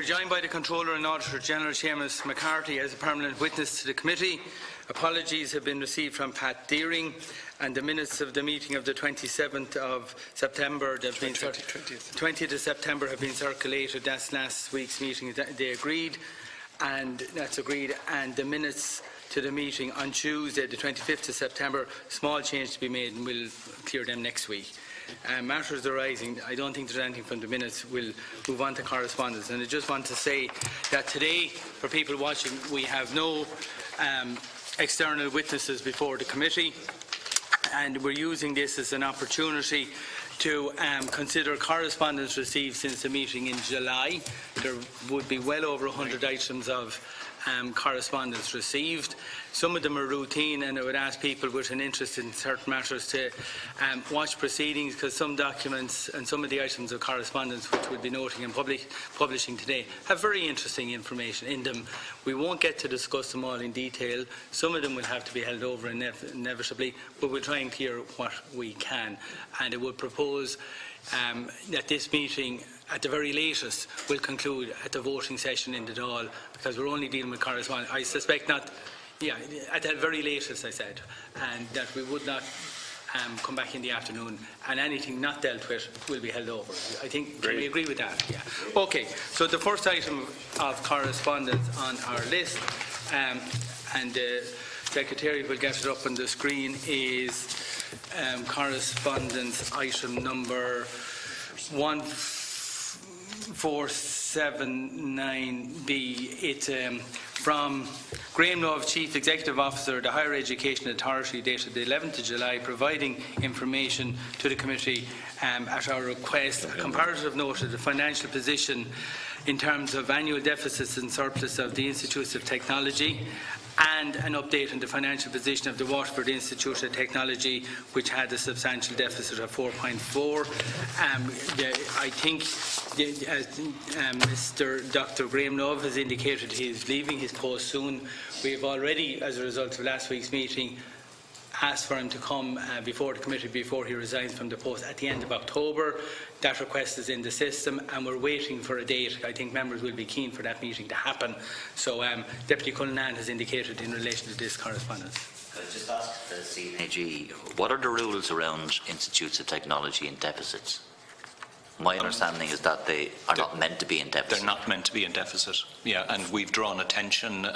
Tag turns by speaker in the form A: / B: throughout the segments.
A: are joined by the Controller and Auditor General, Seamus McCarthy, as a permanent witness to the committee. Apologies have been received from Pat Deering, and the minutes of the meeting of the 27th of September, 20th of September, have been circulated. That's last week's meeting. They agreed, and that's agreed. And the minutes to the meeting on Tuesday, the 25th of September, small change to be made, and we'll clear them next week. Matters arising, I don't think there's anything from the minutes. We'll move on to correspondence. And I just want to say that today, for people watching, we have no external witnesses before the committee, and we're using this as an opportunity to consider correspondence received since the meeting in July. There would be well over 100 items of correspondence received. Some of them are routine, and I would ask people with an interest in certain matters to watch proceedings, because some documents and some of the items of correspondence which we'll be noting and publishing today have very interesting information in them. We won't get to discuss them all in detail. Some of them will have to be held over inevitably, but we'll try and clear what we can. And I would propose that this meeting, at the very latest, will conclude at the voting session in the Dáil, because we're only dealing with correspondence. I suspect not, at the very latest, I said, and that we would not come back in the afternoon, and anything not dealt with will be held over. I think, can we agree with that? Yeah. Okay, so the first item of correspondence on our list, and the Secretariat will get it up on the screen, is correspondence item number 1479B. It's from Graham Love, Chief Executive Officer, the Higher Education Authority, dated the 11th of July, providing information to the committee at our request, a comparative note of the financial position in terms of annual deficits and surplus of the Institutes of Technology, and an update on the financial position of the Waterford Institute of Technology, which had a substantial deficit of 4.4. I think Mr. Dr. Graham Love has indicated he is leaving his post soon. We have already, as a result of last week's meeting, asked for him to come before the committee before he resigns from the post at the end of October. That request is in the system, and we're waiting for a date. I think members will be keen for that meeting to happen. So Deputy Cullinane has indicated in relation to this correspondence.
B: Could I just ask the CNAG, what are the rules around Institutes of Technology and deficits? My understanding is that they are not meant to be in deficit.
C: They're not meant to be in deficit, yeah, and we've drawn attention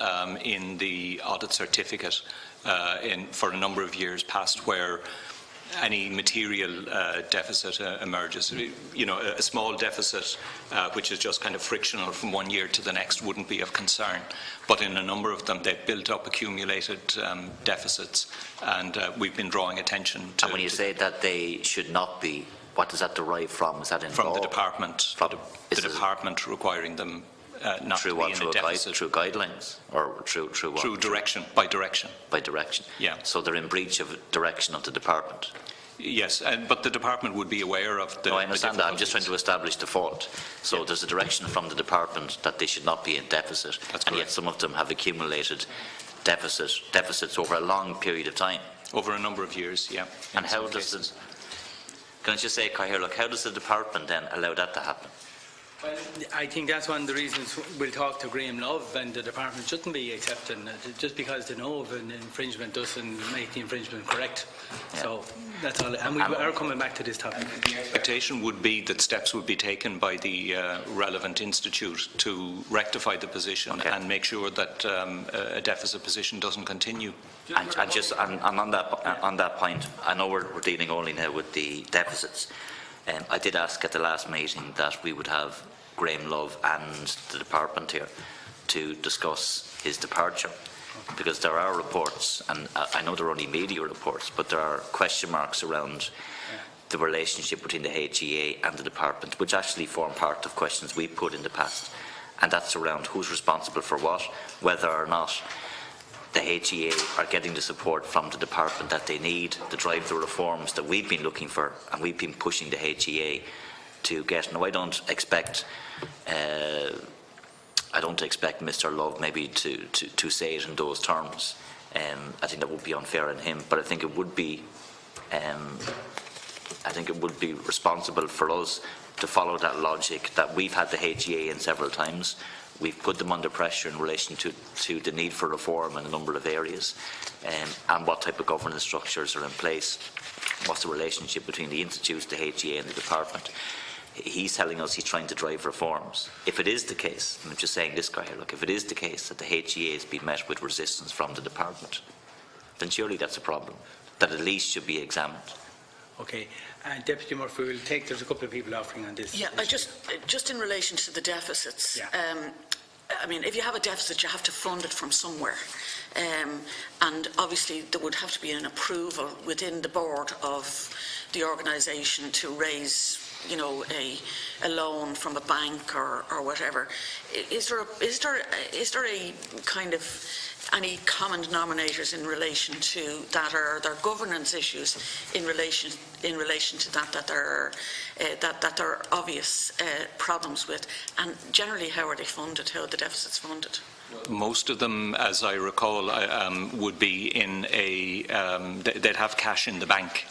C: in the audit certificate for a number of years past where any material deficit emerges. You know, a small deficit which is just kind of frictional from one year to the next wouldn't be of concern, but in a number of them they've built up accumulated deficits, and we've been drawing attention to.
B: And when you say that they should not be, what does that derive from? Is that in
C: from
B: law?
C: The department? From the department requiring them not to be in a deficit.
B: Through guidelines, or through what?
C: Through direction, by direction.
B: By direction.
C: Yeah.
B: So they're in breach of direction of the department.
C: Yes, but the department would be aware of the.
B: No, I understand that. I'm just trying to establish the fault. So there's a direction from the department that they should not be in deficit, and yet some of them have accumulated deficits over a long period of time.
C: Over a number of years, yeah.
B: And how does it? Can I just say, how does the department then allow that to happen?
A: Well, I think that's one of the reasons we'll talk to Graham Love, and the department shouldn't be accepting it. Just because they know of an infringement doesn't make the infringement correct. Yeah. So that's all. And we are coming back to this topic.
C: The expectation would be that steps would be taken by the relevant institute to rectify the position and make sure that a deficit position doesn't continue.
B: And on that point, I know we're dealing only now with the deficits. I did ask at the last meeting that we would have Graham Love and the department here to discuss his departure, because there are reports, and I know they're only media reports, but there are question marks around the relationship between the HEA and the department, which actually form part of questions we put in the past, and that's around who's responsible for what, whether or not the HEA are getting the support from the department that they need to drive the reforms that we've been looking for, and we've been pushing the HEA to get. Now, I don't expect Mr. Love maybe to say it in those terms. I think that would be unfair on him, but I think it would be responsible for us to follow that logic, that we've had the HEA in several times. We've put them under pressure in relation to the need for reform in a number of areas, and what type of governance structures are in place. What's the relationship between the institutes, the HEA and the department? He's telling us he's trying to drive reforms. If it is the case, and I'm just saying this guy here, look, if it is the case that the HEA has been met with resistance from the department, then surely that's a problem that at least should be examined.
A: Okay, and Deputy Murphy, we'll take, there's a couple of people offering on this.
D: Yeah, just in relation to the deficits,
A: yeah.
D: I mean, if you have a deficit, you have to fund it from somewhere. And obviously there would have to be an approval within the board of the organisation to raise, you know, a loan from a bank or whatever. Is there a kind of any common denominators in relation to that, or are there governance issues in relation to that there are obvious problems with? And generally, how are they funded? How are the deficits funded?
C: Most of them, as I recall, would be in a they'd have cash in the bank.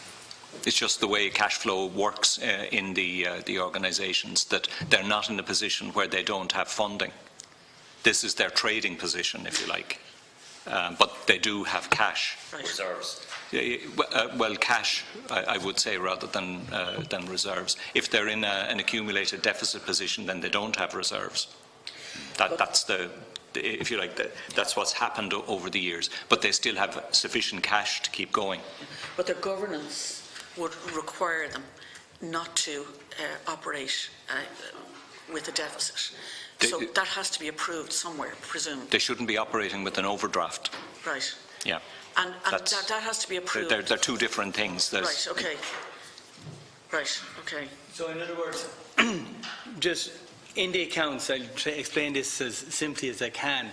C: It's just the way cash flow works in the organisations, that they're not in a position where they don't have funding. This is their trading position, if you like. But they do have cash.
D: Right.
B: Reserves.
C: Well, cash, I would say, rather than reserves. If they're in an accumulated deficit position, then they don't have reserves. That's if you like, that's what's happened over the years. But they still have sufficient cash to keep going.
D: But their governance would require them not to operate with a deficit. So that has to be approved somewhere, presumed.
C: They shouldn't be operating with an overdraft.
D: Right.
C: Yeah.
D: And that has to be approved.
C: They're two different things.
D: Right, okay. Right, okay.
A: So in other words, just in the accounts, I'll try to explain this as simply as I can.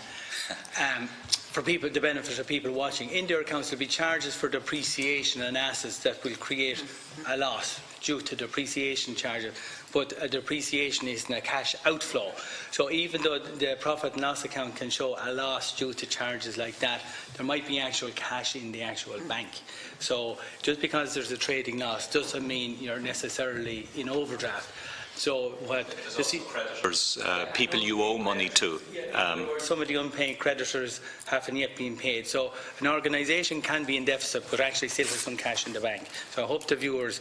A: For people, the benefit of people watching, in their accounts there will be charges for depreciation and assets that will create a loss due to depreciation charges, but a depreciation isn't a cash outflow. So even though the profit and loss account can show a loss due to charges like that, there might be actual cash in the actual bank. So just because there's a trading loss doesn't mean you're necessarily in overdraft. So what you see,
C: creditors, people you owe money to.
A: Some of the unpaid creditors haven't yet been paid. So an organisation can be in deficit but actually still has some cash in the bank. So I hope the viewers,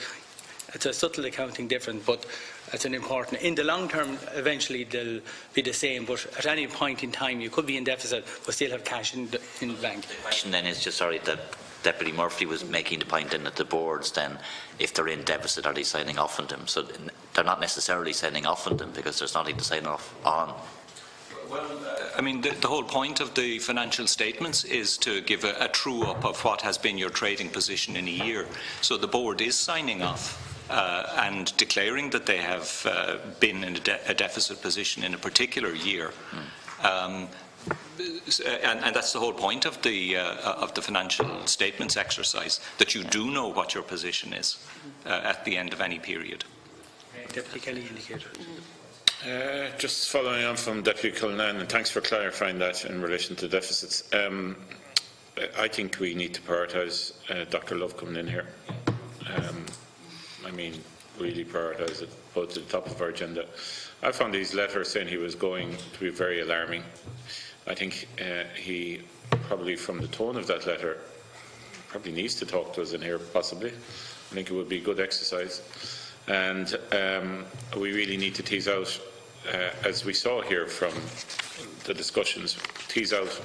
A: it's a subtle accounting difference, but it's an important. In the long term, eventually they'll be the same, but at any point in time you could be in deficit but still have cash in the bank.
B: The question then is just, sorry, that Deputy Murphy was making the point in that the boards then, if they're in deficit, are they signing off on them? So they're not necessarily signing off on them because there's nothing to sign off on.
C: Well, I mean, the whole point of the financial statements is to give a true up of what has been your trading position in a year. So the board is signing off and declaring that they have been in a deficit position in a particular year. And that's the whole point of the financial statements exercise, that you do know what your position is at the end of any period.
A: Deputy Kelly indicated.
E: Just following on from Deputy Cullinane, and thanks for clarifying that in relation to deficits. I think we need to prioritise Dr. Love coming in here. I mean, really prioritise it, put it to the top of our agenda. I found his letter saying he was going to be very alarming. I think he probably, from the tone of that letter, probably needs to talk to us in here, possibly. I think it would be good exercise. And we really need to tease out, as we saw here from the discussions, tease out,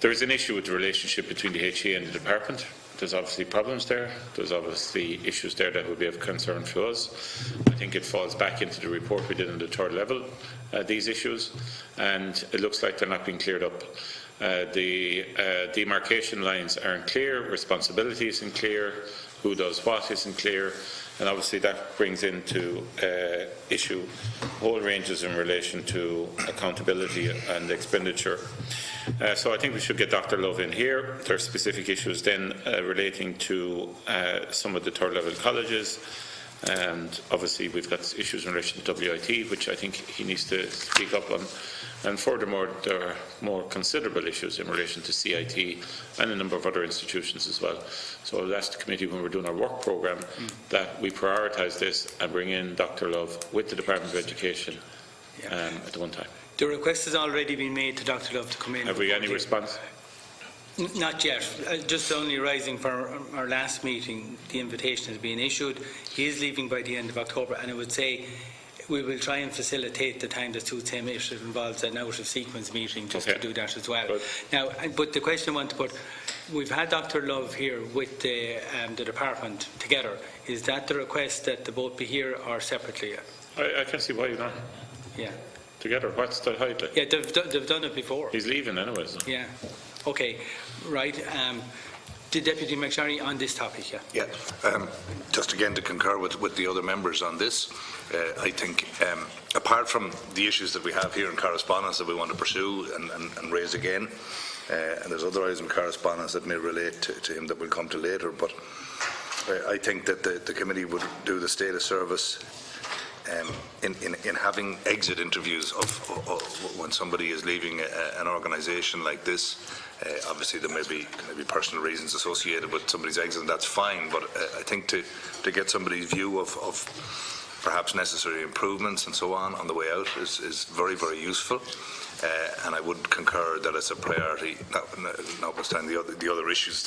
E: there is an issue with the relationship between the HE and the department. There's obviously problems there. There's obviously issues there that would be of concern to us. I think it falls back into the report we did on the third level, these issues, and it looks like they're not being cleared up. The demarcation lines aren't clear, responsibility isn't clear, who does what isn't clear, and obviously that brings into issue whole ranges in relation to accountability and expenditure. So I think we should get Dr. Love in here. There are specific issues then relating to some of the third level colleges, and obviously we've got issues in relation to WIT, which I think he needs to speak up on. And furthermore, there are more considerable issues in relation to CIT and a number of other institutions as well. So I'll ask the committee, when we're doing our work programme, that we prioritise this and bring in Dr Love with the Department of Education at one time.
A: The request has already been made to Dr Love to come in.
E: Have we any response?
A: Not yet. Just only arising for our last meeting, the invitation has been issued. He is leaving by the end of October, and I would say we will try and facilitate the time that suits him if it involves an out-of-sequence meeting, just to do that as well. Good. Now, but the question I want to put, we've had Dr Love here with the department together. Is that the request that they both be here or separately?
E: I can't see why not.
A: Yeah.
E: Together, what's the height?
A: Yeah, they've done it before.
E: He's leaving anyway. So.
A: Yeah. Okay. Right. The Deputy MacSharry on this topic,
F: Yeah, just again to concur with the other members on this, I think apart from the issues that we have here in correspondence that we want to pursue and raise again, and there's other items in correspondence that may relate to him that we'll come to later, but I think that the committee would do the state of service in having exit interviews of when somebody is leaving an organisation like this. Obviously there may be personal reasons associated with somebody's exit, and that's fine, but I think to get somebody's view of perhaps necessary improvements and so on the way out is very, very useful, and I would concur that it's a priority, notwithstanding the other issues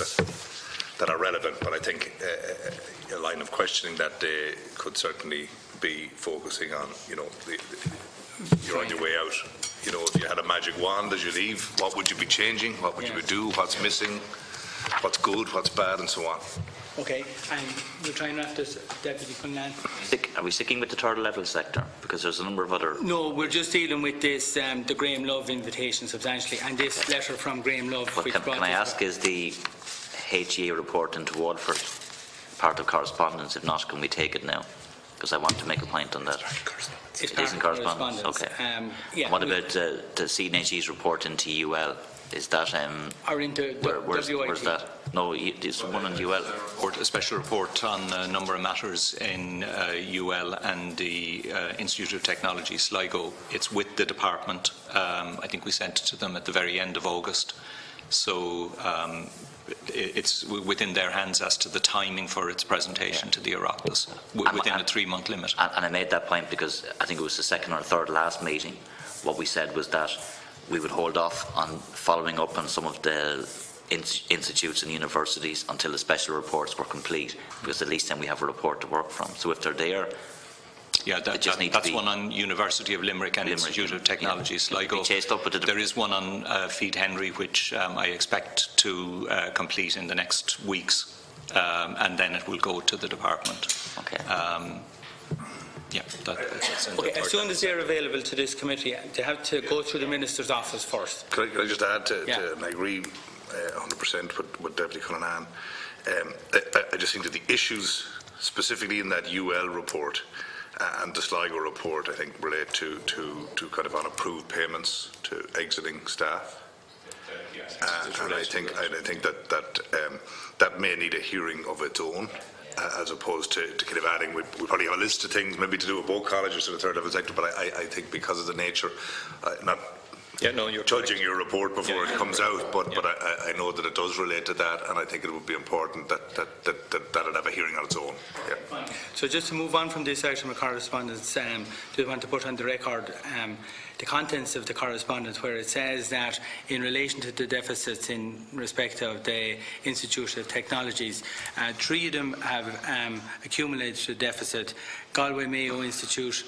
F: that are relevant, but I think a line of questioning that day could certainly be focusing on, you're on your way out. If you had a magic wand as you leave, what would you be changing? What would you do? What's missing? What's good? What's bad? And so on.
A: Okay, and we're trying to wrap this, Deputy Cullinane.
B: Are we sticking with the third level sector? Because there's a number of other...
A: No, we're just dealing with this, the Graham Love invitation substantially, and this letter from Graham Love.
B: But can I ask, is the HEA report into Waterford part of correspondence? If not, can we take it now? Because I want to make a point on that. It is in correspondence. Okay.
A: Yeah,
B: what about the CNHE's report into UL? Is that
A: or into
B: where's that? No, there's one on UL.
C: A special report on a number of matters in UL and the Institute of Technology, Sligo. It's with the department. I think we sent it to them at the very end of August. So it's within their hands as to the timing for its presentation to the Oireachtas within a 3-month limit.
B: And I made that point because I think it was the second or third last meeting. What we said was that we would hold off on following up on some of the institutes and universities until the special reports were complete, because at least then we have a report to work from. So if they're there,
C: yeah, that's one on University of Limerick and Institute of Technology, Sligo. There is one on Feed Henry, which I expect to complete in the next weeks, and then it will go to the department. Okay. Yeah, that's
A: okay. As soon as they're available to this committee, they have to go through the Minister's office first.
F: Can I just add and I agree 100% with Deputy Connolly. I just think that the issues specifically in that UL report and the Sligo report, I think, relate to kind of unapproved payments to exiting staff. And I think that may need a hearing of its own, as opposed to kind of adding. We probably have a list of things maybe to do with both colleges or the third level sector, but I think because of the nature, not you're judging your report before it comes out, but I know that it does relate to that, and I think it would be important that it have a hearing on its own. Yeah.
A: So just to move on from this item of correspondence, do we want to put on the record the contents of the correspondence, where it says that in relation to the deficits in respect of the Institute of Technologies, 3 of them have accumulated a deficit. Galway Mayo Institute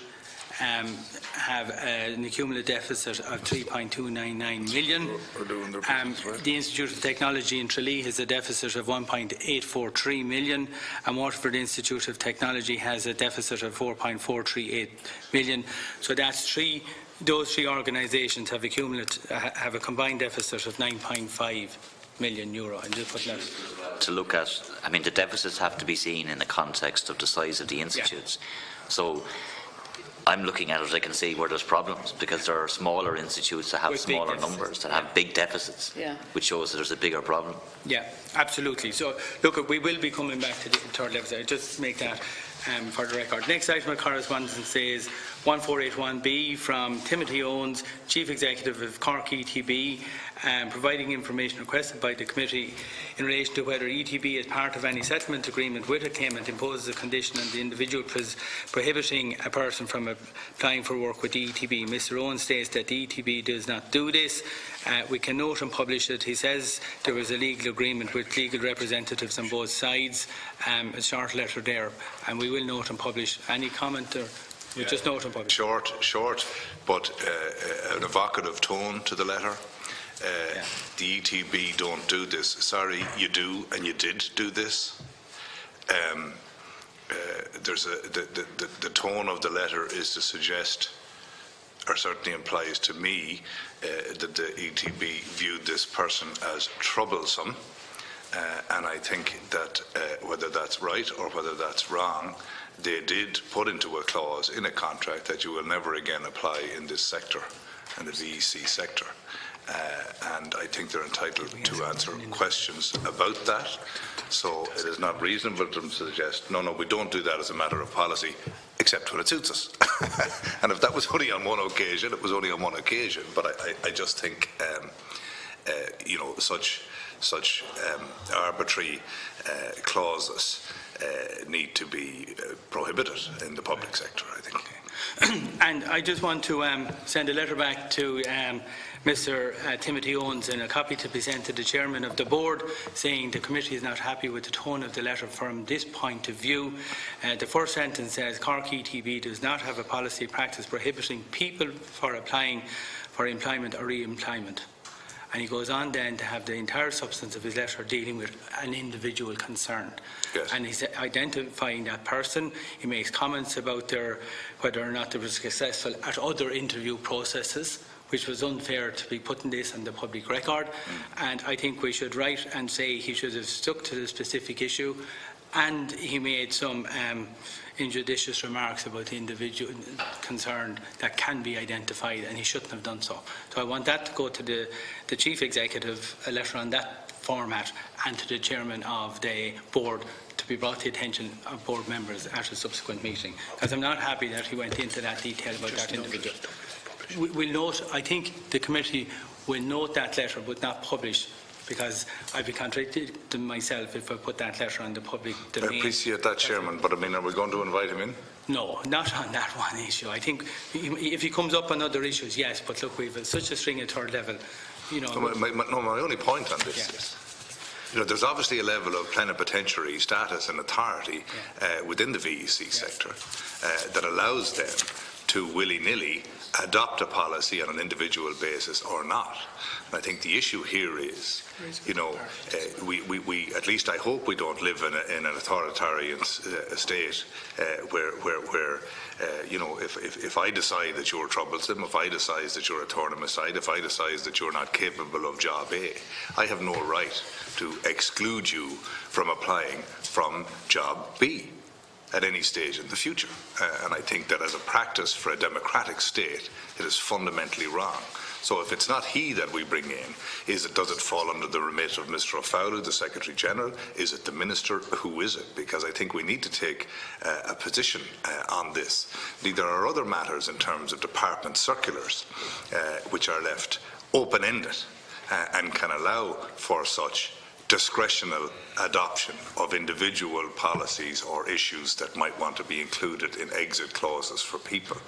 A: have an accumulated deficit of 3.299 million. The Institute of Technology in Tralee has a deficit of 1.843 million, and Waterford Institute of Technology has a deficit of 4.438 million. So that's those 3 organisations have a combined deficit of 9.5 million euro. I'm just putting that
B: to look at. I mean, the deficits have to be seen in the context of the size of the institutes. Yeah. So I'm looking at it, I can see where there's problems, because there are smaller institutes that have smaller numbers, that have big deficits, which shows that there's a bigger problem.
A: Yeah, absolutely. So, look, we will be coming back to the third level. I just make that for the record. Next item of correspondence says 1481B from Timothy Owens, Chief Executive of Cork ETB, providing information requested by the committee in relation to whether ETB, as part of any settlement agreement with a claimant, imposes a condition on the individual prohibiting a person from applying for work with the ETB. Mr Owens states that the ETB does not do this. We can note and publish it. He says there was a legal agreement with legal representatives on both sides, a short letter there, and we will note and publish. Any comment or we'll just note and publish?
F: Short, but an evocative tone to the letter. The ETB don't do this. Sorry, you do, and you did do this. The tone of the letter is to suggest, or certainly implies to me, that the ETB viewed this person as troublesome, and I think that whether that's right or whether that's wrong, they did put into a clause in a contract that you will never again apply in this sector, in the VEC sector. And I think they're entitled to answer questions about that. So it is not reasonable to suggest, no, we don't do that as a matter of policy, except when it suits us. And if that was only on one occasion, it was only on one occasion. But I just think, such arbitrary clauses need to be prohibited in the public sector, I think.
A: And I just want to send a letter back to Mr Timothy Owens and a copy to be sent to the Chairman of the Board, saying the committee is not happy with the tone of the letter from this point of view. The first sentence says Cork ETB does not have a policy practice prohibiting people for applying for employment or re-employment. And he goes on then to have the entire substance of his letter dealing with an individual concerned.
F: Yes.
A: And he's identifying that person. He makes comments about whether or not they were successful at other interview processes, which was unfair to be putting this on the public record. And I think we should write and say he should have stuck to the specific issue. And he made some injudicious remarks about the individual concerned that can be identified, and he shouldn't have done so. So I want that to go to the Chief Executive, a letter on that format, and to the Chairman of the Board to be brought to the attention of Board members at a subsequent meeting. Because I'm not happy that he went into that detail about that individual. We'll note, I think the committee will note that letter but not publish, because I'd be contradicted to myself if I put that letter on the public domain.
F: I appreciate that, Chairman, but I mean, are we going to invite him in?
A: No, not on that one issue. I think if he comes up on other issues, yes, but look, we've such a string at third level.
F: My only point on this is, there's obviously a level of plenipotentiary status and authority within the VEC sector that allows them to willy-nilly adopt a policy on an individual basis or not. And I think the issue here is, we at least I hope we don't live in an authoritarian state where if I decide that you're troublesome, if I decide that you're a thorn in my side, if I decide that you're not capable of job A, I have no right to exclude you from applying from job B at any stage in the future. And I think that as a practice for a democratic state, it is fundamentally wrong. So if it's not he that we bring in, does it fall under the remit of Mr O'Fowler, the Secretary General? Is it the Minister? Who is it? Because I think we need to take a position on this. There are other matters in terms of department circulars which are left open-ended and can allow for such discretional adoption of individual policies or issues that might want to be included in exit clauses for people.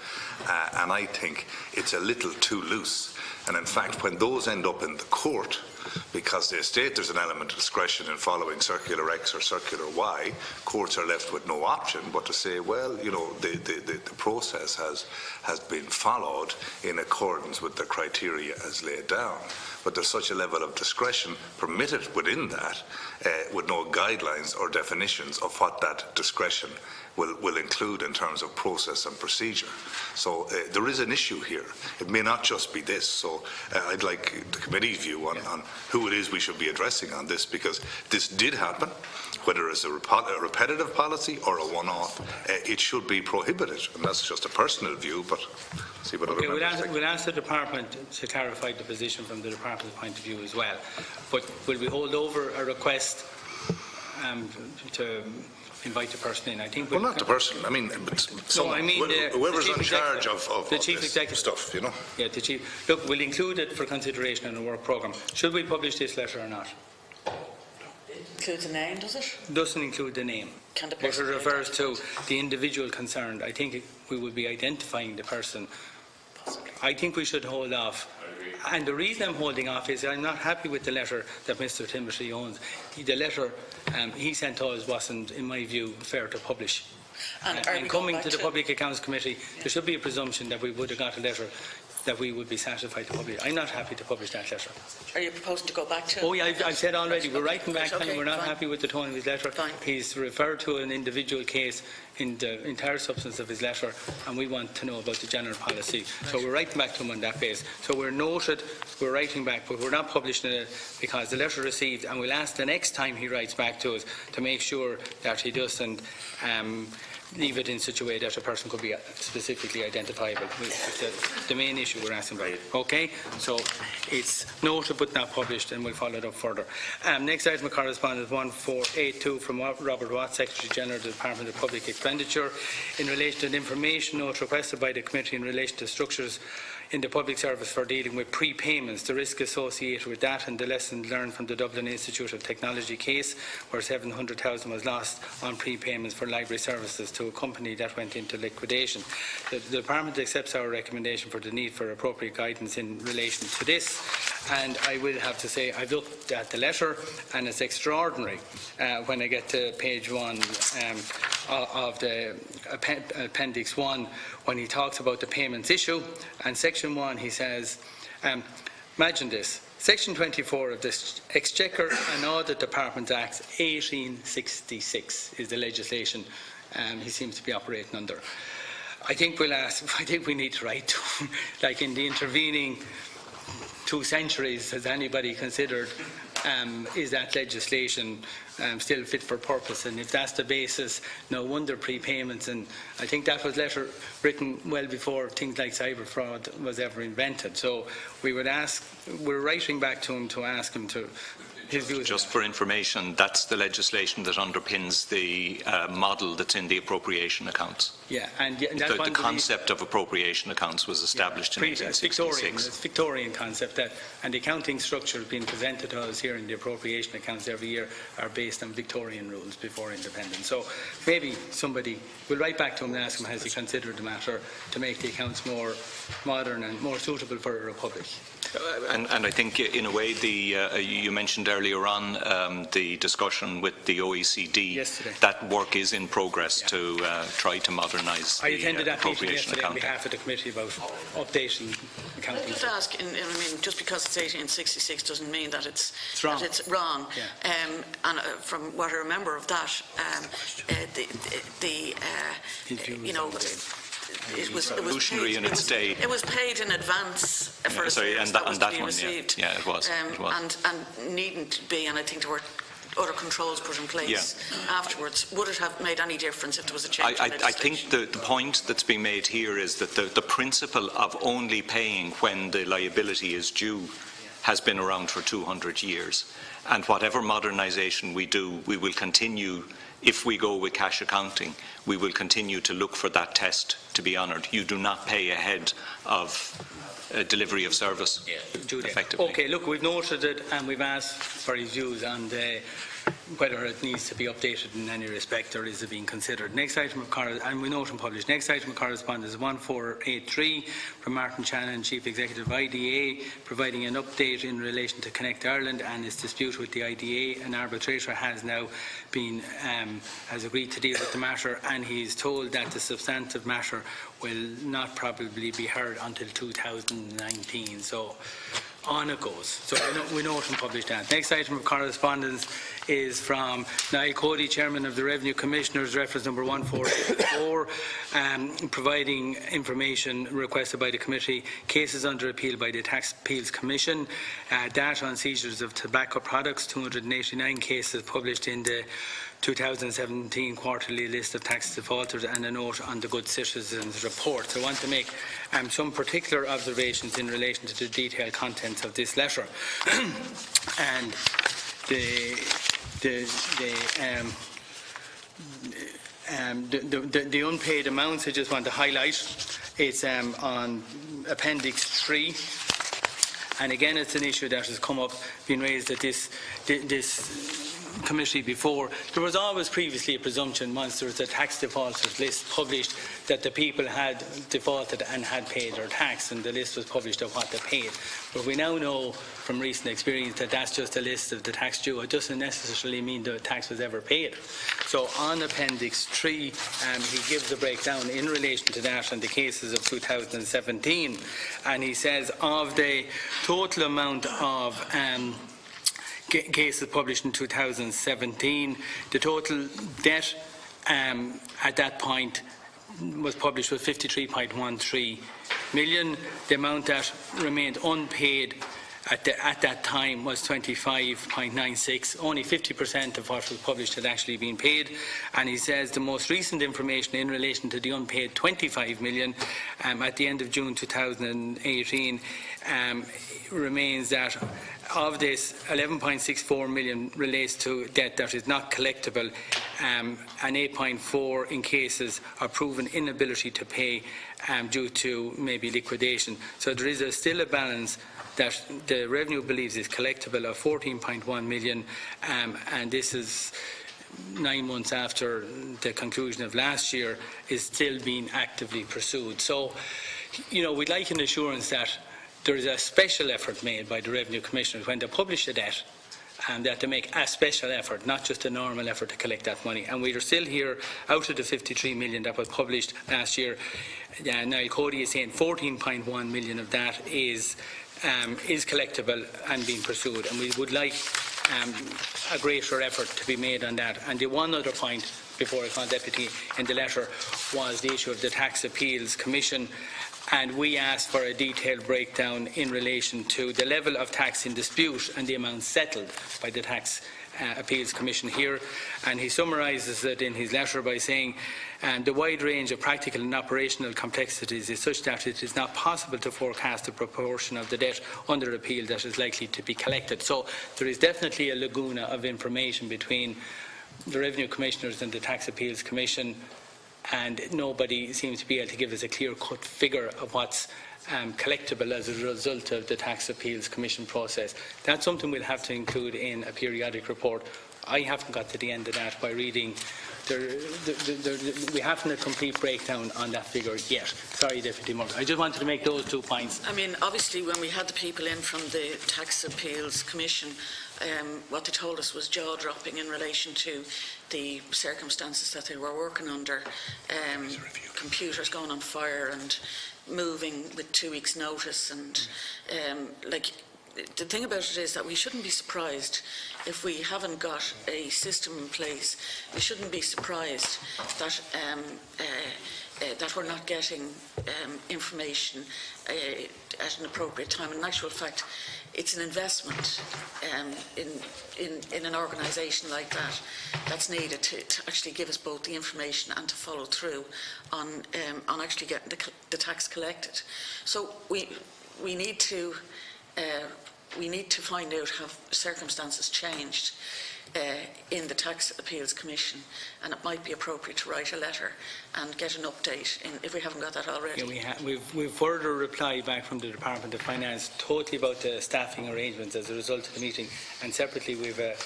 F: And I think it's a little too loose. And in fact, when those end up in the court, because they state there's an element of discretion in following Circular X or Circular Y, courts are left with no option but to say, well, the process has been followed in accordance with the criteria as laid down. But there's such a level of discretion permitted within that, with no guidelines or definitions of what that discretion will include in terms of process and procedure. So there is an issue here. It may not just be this. So I'd like the committee's view on who it is we should be addressing on this, because this did happen. Whether it's a repetitive policy or a one-off, it should be prohibited. And that's just a personal view, but see what other members think.
A: We'll ask the department to clarify the position from the department's point of view as well. But will we hold over a request to invite the person in. I think.
F: Well, not the person. I mean, someone, whoever's in charge of
A: the chief executive
F: stuff, you know.
A: Yeah, the chief. Look, we'll include it for consideration in the work programme. Should we publish this letter or not?
D: Includes a name, does it?
A: Doesn't include the name.
D: Can the
A: But it
D: person
A: refers to the individual concerned. I think we would be identifying the person.
D: possibly?
A: I think we should hold off. And the reason I'm holding off is I'm not happy with the letter that Mr. Timothy owns. The letter he sent us wasn't, in my view, fair to publish. And coming to the Public Accounts Committee, there should be a presumption that we would have got a letter that we would be satisfied to publish. I'm not happy to publish that letter.
D: Are you proposing to go back to?
A: Oh yeah, I've said already, we're writing back
D: Okay,
A: and we're not
D: fine.
A: happy with the tone of his letter.
D: Fine.
A: He's referred to an individual case in the entire substance of his letter, and we want to know about the general policy. So we're writing back to him on that base. So we're noted, we're writing back, but we're not publishing it because the letter received, and we'll ask the next time he writes back to us to make sure that he doesn't leave it in such a way that a person could be specifically identifiable. It's the main issue we're asking about. Okay? So it's noted but not published, and we'll follow it up further. Next item of correspondence 1482 from Robert Watt, Secretary General of the Department of Public Expenditure, in relation to an information note requested by the committee in relation to structures in the public service for dealing with prepayments, the risk associated with that, and the lessons learned from the Dublin Institute of Technology case, where 700,000 was lost on prepayments for library services to a company that went into liquidation. The Department accepts our recommendation for the need for appropriate guidance in relation to this, and I will have to say I've looked at the letter, and it's extraordinary when I get to page 1 of the Appendix 1, when he talks about the payments issue, and Section 1 he says, imagine this, Section 24 of the Exchequer and Audit Department Act 1866 is the legislation he seems to be operating under. I think we need to write to him, like in the intervening 2 centuries, has anybody considered is that legislation still fit for purpose? And if that's the basis, no wonder prepayments. And I think that was letter written well before things like cyber fraud was ever invented. So we would ask, we're writing back to him to ask him to his views.
C: Just for information, that's the legislation that underpins the model that's in the appropriation accounts.
A: Yeah, and that's
C: the concept of appropriation accounts was established in 1866.
A: It's Victorian concept, that, and the accounting structure being presented to us here in the appropriation accounts every year are based on Victorian rules before independence. So maybe somebody will write back to him and ask him, has he considered the matter to make the accounts more modern and more suitable for a republic?
C: And I think, in a way, you mentioned earlier on the discussion with the OECD.
A: Yesterday.
C: That work is in progress to try to modernise the
A: I attended that meeting
C: appropriation
A: yesterday on
C: accounting.
A: behalf of the committee about updating
D: Can I
A: accounting.
D: just ask, I mean, just because it's 1866 doesn't mean that it's
A: wrong.
D: That it's wrong.
A: Yeah.
D: And from what I remember of that, you know, it was
C: revolutionary
D: paid,
C: in its day.
D: It was paid in advance for the service that was to be received.
C: Yeah, it was.
D: And needn't be, and I think there were other controls put in place afterwards. Would it have made any difference if there was a change in
C: I think the point that's being made here is that the principle of only paying when the liability is due has been around for 200 years. And whatever modernisation we do, we will continue. If we go with cash accounting, we will continue to look for that test to be honoured. You do not pay ahead of delivery of service, effectively.
A: Okay, look, we've noted it and we've asked for his views on whether it needs to be updated in any respect or is it being considered. Next item of correspondence, and we note and publish. Next item of correspondence is 1483 from Marc Shannon, Chief Executive of IDA, providing an update in relation to Connect Ireland and its dispute with the IDA. An arbitrator has now been has agreed to deal with the matter, and he's told that the substantive matter will not probably be heard until 2019. So on it goes. So we note and publish that. Next item of correspondence is from Niall Cody, Chairman of the Revenue Commissioners, reference number 1484, providing information requested by the committee, cases under appeal by the Tax Appeals Commission, data on seizures of tobacco products, 289 cases published in the 2017 quarterly list of tax defaulters, and a note on the Good Citizens report. So I want to make some particular observations in relation to the detailed contents of this letter. And the unpaid amounts I just want to highlight. It's on Appendix 3. And again, it's an issue that has come up, been raised at this committee before. There was always previously a presumption, once there was a tax defaulters list published, that the people had defaulted and had paid their tax, and the list was published of what they paid. But we now know from recent experience that that's just a list of the tax due. It doesn't necessarily mean the tax was ever paid. So on Appendix 3, he gives a breakdown in relation to that and the cases of 2017. And he says of the total amount of cases published in 2017, the total debt at that point was published with 53.13 million. The amount that remained unpaid at that time was 25.96. Only 50% of what was published had actually been paid. And he says the most recent information in relation to the unpaid 25 million at the end of June 2018 remains that of this, 11.64 million relates to debt that is not collectible, and 8.4 in cases of proven inability to pay due to maybe liquidation. So there is still a balance that the revenue believes is collectible of 14.1 million, and this is 9 months after the conclusion of last year, is still being actively pursued. So, you know, we'd like an assurance that there is a special effort made by the Revenue Commissioners when they publish a debt, and that they make a special effort, not just a normal effort to collect that money. And we are still here, out of the 53 million that was published last year, Niall Cody is saying 14.1 million of that is collectible and being pursued, and we would like a greater effort to be made on that. And the one other point before I call Deputy in the letter was the issue of the Tax Appeals Commission, and we asked for a detailed breakdown in relation to the level of tax in dispute and the amount settled by the Tax Appeals Commission here. And he summarises it in his letter by saying the wide range of practical and operational complexities is such that it is not possible to forecast the proportion of the debt under appeal that is likely to be collected. So there is definitely a laguna of information between the Revenue Commissioners and the Tax Appeals Commission, and nobody seems to be able to give us a clear-cut figure of what's collectible as a result of the Tax Appeals Commission process. That's something we'll have to include in a periodic report. I haven't got to the end of that by reading. We haven't a complete breakdown on that figure yet. Sorry, Deputy Marc. I just wanted to make those 2 points.
D: I mean, obviously, when we had the people in from the Tax Appeals Commission, what they told us was jaw-dropping in relation to the circumstances that they were working under, computers going on fire and moving with 2 weeks' notice, and the thing about it is that we shouldn't be surprised if we haven't got a system in place. We shouldn't be surprised that that we're not getting information at an appropriate time. In actual fact, it's an investment in an organisation like that that's needed to actually give us both the information and to follow through on actually getting the tax collected. So we need to find out have circumstances changed in the Tax Appeals Commission, and it might be appropriate to write a letter and get an update if we haven't got that already. Yeah,
A: we've further reply back from the Department of Finance totally about the staffing arrangements as a result of the meeting, and separately we've a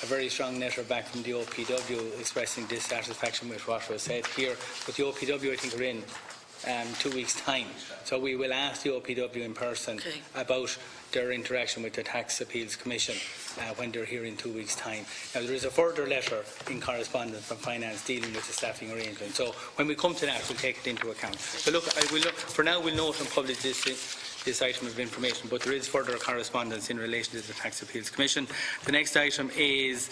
A: very strong letter back from the OPW expressing dissatisfaction with what was said here. But the OPW, I think, are in 2 weeks' time. So we will ask the OPW in person about their interaction with the Tax Appeals Commission when they're here in 2 weeks' time. Now, there is a further letter in correspondence from Finance dealing with the staffing arrangement. So when we come to that, we'll take it into account. So look, for now, we'll note and publish this item of information, but there is further correspondence in relation to the Tax Appeals Commission. The next item is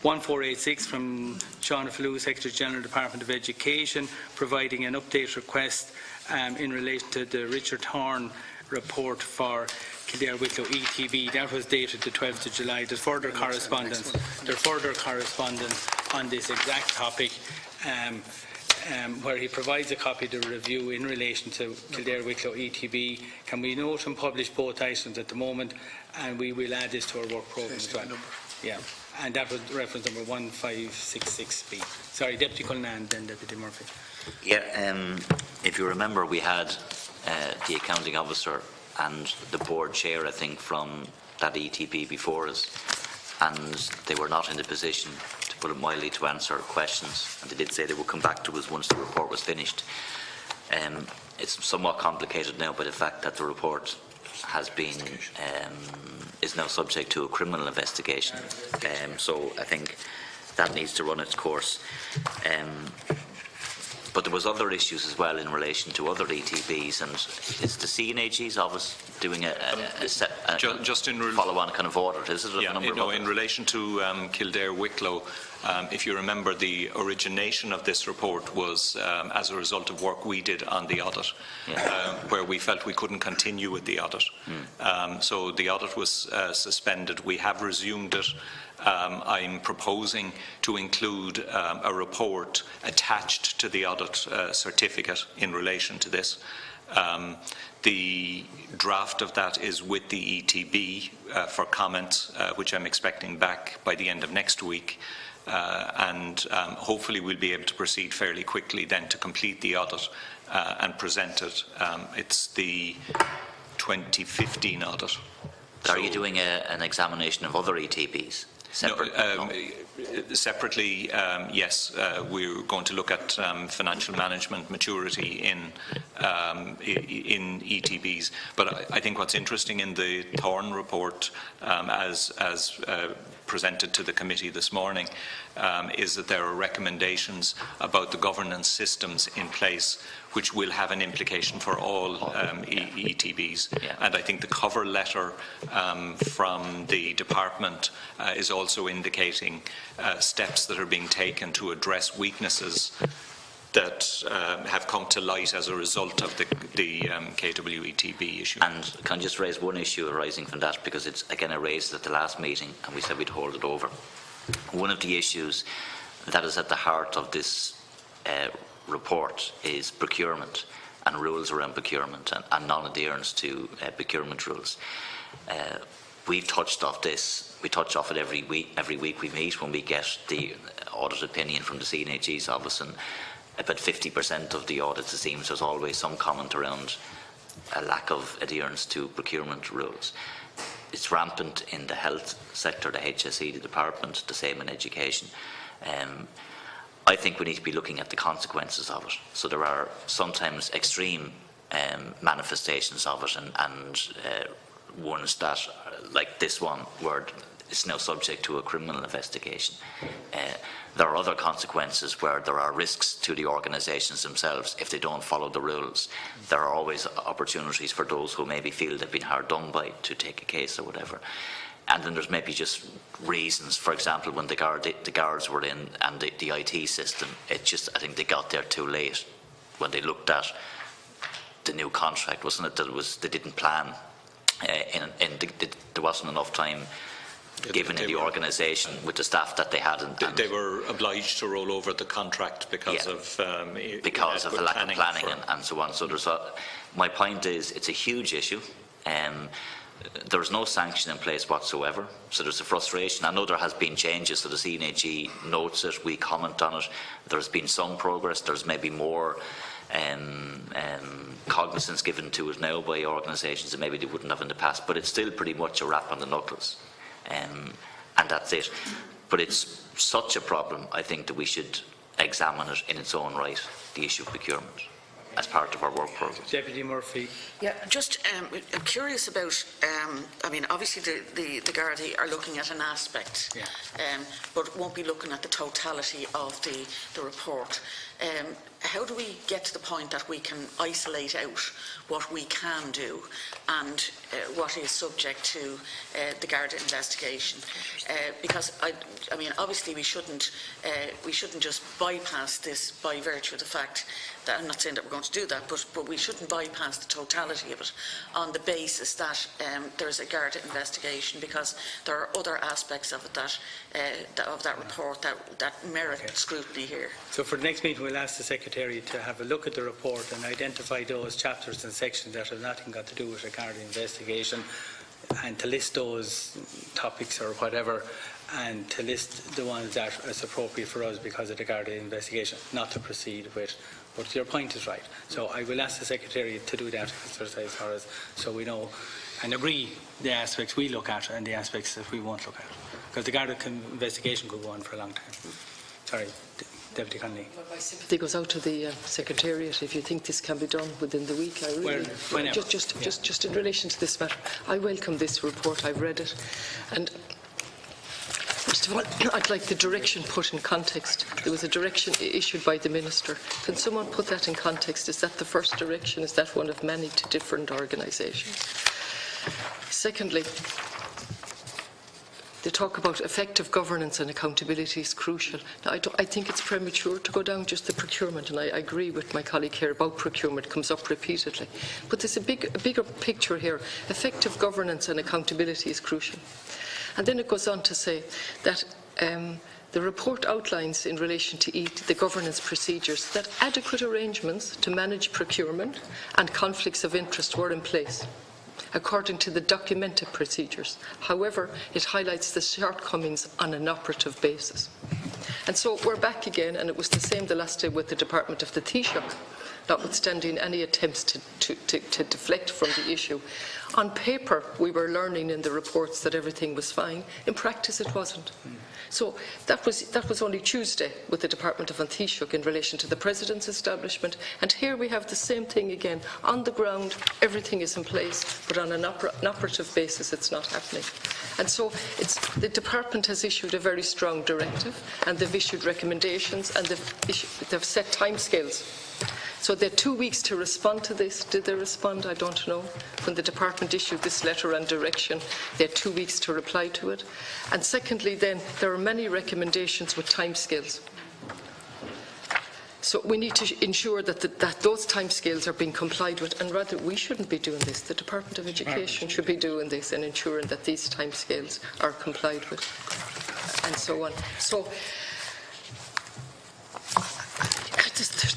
A: 1486 from Seán Fallu, Secretary General, Department of Education, providing an update request in relation to the Richard Thorne report for Kildare Wicklow ETB. That was dated the 12th of July. There's further correspondence. There's further correspondence on this exact topic, where he provides a copy of the review in relation to Kildare Wicklow ETB. Can we note and publish both items at the moment, and we will add this to our work programme as well. Yeah, and that was reference number 1566B. Sorry, Deputy Cullinane, then Deputy Murphy.
B: Yeah, if you remember, we had the accounting officer and the board chair, I think, from that ETB before us, and they were not in the position, to put it mildly, to answer questions, and they did say they would come back to us once the report was finished. It's somewhat complicated now by the fact that the report has been is now subject to a criminal investigation, so I think that needs to run its course. But there was other issues as well in relation to other ETBs, and is the CNAG's office doing a follow-on kind of audit, is it?
C: Yeah, in relation to Kildare Wicklow, if you remember, the origination of this report was as a result of work we did on the audit, where we felt we couldn't continue with the audit. So the audit was suspended. We have resumed it. I'm proposing to include a report attached to the audit certificate in relation to this. The draft of that is with the ETB for comment, which I'm expecting back by the end of next week. And hopefully we'll be able to proceed fairly quickly then to complete the audit and present it. It's the 2015 audit.
B: Are you doing an examination of other ETBs?
C: Separately, yes. We're going to look at financial management maturity in ETBs. But I think what's interesting in the Thorne report, as presented to the committee this morning, is that there are recommendations about the governance systems in place which will have an implication for all ETBs. Yeah. And I think the cover letter from the department is also indicating steps that are being taken to address weaknesses that have come to light as a result of the KWETB issue.
B: And can I just raise one issue arising from that, because it's again raised at the last meeting and we said we'd hold it over. One of the issues that is at the heart of this report is procurement and rules around procurement and non-adherence to procurement rules. We've touched off this. We touch off it every week we meet when we get the audit opinion from the CNAG's office, and about 50% of the audits, it seems, there's always some comment around a lack of adherence to procurement rules. It's rampant in the health sector, the HSE, the department, the same in education. I think we need to be looking at the consequences of it. So there are sometimes extreme manifestations of it, and ones that, like this one, where it's now subject to a criminal investigation. There are other consequences where there are risks to the organisations themselves if they don't follow the rules. There are always opportunities for those who maybe feel they've been hard done by to take a case or whatever. And then there's maybe just reasons. For example, when the guards were in and the IT system, it just, I think they got there too late when they looked at the new contract, wasn't it? That they didn't plan, there wasn't enough time given in the organisation with the staff that they had. And
C: they were obliged to roll over the contract because of
B: the lack of planning and so on. So my point is, it's a huge issue. There's no sanction in place whatsoever, so there's a frustration. I know there has been changes, so the CNAG notes it, we comment on it. There's been some progress, there's maybe more cognizance given to it now by organisations that maybe they wouldn't have in the past, but it's still pretty much a rap on the knuckles, and that's it. But it's such a problem, I think, that we should examine it in its own right, the issue of procurement, as part of our work programme.
A: Deputy Murphy.
D: Yeah, just I'm curious about, I mean, obviously the Gardaí are looking at an aspect, but won't be looking at the totality of the report. How do we get to the point that we can isolate out what we can do and what is subject to the Garda investigation? Because I mean, obviously we shouldn't just bypass this by virtue of the fact that, I'm not saying that we're going to do that, but we shouldn't bypass the totality of it on the basis that there's a Garda investigation, because there are other aspects of it of that report that merit scrutiny here.
A: So for the next meeting, we'll ask the Secretary to have a look at the report and identify those chapters and sections that have nothing got to do with a Garda investigation, and to list those topics or whatever, and to list the ones that is appropriate for us because of the Garda investigation, not to proceed with. But your point is right. So I will ask the Secretariat to do that exercise for us, so we know and agree the aspects we look at and the aspects that we won't look at. Because the Garda investigation could go on for a long time. Sorry, Deputy Connolly.
G: Well, my sympathy goes out to the Secretariat if you think this can be done within the week. I really, just in relation to this matter, I welcome this report. I've read it, and first of all, I'd like the direction put in context. There was a direction issued by the Minister. Can someone put that in context? Is that the first direction? Is that one of many to different organisations? Secondly, they talk about effective governance and accountability is crucial. Now, I think it's premature to go down just the procurement, and I agree with my colleague here about procurement. It comes up repeatedly. But there's a bigger picture here. Effective governance and accountability is crucial. And then it goes on to say that the report outlines in relation to the governance procedures that adequate arrangements to manage procurement and conflicts of interest were in place, according to the documented procedures. However, it highlights the shortcomings on an operative basis. And so we're back again, and it was the same the last day with the Department of the Taoiseach, notwithstanding any attempts to deflect from the issue. On paper, we were learning in the reports that everything was fine. In practice, it wasn't. So that was only Tuesday with the Department of Taoiseach in relation to the President's establishment. And here we have the same thing again. On the ground, everything is in place, but on an operative basis, it's not happening. And so the Department has issued a very strong directive, and they've issued recommendations, and they've set timescales. So they had 2 weeks to respond to this. Did they respond? I don't know. When the Department issued this letter and direction, they had 2 weeks to reply to it. And secondly, then, there are many recommendations with timescales. So we need to ensure that those timescales are being complied with, and rather we shouldn't be doing this. The Department of Education should be doing this and ensuring that these timescales are complied with, and so on. So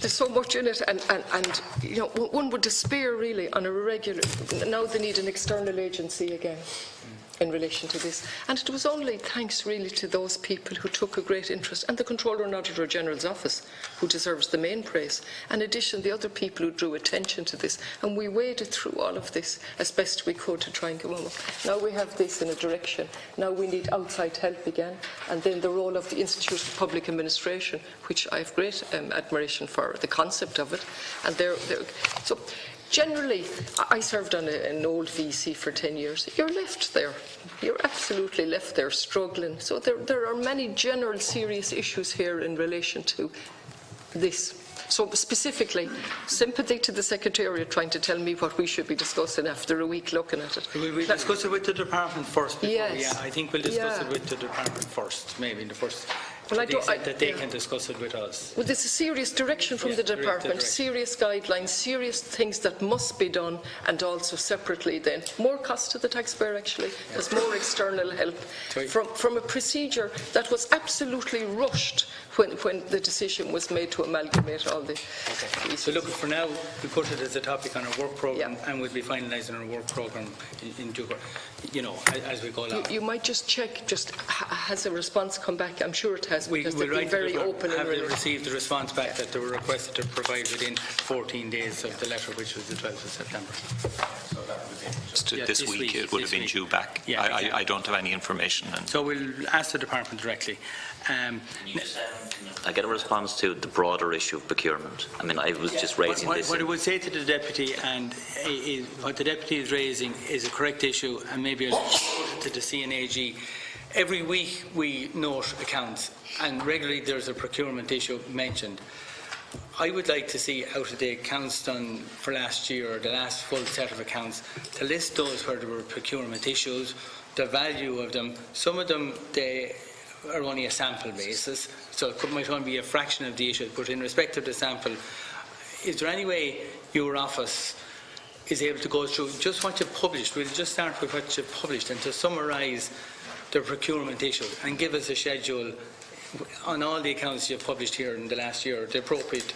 G: there's so much in it, and you know, one would despair really on a regular. Now they need an external agency again in relation to this, and it was only thanks really to those people who took a great interest, and the Controller and Auditor General's Office, who deserves the main praise. In addition, the other people who drew attention to this, and we waded through all of this as best we could to try and come on. Now we have this in a direction. Now we need outside help again, and then the role of the Institute of Public Administration, which I have great admiration for the concept of it, and so. Generally, I served on an old VC for 10 years. You're left there. You're absolutely left there struggling. So there are many general serious issues here in relation to this. So specifically, sympathy to the Secretariat trying to tell me what we should be discussing after a week looking at it.
A: Will we discuss it with the Department first?
G: Yes.
A: Yeah, I think we'll discuss it with the Department first, maybe in the first. Well, that they can discuss it with us.
G: Well, there's a serious direction from the Department, serious guidelines, serious things that must be done, and also separately then, more cost to the taxpayer actually, there's more external help from a procedure that was absolutely rushed when the decision was made to amalgamate all the issues.
A: So look, for now, we put it as a topic on our work programme, and we'll be finalising our work programme in due course, you know, as we go along.
G: You might just check, has a response come back? I'm sure it has. Because they've been very open.
A: Have they received the response back that they were requested to provide within 14 days of the letter, which was the 12th of September? So that would be
C: this week it would have been due back.
A: Yeah,
C: I don't have any information.
A: So we'll ask the Department directly.
B: I get a response to the broader issue of procurement. I mean, I was just raising this.
A: What I would say to the Deputy, and what the Deputy is raising is a correct issue, and maybe I'll put it to the CNAG. Every week we note accounts, and regularly there's a procurement issue mentioned. I would like to see out of the accounts done for last year, or the last full set of accounts, to list those where there were procurement issues, the value of them. Some of them, they are only a sample basis, so it might only be a fraction of the issue, but in respect of the sample, is there any way your office is able to go through just what you've published? We'll just start with what you've published and to summarise the procurement issue and give us a schedule on all the accounts you've published here in the last year, the appropriate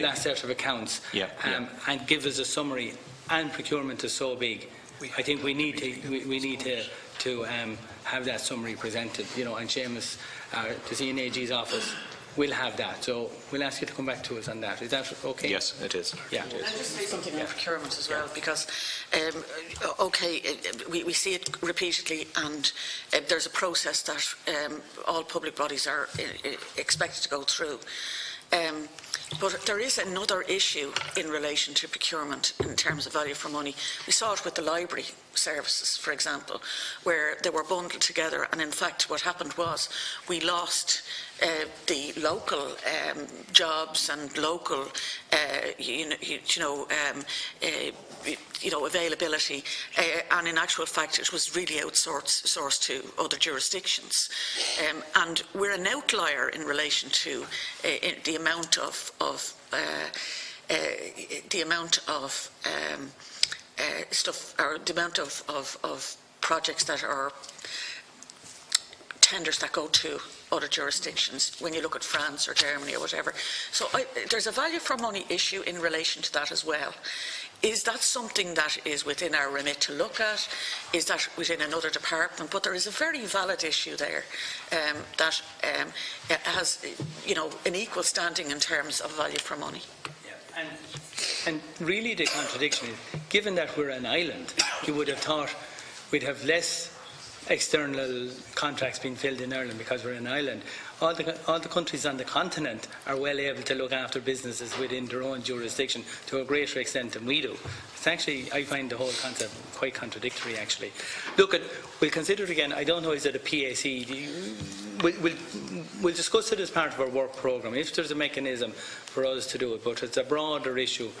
A: last set of accounts, and give us a summary. And procurement is so big. I think we need to to have that summary presented, you know, and Seamus, the CNAG's office, will have that. So we'll ask you to come back to us on that. Is that okay?
C: Yes, it is.
A: Yeah.
D: I'll just say something on procurement as well, because, okay, we see it repeatedly, and there's a process that all public bodies are expected to go through. But there is another issue in relation to procurement in terms of value for money. We saw it with the library services, for example, where they were bundled together, and in fact what happened was we lost the local jobs and local availability, and in actual fact it was really outsourced to other jurisdictions, and we're an outlier in relation to the amount of stuff, or the amount of projects that are tenders that go to other jurisdictions, when you look at France or Germany or whatever. So there's a value for money issue in relation to that as well. Is that something that is within our remit to look at? Is that within another department? But there is a very valid issue there that has, an equal standing in terms of value for money.
A: Yeah. And really the contradiction is, given that we're an island, you would have thought we'd have less external contracts being filled in Ireland because we're an island. All the countries on the continent are well able to look after businesses within their own jurisdiction to a greater extent than we do. It's actually, I find the whole concept quite contradictory, actually. We'll consider it again. I don't know, is it a PAC? We'll discuss it as part of our work programme, if there's a mechanism for us to do it, but it's a broader issue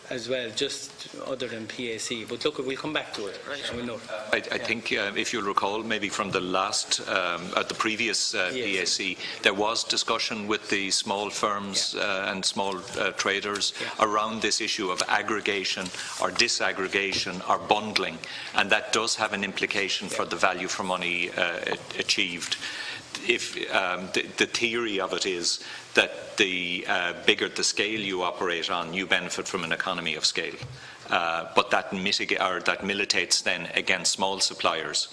A: as well, just other than PAC. But look, we'll come back to it. Right. We'll know.
C: I think, if you'll recall, maybe from the the previous PAC, there was discussion with the small firms and small traders around this issue of aggregation or disaggregation or bundling, and that does have an implication for the value for money achieved. If the theory of it is that the bigger the scale you operate on, you benefit from an economy of scale. But that militates then against small suppliers.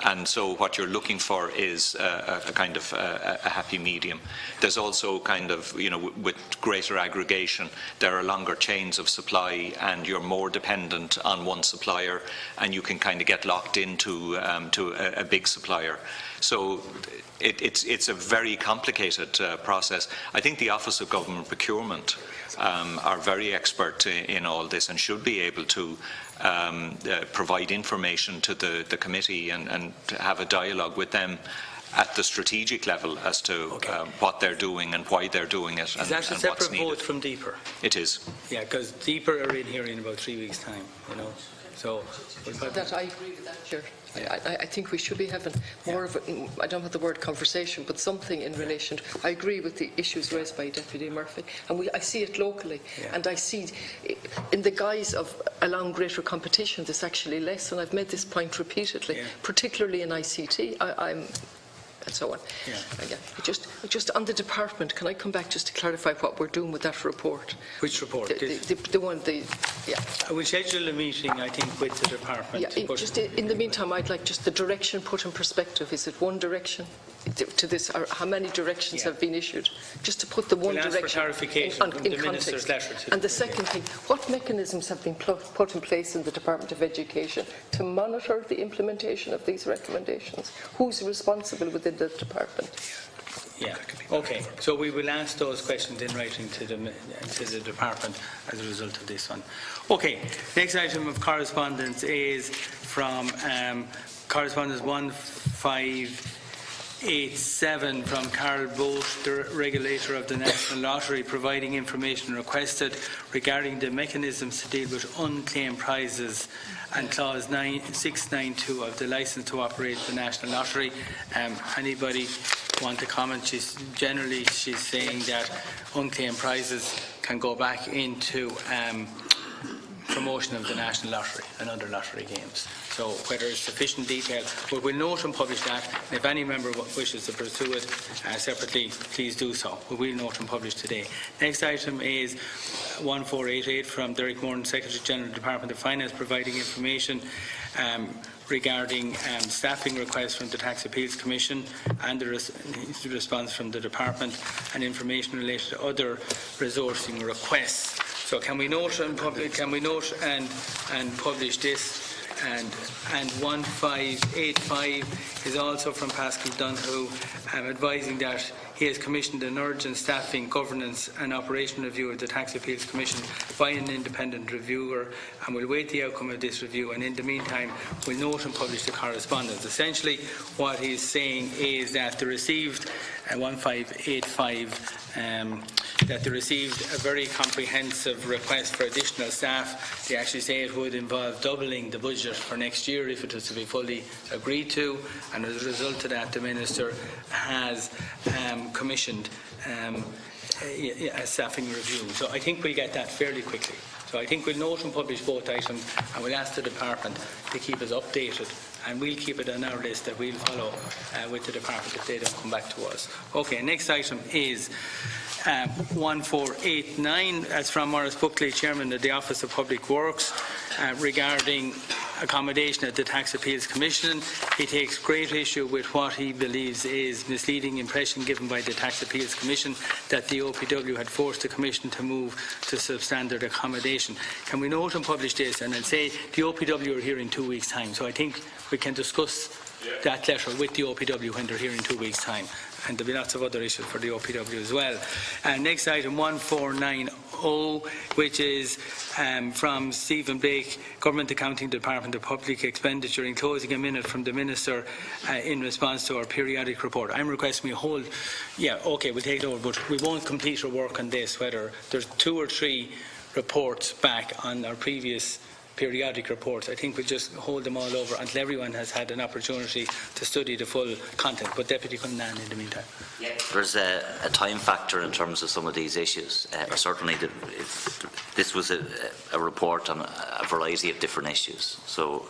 C: And so what you're looking for is a kind of a happy medium. There's also kind of, with greater aggregation, there are longer chains of supply and you're more dependent on one supplier, and you can kind of get locked into a big supplier. So it's a very complicated process. I think the Office of Government Procurement are very expert in all this and should be able to provide information to the committee and to have a dialogue with them at the strategic level as to what they're doing and why they're doing it.
A: Is that a separate vote from DEEPR?
C: It is. Yeah,
A: because DEEPR are in here in about 3 weeks' time, So
G: that I agree with that, Chair. I think we should be having more of a, I don't have the word conversation, but something in relation to, I agree with the issues raised by Deputy Murphy, and I see it locally, and I see in the guise of allowing greater competition, there's actually less, and I've made this point repeatedly, particularly in ICT. And so on. Again, just on the department, can I come back just to clarify what we're doing with that report?
A: Which report?
G: The one.
A: We'll schedule a meeting, I think, with the department.
G: Just in the meantime, I'd like just the direction put in perspective. Is it one direction to this, or how many directions have been issued? Just to put the one direction
A: for clarification
G: in
A: the Minister's letter.
G: And the second thing, what mechanisms have been put in place in the Department of Education to monitor the implementation of these recommendations? Who's responsible within the department?
A: Okay. So we will ask those questions in writing to the department as a result of this one. Okay. Next item of correspondence is from correspondence 1587 from Carol Boat, the regulator of the National Lottery, providing information requested regarding the mechanisms to deal with unclaimed prizes and clause 692 of the licence to operate the National Lottery. Anybody want to comment? She's saying that unclaimed prizes can go back into promotion of the National Lottery and other lottery games. So whether it's sufficient detail, but we'll note and publish that. And if any member wishes to pursue it separately, please do so. But we'll note and publish today. Next item is 1488 from Derek Moran, Secretary General, Department of Finance, providing information regarding staffing requests from the Tax Appeals Commission and the response from the Department, and information related to other resourcing requests. So can we note and publish this? And 1585 is also from Pascal Donoghue, advising that he has commissioned an urgent staffing, governance and operation review of the Tax Appeals Commission by an independent reviewer, and we'll wait the outcome of this review, and in the meantime we'll note and publish the correspondence. Essentially what he's saying is that they received 1585 that they received a very comprehensive request for additional staff. They actually say it would involve doubling the budget for next year if it was to be fully agreed to, and as a result of that the Minister has commissioned a staffing review. So I think we'll get that fairly quickly. So I think we'll note and publish both items, and we'll ask the Department to keep us updated, and we'll keep it on our list that we'll follow with the Department if they don't come back to us. Okay, next item is 1489. That's from Maurice Buckley, Chairman of the Office of Public Works, regarding accommodation at the Tax Appeals Commission. He takes great issue with what he believes is misleading impression given by the Tax Appeals Commission that the OPW had forced the Commission to move to substandard accommodation. Can we note and publish this? And I'll say the OPW are here in 2 weeks' time, so I think we can discuss that letter with the OPW when they're here in 2 weeks' time. And there'll be lots of other issues for the OPW as well. Next item, 1490, which is from Stephen Blake, Government Accounting Department of Public Expenditure, enclosing a minute from the Minister in response to our periodic report. I'm requesting we hold, we'll take it over, but we won't complete our work on this, whether there's 2 or 3 reports back on our previous periodic reports. I think we'll just hold them all over until everyone has had an opportunity to study the full content. But Deputy Cullinane in the meantime.
B: There's a time factor in terms of some of these issues. Certainly this was a report on a variety of different issues. So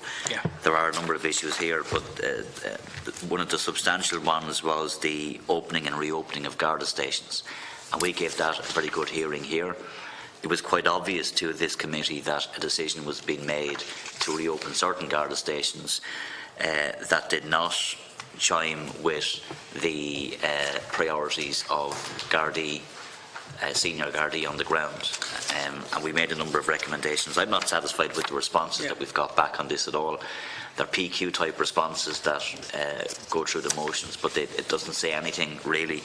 B: there are a number of issues here, but one of the substantial ones was the opening and reopening of Garda stations. And we gave that a very good hearing here. It was quite obvious to this committee that a decision was being made to reopen certain Garda stations that did not chime with the priorities of Gardaí, senior Gardaí on the ground. And we made a number of recommendations. I'm not satisfied with the responses that we've got back on this at all. They're PQ type responses that go through the motions, but it doesn't say anything really.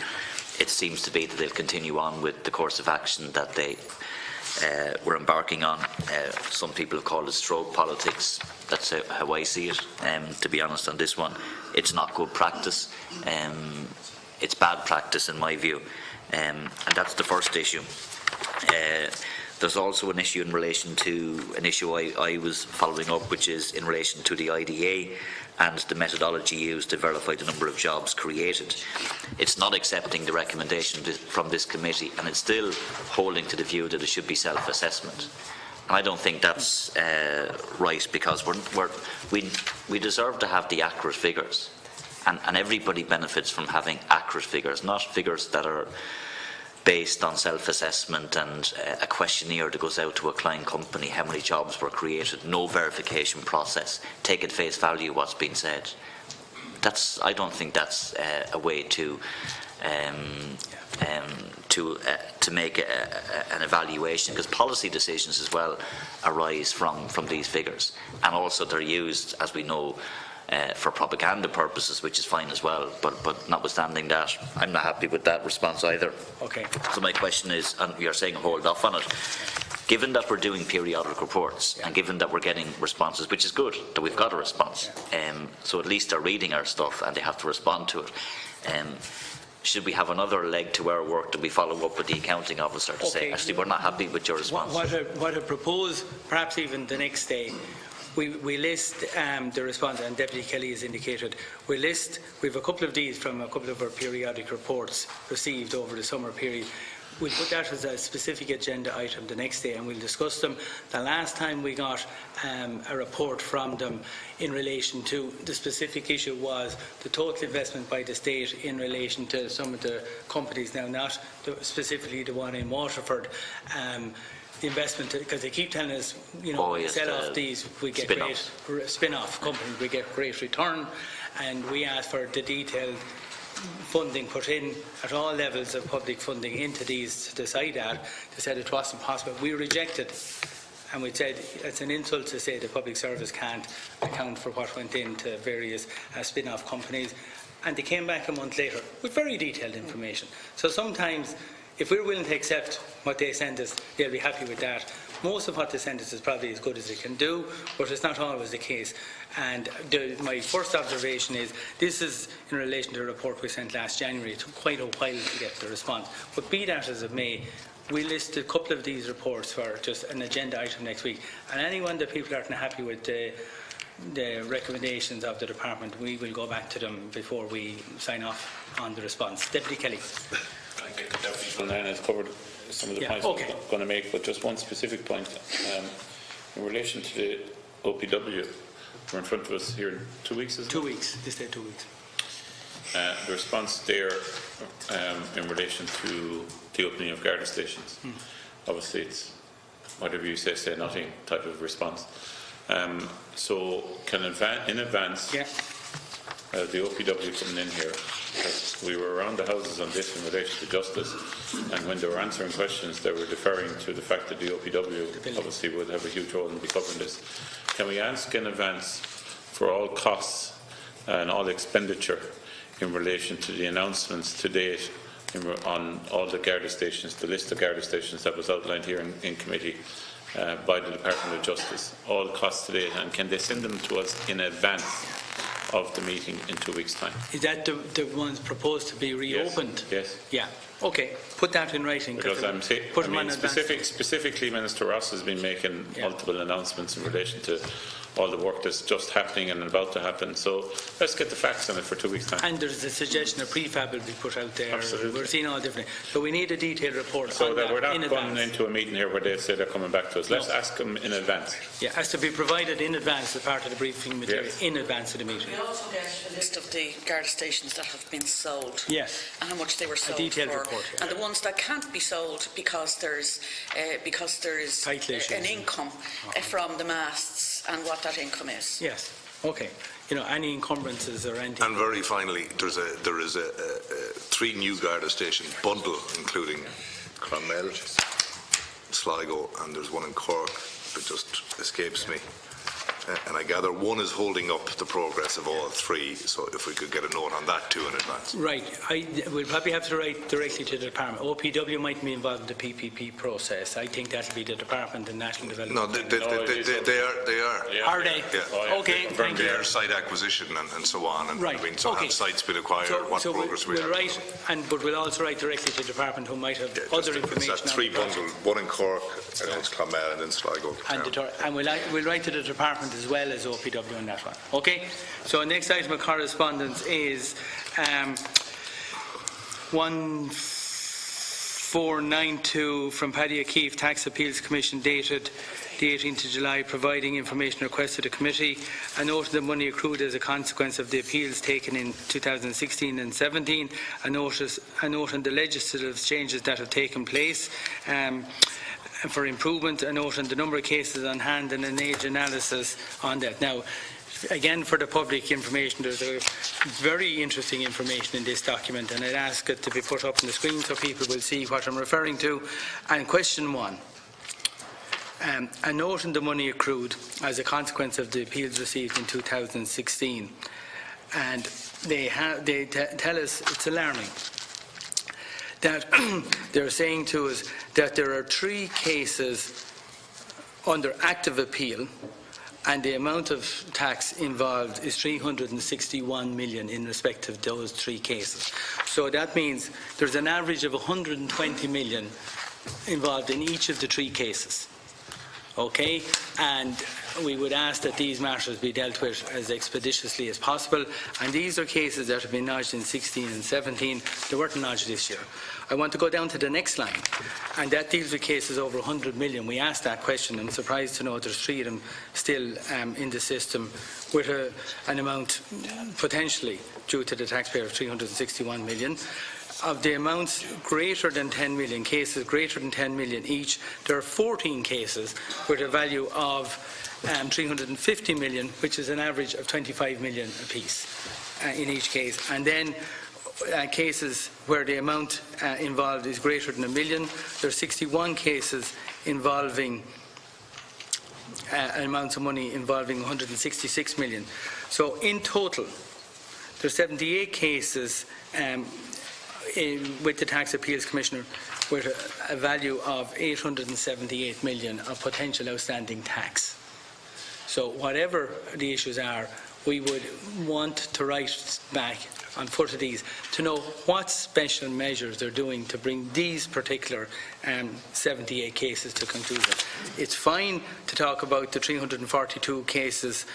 B: It seems to be that they'll continue on with the course of action that they we're embarking on. Some people have called it stroke politics. That's how I see it. To be honest on this one, it's not good practice. It's bad practice in my view. And that's the first issue. There's also an issue in relation to an issue I was following up, which is in relation to the IDA and the methodology used to verify the number of jobs created. It's not accepting the recommendation from this committee, and it's still holding to the view that it should be self-assessment. And I don't think that's right, because we deserve to have the accurate figures, and everybody benefits from having accurate figures, not figures that are based on self-assessment and a questionnaire that goes out to a client company, how many jobs were created, no verification process, take at face value what's been said. I don't think that's a way to make an evaluation, because policy decisions as well arise from these figures, and also they're used, as we know, for propaganda purposes, which is fine as well, but notwithstanding that, I'm not happy with that response either. Okay. So my question is, and you're saying hold off on it, given that we're doing periodic reports, and given that we're getting responses, which is good, that we've got a response, so at least they're reading our stuff and they have to respond to it. Should we have another leg to our work? Do we follow up with the accounting officer to say, actually, we're not happy with your response?
A: What I propose, perhaps even the next day, we list the response, and Deputy Kelly has indicated, we have a couple of these from a couple of our periodic reports received over the summer period. We'll put that as a specific agenda item the next day, and we'll discuss them. The last time we got a report from them in relation to the specific issue was the total investment by the state in relation to some of the companies, now not specifically the one in Waterford, the investment, because they keep telling us, you know,
B: Oh, yes,
A: sell off these, we get great spin-off companies, we get great return, and we ask for the detailed funding put in at all levels of public funding into these to decide that. They said it wasn't possible. We rejected, and we said it's an insult to say the public service can't account for what went into various spin-off companies. And they came back a month later with very detailed information. So sometimes, if we're willing to accept what they send us, they'll be happy with that. Most of what they send us is probably as good as it can do, but it's not always the case. And my first observation is, this is in relation to the report we sent last January. It took quite a while to get the response. But be that as it may, we list a couple of these reports for just an agenda item next week. And anyone that people aren't happy with the recommendations of the department, we will go back to them before we sign off on the response. Deputy Kelly.
E: I think Deputy Cullinane has covered some of the points
A: okay.
E: I was going to make, but just one specific point. In relation to the OPW, we're in front of us here in 2 weeks, isn't it?
A: 2 weeks. This day, 2 weeks.
E: The response there in relation to the opening of Garda stations. Obviously, it's whatever you say nothing type of response. So, can in advance, the OPW coming in here, because we were around the houses on this in relation to justice, and when they were answering questions, they were deferring to the fact that the OPW obviously would have a huge role in covering this. Can we ask in advance for all costs and all expenditure in relation to the announcements to date on all the Garda stations, the list of Garda stations that was outlined here in committee by the Department of Justice, all costs to date, and can they send them to us in advance of the meeting in 2 weeks' time?
A: Is that the ones proposed to be reopened?
E: Yes.
A: Yeah. Okay. Put that in writing.
E: Because specifically, Minister Ross has been making multiple announcements in relation to all the work that's just happening and about to happen. So let's get the facts on it for 2 weeks' time.
A: And there's a suggestion a prefab will be put out there.
E: Absolutely.
A: We're seeing all different. So we need a detailed report.
E: So
A: on
E: that we're not
A: in
E: going
A: advance.
E: into a meeting here where they say they're coming back to us. Let's ask them in advance.
A: Yeah, has to be provided in advance as part of the briefing material, in advance of the meeting.
D: We also get a list of the Garda stations that have been sold.
A: Yes.
D: And how much they were sold
A: A detailed
D: for.
A: report. Yeah.
D: And the ones that can't be sold because there's an income from the masts and what that income is.
A: Yes. Okay. You know, any encumbrances or anything.
F: And very finally, there is a 3 new Garda station bundle, including Clonmel, Sligo, and there's one in Cork that just escapes me. And I gather one is holding up the progress of all 3, so if we could get a note on that too in advance.
A: Right. We'll probably have to write directly to the department. OPW might be involved in the PPP process. I think that'll be the Department of National Development.
F: No, they are.
E: Yeah.
A: Are they?
F: Yeah.
A: Okay, thank you.
F: Their site acquisition and so on. And
A: Right.
F: I mean, so have sites been acquired? What progress we have?
A: Write, but we'll also write directly to the department who might have other information.
F: It's that 3 bundle, one in Cork, and it's Clonmel, and then Sligo.
A: And we'll write to the department as well as OPW on that one. Okay? So next item of correspondence is 1492 from Paddy O'Keefe, Tax Appeals Commission, dated the 18th of July, providing information request to the committee. A note of the money accrued as a consequence of the appeals taken in 2016 and 17. A note on the legislative changes that have taken place. For improvement, a note on the number of cases on hand and an age analysis on that. Now, again, for the public information, there's a very interesting information in this document, and I'd ask it to be put up on the screen so people will see what I'm referring to. And question 1. A note on the money accrued as a consequence of the appeals received in 2016. And they tell us it's alarming that they're saying to us that there are 3 cases under active appeal, and the amount of tax involved is 361 million in respect of those 3 cases. So that means there's an average of 120 million involved in each of the 3 cases. Okay, and we would ask that these matters be dealt with as expeditiously as possible. And these are cases that have been lodged in 16 and 17. They weren't lodged this year. I want to go down to the next line, and that deals with cases over 100 million. We asked that question. I'm surprised to know there's 3 of them still in the system with an amount potentially due to the taxpayer of 361 million. Of the amounts greater than 10 million, cases greater than 10 million each, there are 14 cases with a value of 350 million, which is an average of 25 million apiece in each case. And then cases where the amount involved is greater than $1 million, there are 61 cases involving amounts of money involving 166 million. So in total, there are 78 cases with the Tax Appeals Commissioner with a value of 878 million of potential outstanding tax. So whatever the issues are, we would want to write back on foot of these to know what special measures they're doing to bring these particular 78 cases to conclusion. It's fine to talk about the 342 cases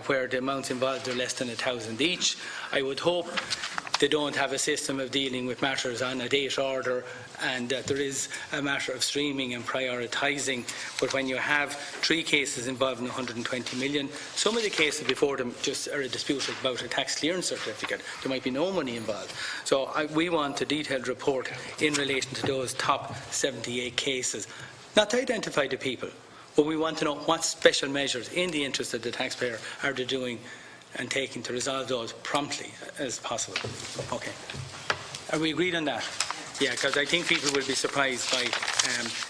A: where the amounts involved are less than 1,000 each. I would hope they don't have a system of dealing with matters on a date order, and that there is a matter of streaming and prioritising. But when you have 3 cases involving 120 million, some of the cases before them just are a dispute about a tax clearance certificate. There might be no money involved. So we want a detailed report in relation to those top 78 cases. Not to identify the people, but we want to know what special measures in the interest of the taxpayer are they doing and taking to resolve those promptly as possible. Okay. Are we agreed on that? Yeah, because I think people will be surprised by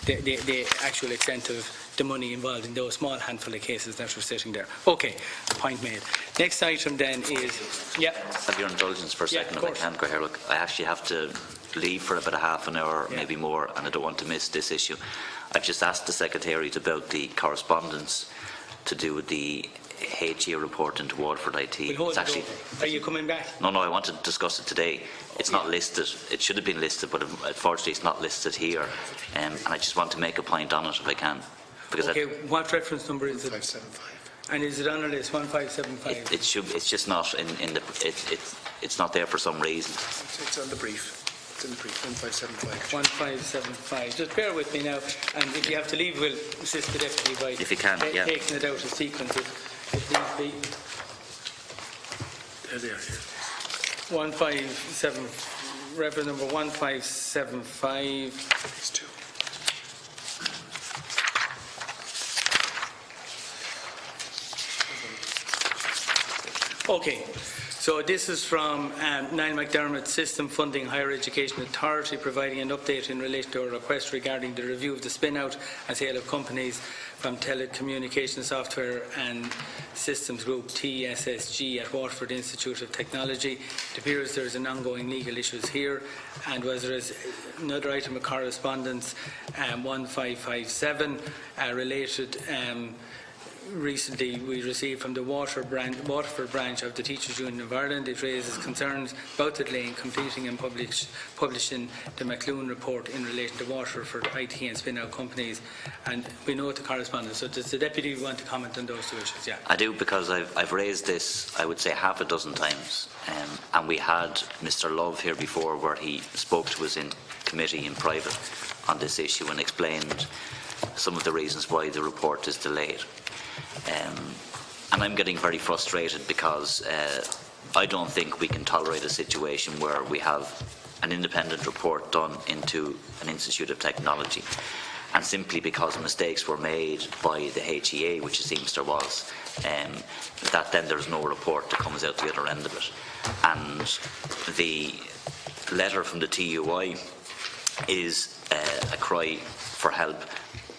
A: the actual extent of the money involved in those small handful of cases that are sitting there. Okay, point made. Next item then is, yeah.
B: Have your indulgence for a second, if I can go here. Look, I actually have to leave for about a half an hour, maybe more, and I don't want to miss this issue. I've just asked the Secretariat about the correspondence to do with the HE report into Waterford IT.
A: It's actually, are you coming back?
B: No, I want to discuss it today. It's not listed. It should have been listed, but unfortunately it's not listed here. And I just want to make a point on it if I can. Because
A: okay, what reference number is it?
H: 1575.
A: And is it on our list, 1575?
B: It should. It's just not in the. It's not there for some reason.
H: It's on the brief. It's in the brief. 1575.
A: 1575. Just bear with me now, and if you have to leave, we'll assist the deputy by
B: if you can,
A: taking it out of sequence if needs be.
H: There they are here.
A: 157, reference number 1575.
H: These two.
A: Okay, so this is from Niall McDermott, System Funding Higher Education Authority, providing an update in relation to a request regarding the review of the spin-out and sale of companies from Telecommunication Software and Systems Group TSSG at Waterford Institute of Technology. It appears there is an ongoing legal issues here, and was there is another item of correspondence 1557 related. Recently, we received from the Waterford branch of the Teachers Union of Ireland. It raises concerns about the delay in completing and publishing the McLuhan report in relation to Waterford IT and spin-out companies. And we know the correspondence. So does the Deputy want to comment on those two issues? Yeah.
B: I do, because I've raised this, I would say, half a dozen times. And we had Mr. Love here before, where he spoke to us in committee in private on this issue and explained some of the reasons why the report is delayed. And I'm getting very frustrated because I don't think we can tolerate a situation where we have an independent report done into an Institute of Technology, and simply because mistakes were made by the HEA, which it seems there was, that then there's no report that comes out the other end of it. And the letter from the TUI is a cry for help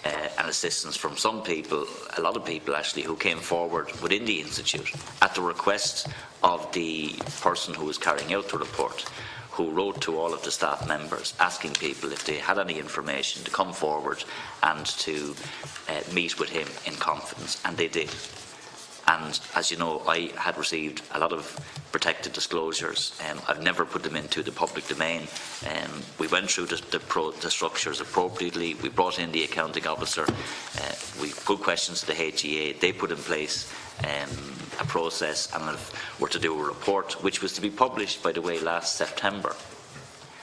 B: and assistance from some people, a lot of people actually, who came forward within the Institute at the request of the person who was carrying out the report, who wrote to all of the staff members asking people if they had any information to come forward and to meet with him in confidence, and they did. And as you know, I had received a lot of protected disclosures. I've never put them into the public domain. We went through the structures appropriately. We brought in the accounting officer. We put questions to the HEA. They put in place a process and were to do a report, which was to be published, by the way, last September.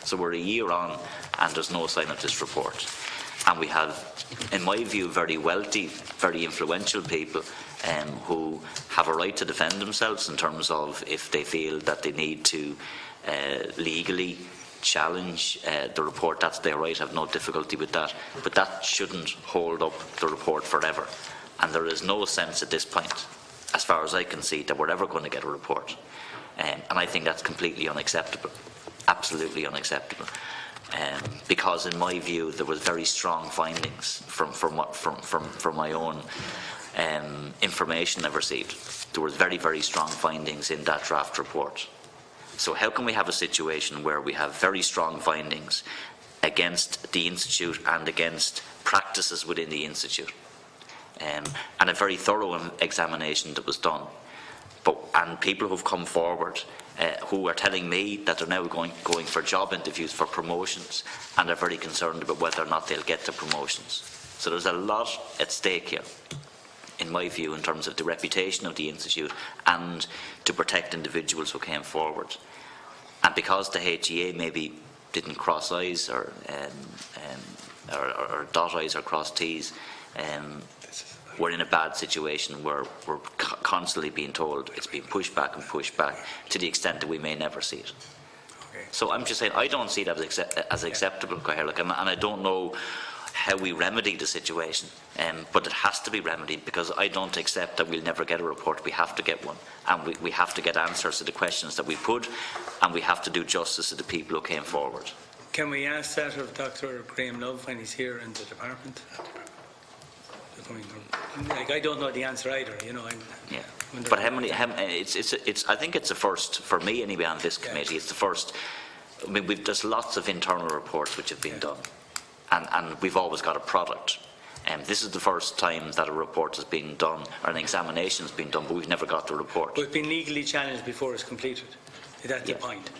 B: So we're a year on, and there's no sign of this report. And we have, in my view, very wealthy, very influential people who have a right to defend themselves in terms of if they feel that they need to legally challenge the report. That's their right. I have no difficulty with that. But that shouldn't hold up the report forever. And there is no sense at this point, as far as I can see, that we're ever going to get a report. And I think that's completely unacceptable. Absolutely unacceptable. Because in my view there was very strong findings from my own information I've received. There was very, very strong findings in that draft report. So how can we have a situation where we have very strong findings against the Institute and against practices within the Institute, and a very thorough examination that was done, and people who've come forward who are telling me that they're now going for job interviews for promotions and are very concerned about whether or not they'll get the promotions. So there's a lot at stake here, in my view, in terms of the reputation of the Institute and to protect individuals who came forward. And because the HEA maybe didn't cross I's or dot I's or cross T's, we're in a bad situation where we're constantly being told it's being pushed back and pushed back to the extent that we may never see it. Okay. So I'm just saying I don't see that as acceptable, Caoirleach, and I don't know how we remedy the situation, but it has to be remedied, because I don't accept that we'll never get a report. We have to get one, and we have to get answers to the questions that we put, and we have to do justice to the people who came forward.
A: Can we ask that of Dr. Graham Love when he's here in the department? Like, I don't know the answer either, you know.
B: Yeah. But how many? I think it's a first for me anyway on this committee. It's the first. I mean, there's lots of internal reports which have been done, and we've always got a product. And this is the first time that a report has been done or an examination has been done, but we've never got the report.
A: But it's been legally challenged before it's completed. Is that the point?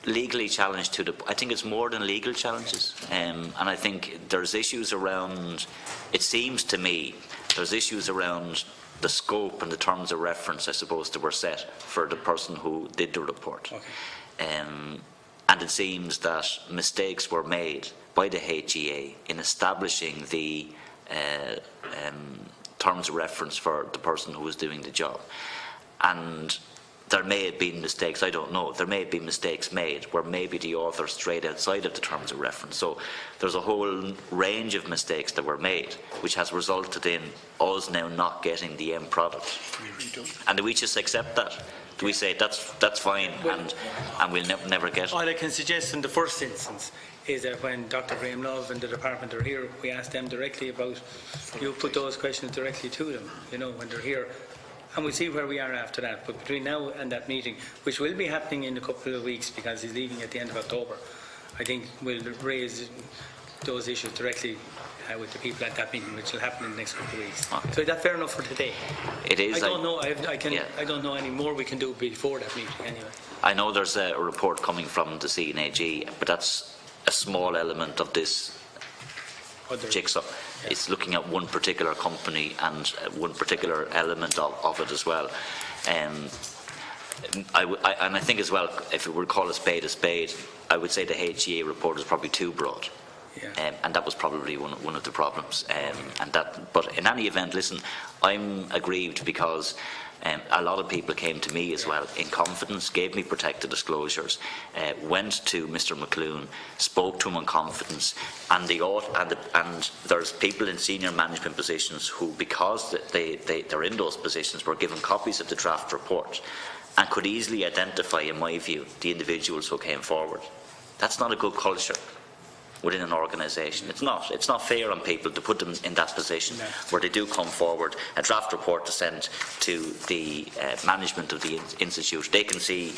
B: Legally challenged to the. I think it's more than legal challenges, and I think there's issues around. It seems to me there's issues around the scope and the terms of reference, I suppose, that were set for the person who did the report.
A: Okay.
B: And it seems that mistakes were made by the HEA in establishing the terms of reference for the person who was doing the job. And there may have been mistakes, I don't know, there may have been mistakes made where maybe the author strayed outside of the terms of reference. So there's a whole range of mistakes that were made, which has resulted in us now not getting the end product. And do we just accept that? Do we say that's fine, and we'll never get it?
A: All I can suggest in the first instance is that when Dr. Graham Love and the department are here, we ask them directly about, you put those questions directly to them, you know, when they're here. And we'll see where we are after that. But between now and that meeting, which will be happening in a couple of weeks because he's leaving at the end of October, I think we'll raise those issues directly with the people at that meeting, which will happen in the next couple of weeks. Okay. So is that fair enough for today?
B: It is.
A: I don't know. I don't know any more we can do before that meeting anyway.
B: I know there's a report coming from the CNAG, but that's a small element of this jigsaw. Yeah. It's looking at one particular company and one particular element of it as well. And I think as well, if we were to call a spade, I would say the HEA report is probably too broad. Yeah. And that was probably one of the problems. But in any event, listen, I'm aggrieved because a lot of people came to me as well in confidence, gave me protected disclosures, went to Mr. McClune, spoke to him in confidence, and there's people in senior management positions who, because they're in those positions, were given copies of the draft report and could easily identify, in my view, the individuals who came forward. That's not a good culture within an organisation. It's not fair on people to put them in that position where they do come forward, a draft report to send to the management of the institute. They can see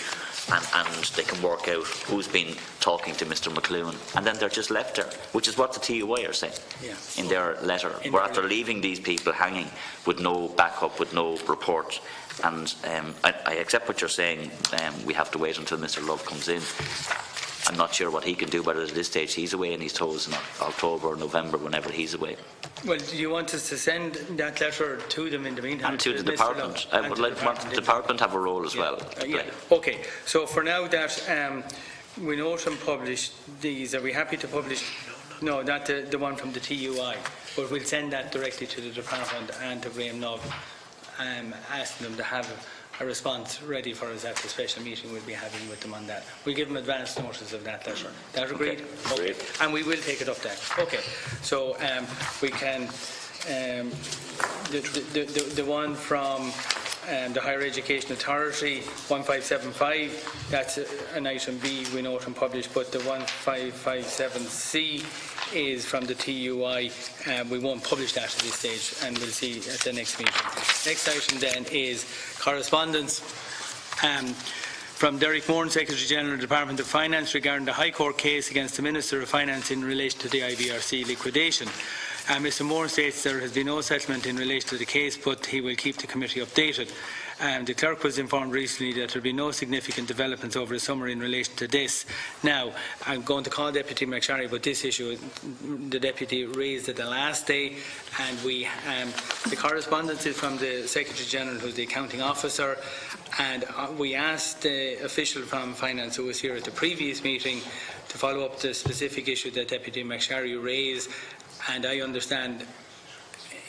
B: and they can work out who's been talking to Mr. McClune, and then they're just left there, which is what the TUI are saying in their letter. We're after leaving these people hanging with no backup, with no report. And I accept what you're saying. We have to wait until Mr. Love comes in. I'm not sure what he can do, but at this stage he's away and he's told in October or November, whenever he's away. Well,
A: do you want us to send that letter to them in the meantime?
B: And to the department. I would like the department have a role as well.
A: Okay, so for now that we note and publish these, are we happy to publish? No, not the one from the TUI, but we'll send that directly to the department and to Graham Love, asking them to have a response ready for us at the special meeting we'll be having with them on that. We'll give them advance notice of that letter. That agreed? Okay. And we will take it up then. Okay. So we can the one from the Higher Education Authority 1575. That's an item B. We note and publish, but the 1557C is from the TUI. We won't publish that at this stage, and we'll see at the next meeting. Next item then is correspondence from Derek Moore, Secretary General, Department of Finance, regarding the High Court case against the Minister of Finance in relation to the IBRC liquidation. Mr Moore states there has been no settlement in relation to the case, but he will keep the committee updated. The clerk was informed recently that there will be no significant developments over the summer in relation to this. Now, I'm going to call Deputy MacSharry, but this issue the Deputy raised at the last day, and the correspondence is from the Secretary General, who is the Accounting Officer, and we asked the official from Finance who was here at the previous meeting to follow up the specific issue that Deputy MacSharry raised, and I understand,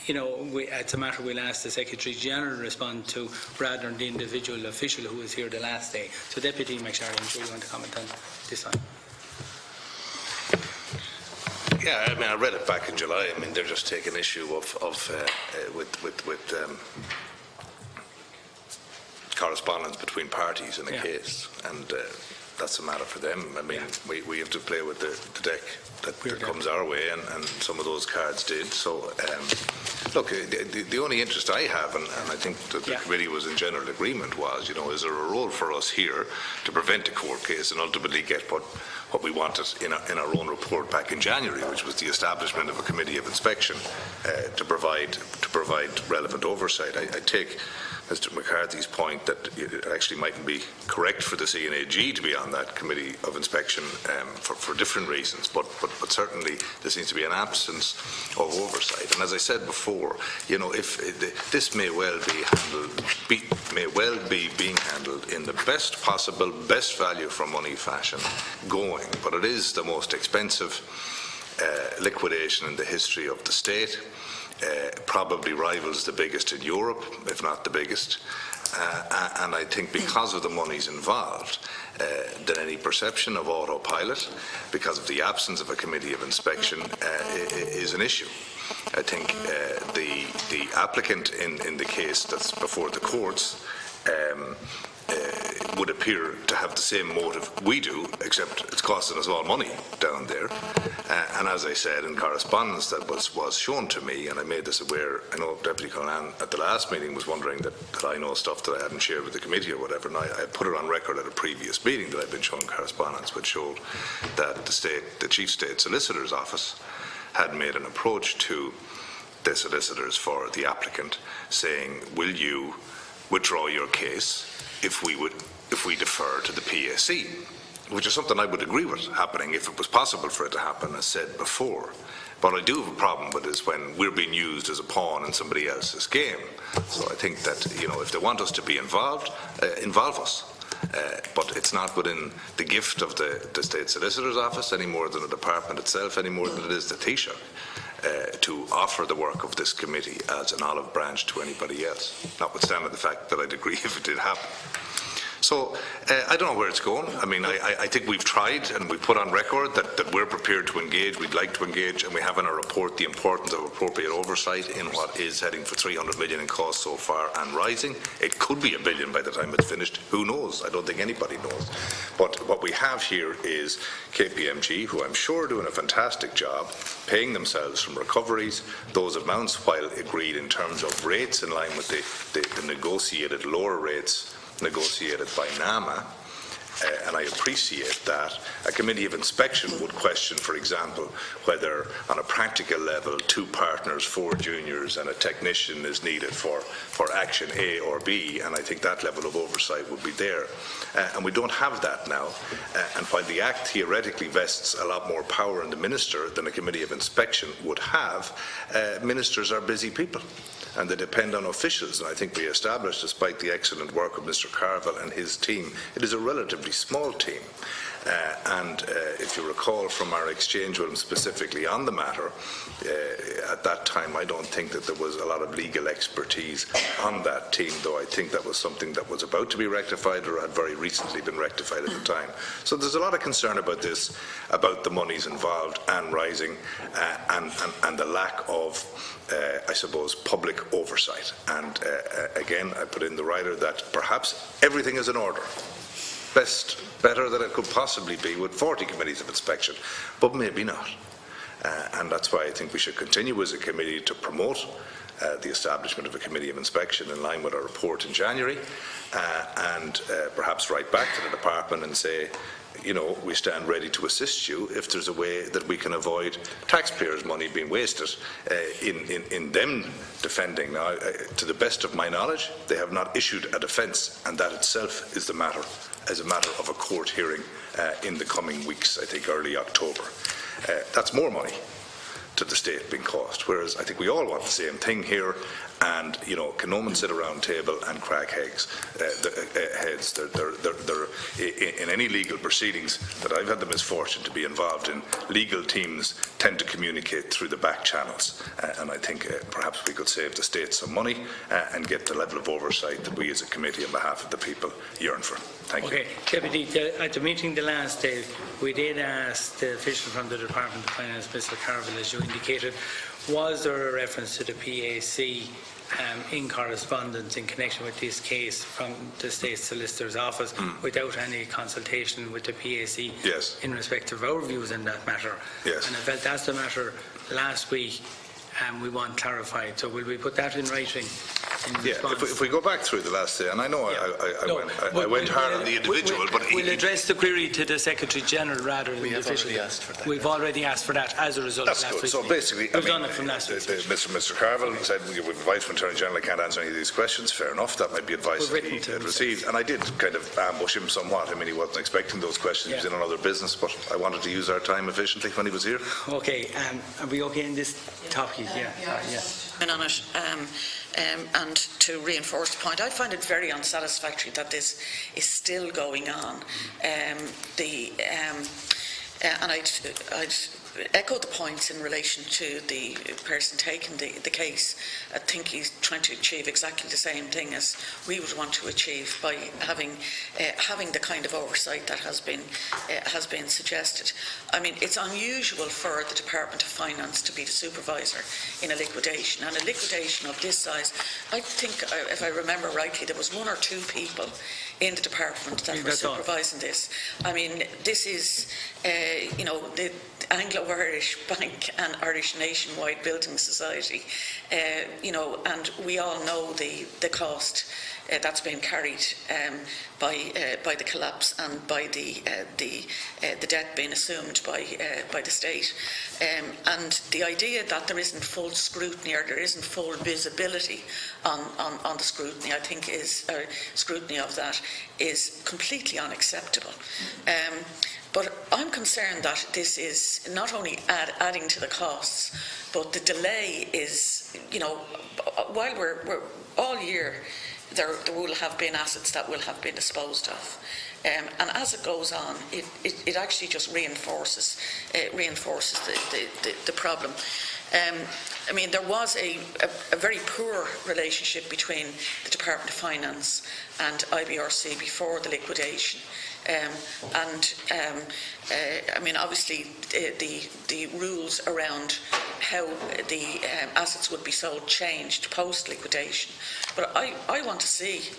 A: you know, it's a matter we'll ask the Secretary General to respond to rather than the individual official who was here the last day. So Deputy MacSharry, I'm sure you want to comment on this one.
F: Yeah, I mean, I read it back in July. I mean, they're just taking issue with correspondence between parties in a case, and that's a matter for them. I mean, we have to play with the deck that comes our way, and some of those cards did. So, look, the only interest I have, and I think that the committee was in general agreement, was, you know, is there a role for us here to prevent a court case and ultimately get what we wanted in our own report back in January, which was the establishment of a committee of inspection to provide relevant oversight. I take Mr McCarthy's point that it actually mightn't be correct for the CNAG to be on that committee of inspection for different reasons, but certainly there seems to be an absence of oversight. And as I said before, you know, if this may well be being handled in the best possible, best value for money fashion going, but it is the most expensive liquidation in the history of the state. Probably rivals the biggest in Europe, if not the biggest. And I think because of the monies involved, then any perception of autopilot, because of the absence of a committee of inspection, is an issue. I think the applicant in the case that's before the courts would appear to have the same motive we do, except it's costing us all money down there. And as I said in correspondence that was shown to me, and I made this aware, I know Deputy Cullinane at the last meeting was wondering that I know stuff that I hadn't shared with the committee or whatever, and I put it on record at a previous meeting that I've been shown correspondence which showed that the Chief State Solicitor's Office had made an approach to the solicitors for the applicant saying, will you withdraw your case if we defer to the PSC, which is something I would agree with happening if it was possible for it to happen, as said before. What I do have a problem with is when we're being used as a pawn in somebody else's game. So I think that, you know, if they want us to be involved, involve us. But it's not within the gift of the State Solicitor's Office any more than the department itself, any more than it is the Taoiseach, to offer the work of this committee as an olive branch to anybody else, notwithstanding the fact that I'd agree if it did happen. So I don't know where it's going. I mean, I think we've tried and we've put on record that we're prepared to engage, we'd like to engage, and we have in our report the importance of appropriate oversight in what is heading for 300 million in costs so far and rising. It could be $1 billion by the time it's finished. Who knows? I don't think anybody knows. But what we have here is KPMG, who I'm sure are doing a fantastic job, paying themselves from recoveries, those amounts while agreed in terms of rates in line with the negotiated lower rates negotiated by NAMA, and I appreciate that. A committee of inspection would question, for example, whether on a practical level 2 partners, 4 juniors and a technician is needed for action A or B, and I think that level of oversight would be there. And we don't have that now. And while the Act theoretically vests a lot more power in the Minister than a committee of inspection would have, ministers are busy people, and they depend on officials. And I think we established, despite the excellent work of Mr Carville and his team, it is a relatively relatively small team. If you recall from our exchange with him specifically on the matter, at that time I don't think that there was a lot of legal expertise on that team, though I think that was something that was about to be rectified or had very recently been rectified at the time. So there's a lot of concern about this, about the monies involved and rising, and the lack of I suppose, public oversight. And again, I put in the rider that perhaps everything is in order. Better than it could possibly be with 40 committees of inspection, but maybe not. And that's why I think we should continue as a committee to promote the establishment of a committee of inspection in line with our report in January, and perhaps write back to the department and say, you know, we stand ready to assist you if there's a way that we can avoid taxpayers' money being wasted in them defending. Now, to the best of my knowledge, they have not issued a defence, and that itself is a matter of a court hearing in the coming weeks, I think early October. That's more money to the state being cost, whereas I think we all want the same thing here. And, you know, can no one sit around table and crack heads? In any legal proceedings that I've had the misfortune to be involved in, legal teams tend to communicate through the back channels. And I think perhaps we could save the state some money and get the level of oversight that we as a committee on behalf of the people yearn for. Thank you.
A: Okay, Deputy, at the meeting the last day, we did ask the official from the Department of Finance, Mr. Carville, as you indicated, was there a reference to the PAC in correspondence in connection with this case from the State Solicitor's Office without any consultation with the PAC
F: yes.
A: in respect of our views in that matter?
F: Yes.
A: And I felt that's the matter last week, and we want clarified. So will we put that in writing?
F: If we go back through the last day, and I know I went hard on the individual, but
A: we'll address the query to the Secretary General rather than the official. We've already asked for that as a result of last week's
F: So basically,
A: we've done it from last week.
F: Mr. Carville said we have advice from Attorney General. I can't answer any of these questions. Fair enough. That might be advice that he had received, and I did kind of ambush him somewhat. I mean, he wasn't expecting those questions. He was in another business, but I wanted to use our time efficiently when he was here.
A: Okay, are we okay in this topic? Yeah.
D: On it, and to reinforce the point, I find it very unsatisfactory that this is still going on. And I'd echo the points in relation to the person taking the case. I think he's trying to achieve exactly the same thing as we would want to achieve by having the kind of oversight that has been suggested. I mean, it's unusual for the Department of Finance to be the supervisor in a liquidation, and a liquidation of this size. I think, if I remember rightly, there was one or two people in the department that were supervising this. I mean, this is, you know, the Anglo-Irish Bank and Irish Nationwide Building Society, you know, and we all know the cost that's been carried by the collapse and by the debt being assumed by the state, and the idea that there isn't full scrutiny or there isn't full visibility on the scrutiny, I think is scrutiny of that is completely unacceptable. But I'm concerned that this is not only adding to the costs, but the delay is, you know, while we're all year, there will have been assets that will have been disposed of. And as it goes on, it actually just reinforces the problem. I mean, there was a very poor relationship between the Department of Finance and IBRC before the liquidation. I mean, obviously, the rules around how the assets would be sold changed post-liquidation. But I want to see,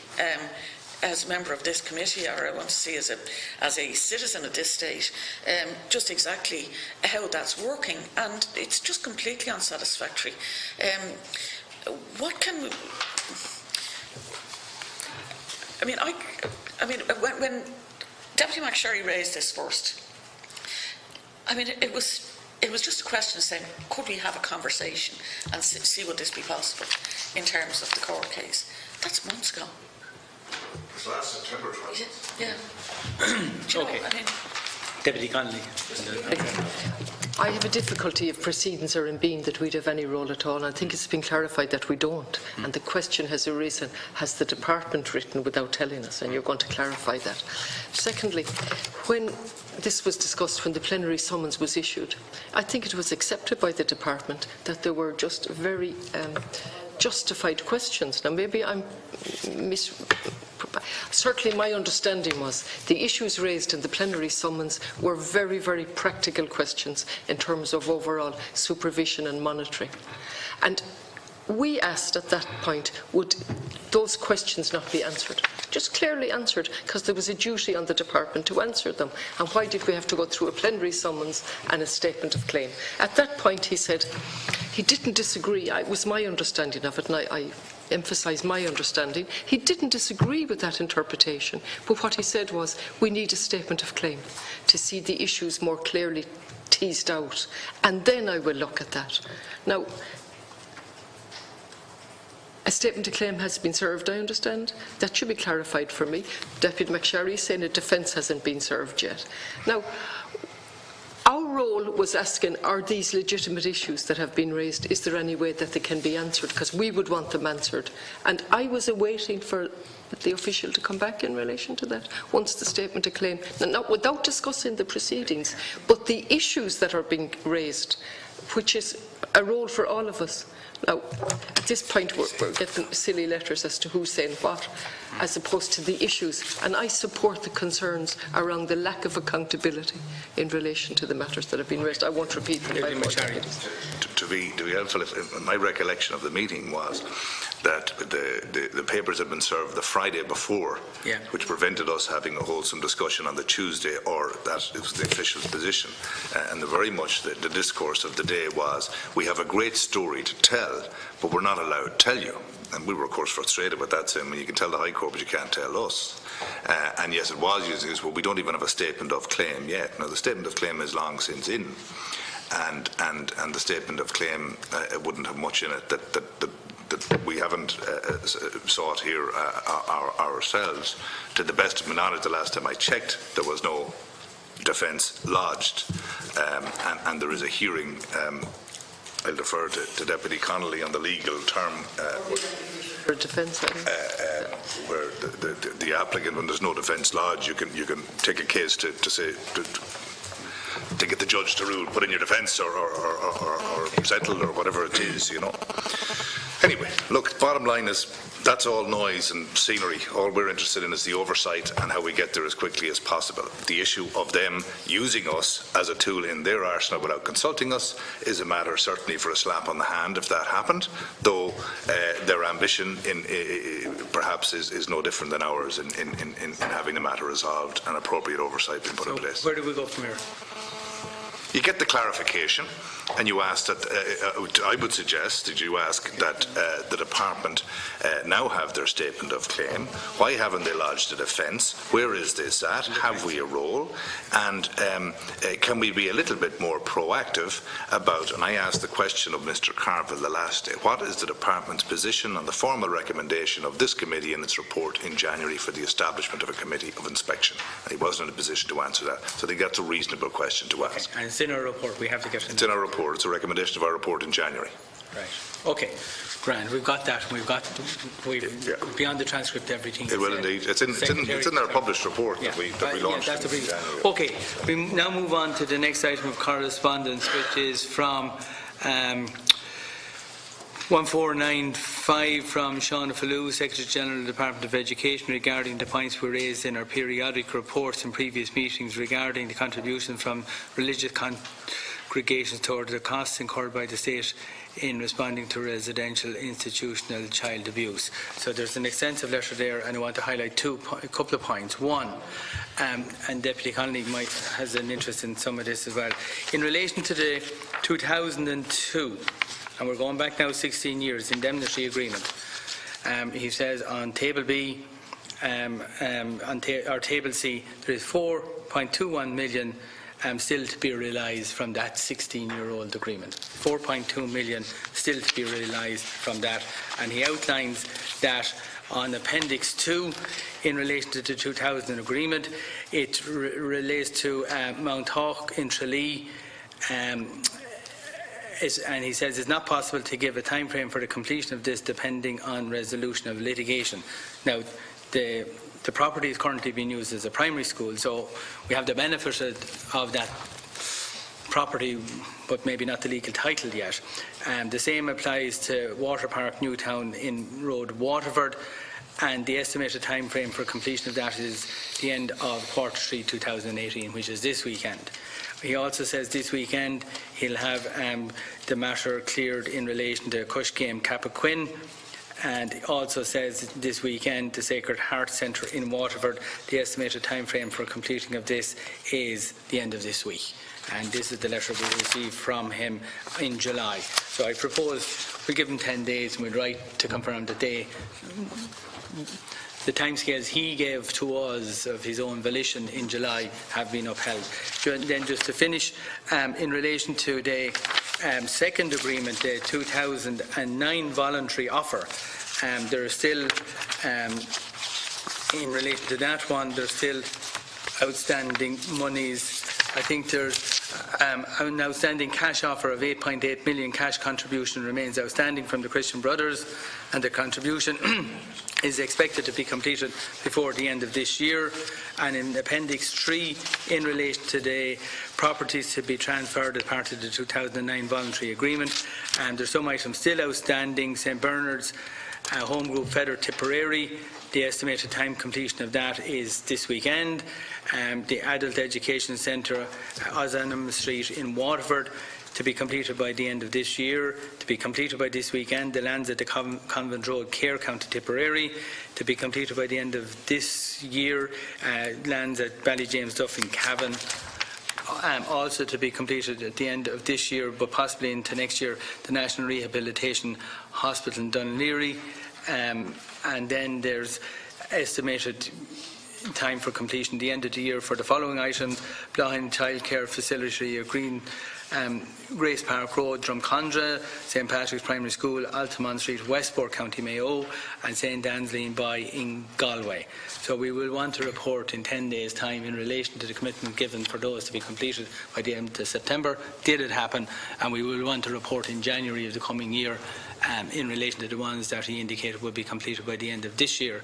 D: as a member of this committee, or I want to see as a citizen of this state, just exactly how that's working, and it's just completely unsatisfactory. What can? I mean, when Deputy MacSharry raised this first, I mean, it was just a question of saying, could we have a conversation and see would this be possible in terms of the court case? That's months ago.
F: It was last September 12th.
D: Yeah.
A: Okay.
D: I mean,
A: Deputy Connolly.
G: I have a difficulty if proceedings are in being that we'd have any role at all. I think it's been clarified that we don't. And the question has arisen, has the department written without telling us? And you're going to clarify that. Secondly, when this was discussed, when the plenary summons was issued, I think it was accepted by the department that there were just very justified questions. Now, maybe I'm certainly my understanding was the issues raised in the plenary summons were very, very practical questions in terms of overall supervision and monitoring. And we asked at that point, would those questions not be answered? Just clearly answered, because there was a duty on the department to answer them. And why did we have to go through a plenary summons and a statement of claim? At that point, he said he didn't disagree. It was my understanding of it, and I emphasise my understanding. He didn't disagree with that interpretation, but what he said was, we need a statement of claim to see the issues more clearly teased out, and then I will look at that. Now, a statement of claim has been served, I understand. That should be clarified for me. Deputy MacSharry is saying a defence hasn't been served yet. Now, our role was asking, are these legitimate issues that have been raised, is there any way that they can be answered? Because we would want them answered. And I was awaiting for the official to come back in relation to that, once the statement of claim, not without discussing the proceedings, but the issues that are being raised, which is a role for all of us. Now, at this point, we're getting silly letters as to who's saying what, as opposed to the issues. And I support the concerns around the lack of accountability in relation to the matters that have been raised. I won't repeat them.
F: To be helpful, my recollection of the meeting was that the papers had been served the Friday before, which prevented us having a wholesome discussion on the Tuesday, or that it was the official's position. And very much the discourse of the day was, we have a great story to tell, but we're not allowed to tell you. And we were, of course, frustrated with that, saying, well, you can tell the High Court, but you can't tell us. And yes, it was used, well, we don't even have a statement of claim yet. Now, the statement of claim is long since in. And the statement of claim wouldn't have much in it that we haven't sought here ourselves. To the best of my knowledge, the last time I checked, there was no defence lodged, and there is a hearing. I'll defer to Deputy Connolly on the legal term.
G: For defence,
F: where the applicant, when there's no defence lodged, you can take a case to get the judge to rule, put in your defence or settle or whatever it is, you know. Anyway, look, bottom line is, that's all noise and scenery. All we're interested in is the oversight and how we get there as quickly as possible. The issue of them using us as a tool in their arsenal without consulting us is a matter certainly for a slap on the hand if that happened, though their ambition perhaps is no different than ours in having the matter resolved and appropriate oversight being put in place.
A: Where do we go from here?
F: You get the clarification, and you ask that, I would suggest that you ask that the department now have their statement of claim. Why haven't they lodged a defence? Where is this at? Have we a role? And can we be a little bit more proactive about, and I asked the question of Mr. Carville the last day, what is the department's position on the formal recommendation of this committee in its report in January for the establishment of a committee of inspection? And he wasn't in a position to answer that. So I think that's a reasonable question to ask.
A: Okay. And it's in our report, we have to get it.
F: It's in our report. It's a recommendation of our report in January.
A: Right. Okay. Grand. We've got that. We've beyond the transcript everything.
F: It will indeed. It's in our published report that we launched in January.
A: Okay. We now move on to the next item of correspondence, which is from 1495 from Seán Fallu, Secretary General of the Department of Education, regarding the points we raised in our periodic reports in previous meetings regarding the contribution from religious congregations toward the costs incurred by the state in responding to residential institutional child abuse. So there's an extensive letter there, and I want to highlight a couple of points. One, and Deputy Connolly has an interest in some of this as well. In relation to the 2002, and we're going back now 16 years, indemnity agreement, he says on Table B, or Table C, there is 4.21 million still to be realised from that 16-year-old agreement. 4.2 million still to be realised from that. And he outlines that on Appendix 2 in relation to the 2000 agreement. It relates to Mount Hawk in Tralee. And he says it's not possible to give a time frame for the completion of this depending on resolution of litigation. Now, the property is currently being used as a primary school, so we have the benefit of that property, but maybe not the legal title yet. The same applies to Water Park Newtown in Road Waterford, and the estimated time frame for completion of that is the end of Q3 2018, which is this weekend. He also says this weekend he'll have the matter cleared in relation to Cushgame Cappoquin, and he also says this weekend the Sacred Heart Centre in Waterford, the estimated time frame for completing of this is the end of this week. And this is the letter we received from him in July. So I propose we give him 10 days and we'd write to confirm that the timescales he gave to us of his own volition in July have been upheld. Then just to finish, in relation to the second agreement, the 2009 voluntary offer, there are still, in relation to that one, there's still outstanding monies. I think there's an outstanding cash offer of 8.8 million cash contribution remains outstanding from the Christian Brothers, and the contribution is expected to be completed before the end of this year. And in Appendix 3, in relation to the properties to be transferred as part of the 2009 voluntary agreement, and there's some items still outstanding. St Bernard's Home Group Feather Tipperary, the estimated time completion of that is this weekend. The Adult Education Centre, Ozanam Street in Waterford, to be completed by the end of this year. To be completed by this weekend, the lands at the Convent Road, Care, County Tipperary. To be completed by the end of this year, lands at Ballyjames-Duff in Cavan. Also to be completed at the end of this year, but possibly into next year, the National Rehabilitation Hospital in Dunleary. And then there's estimated time for completion the end of the year for the following items: Blahan Childcare Facility, Grace Park Road, Drumcondra, St Patrick's Primary School, Altamont Street, Westport, County Mayo, and St Dansley By in Galway. So we will want to report in 10 days' time in relation to the commitment given for those to be completed by the end of September. Did it happen? And we will want to report in January of the coming year in relation to the ones that he indicated would be completed by the end of this year.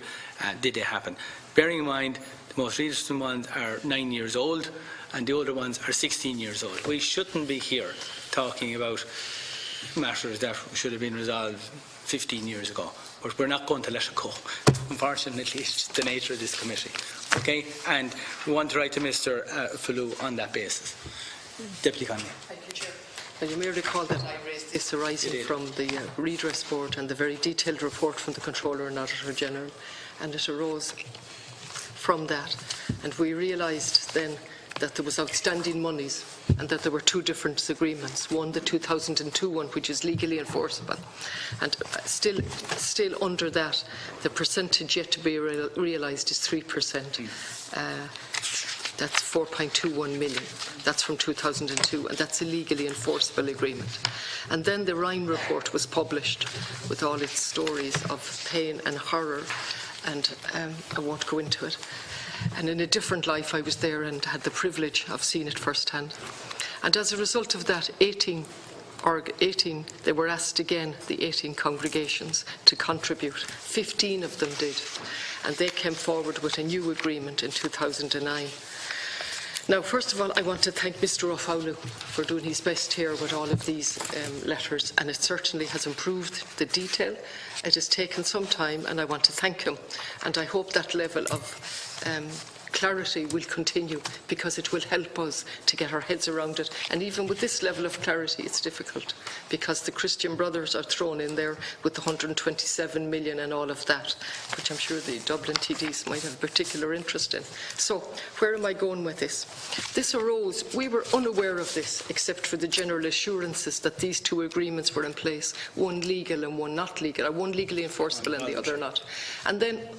A: Did they happen? Bearing in mind the most recent ones are 9 years old and the older ones are 16 years old. We shouldn't be here talking about matters that should have been resolved 15 years ago, but we're not going to let it go. Unfortunately, it's just the nature of this committee. Okay? And we want to write to Mr. Fallu on that basis. Deputy Connolly.
G: Thank you, Chair. Well, you may recall that I raised this arising from the redress board and the very detailed report from the Controller and Auditor General, and it arose from that. And we realised then that there was outstanding monies and that there were two different agreements. One, the 2002 one, which is legally enforceable, and still under that, the percentage yet to be realised is 3%. That's 4.21 million. That's from 2002, and that's a legally enforceable agreement. And then the Rhine report was published with all its stories of pain and horror, and I won't go into it. And in a different life, I was there and had the privilege of seeing it firsthand. And as a result of that, 18, they were asked again, the 18 congregations, to contribute. 15 of them did. And they came forward with a new agreement in 2009. Now, first of all, I want to thank Mr. O'Fowlu for doing his best here with all of these letters, and it certainly has improved the detail. It has taken some time, and I want to thank him. And I hope that level of clarity will continue, because it will help us to get our heads around it. And even with this level of clarity, it's difficult, because the Christian Brothers are thrown in there with the 127 million and all of that, which I'm sure the Dublin TDs might have a particular interest in. So where am I going with this? This arose, we were unaware of this, except for the general assurances that these two agreements were in place, one legal and one not legal, or one legally enforceable and the other not. And then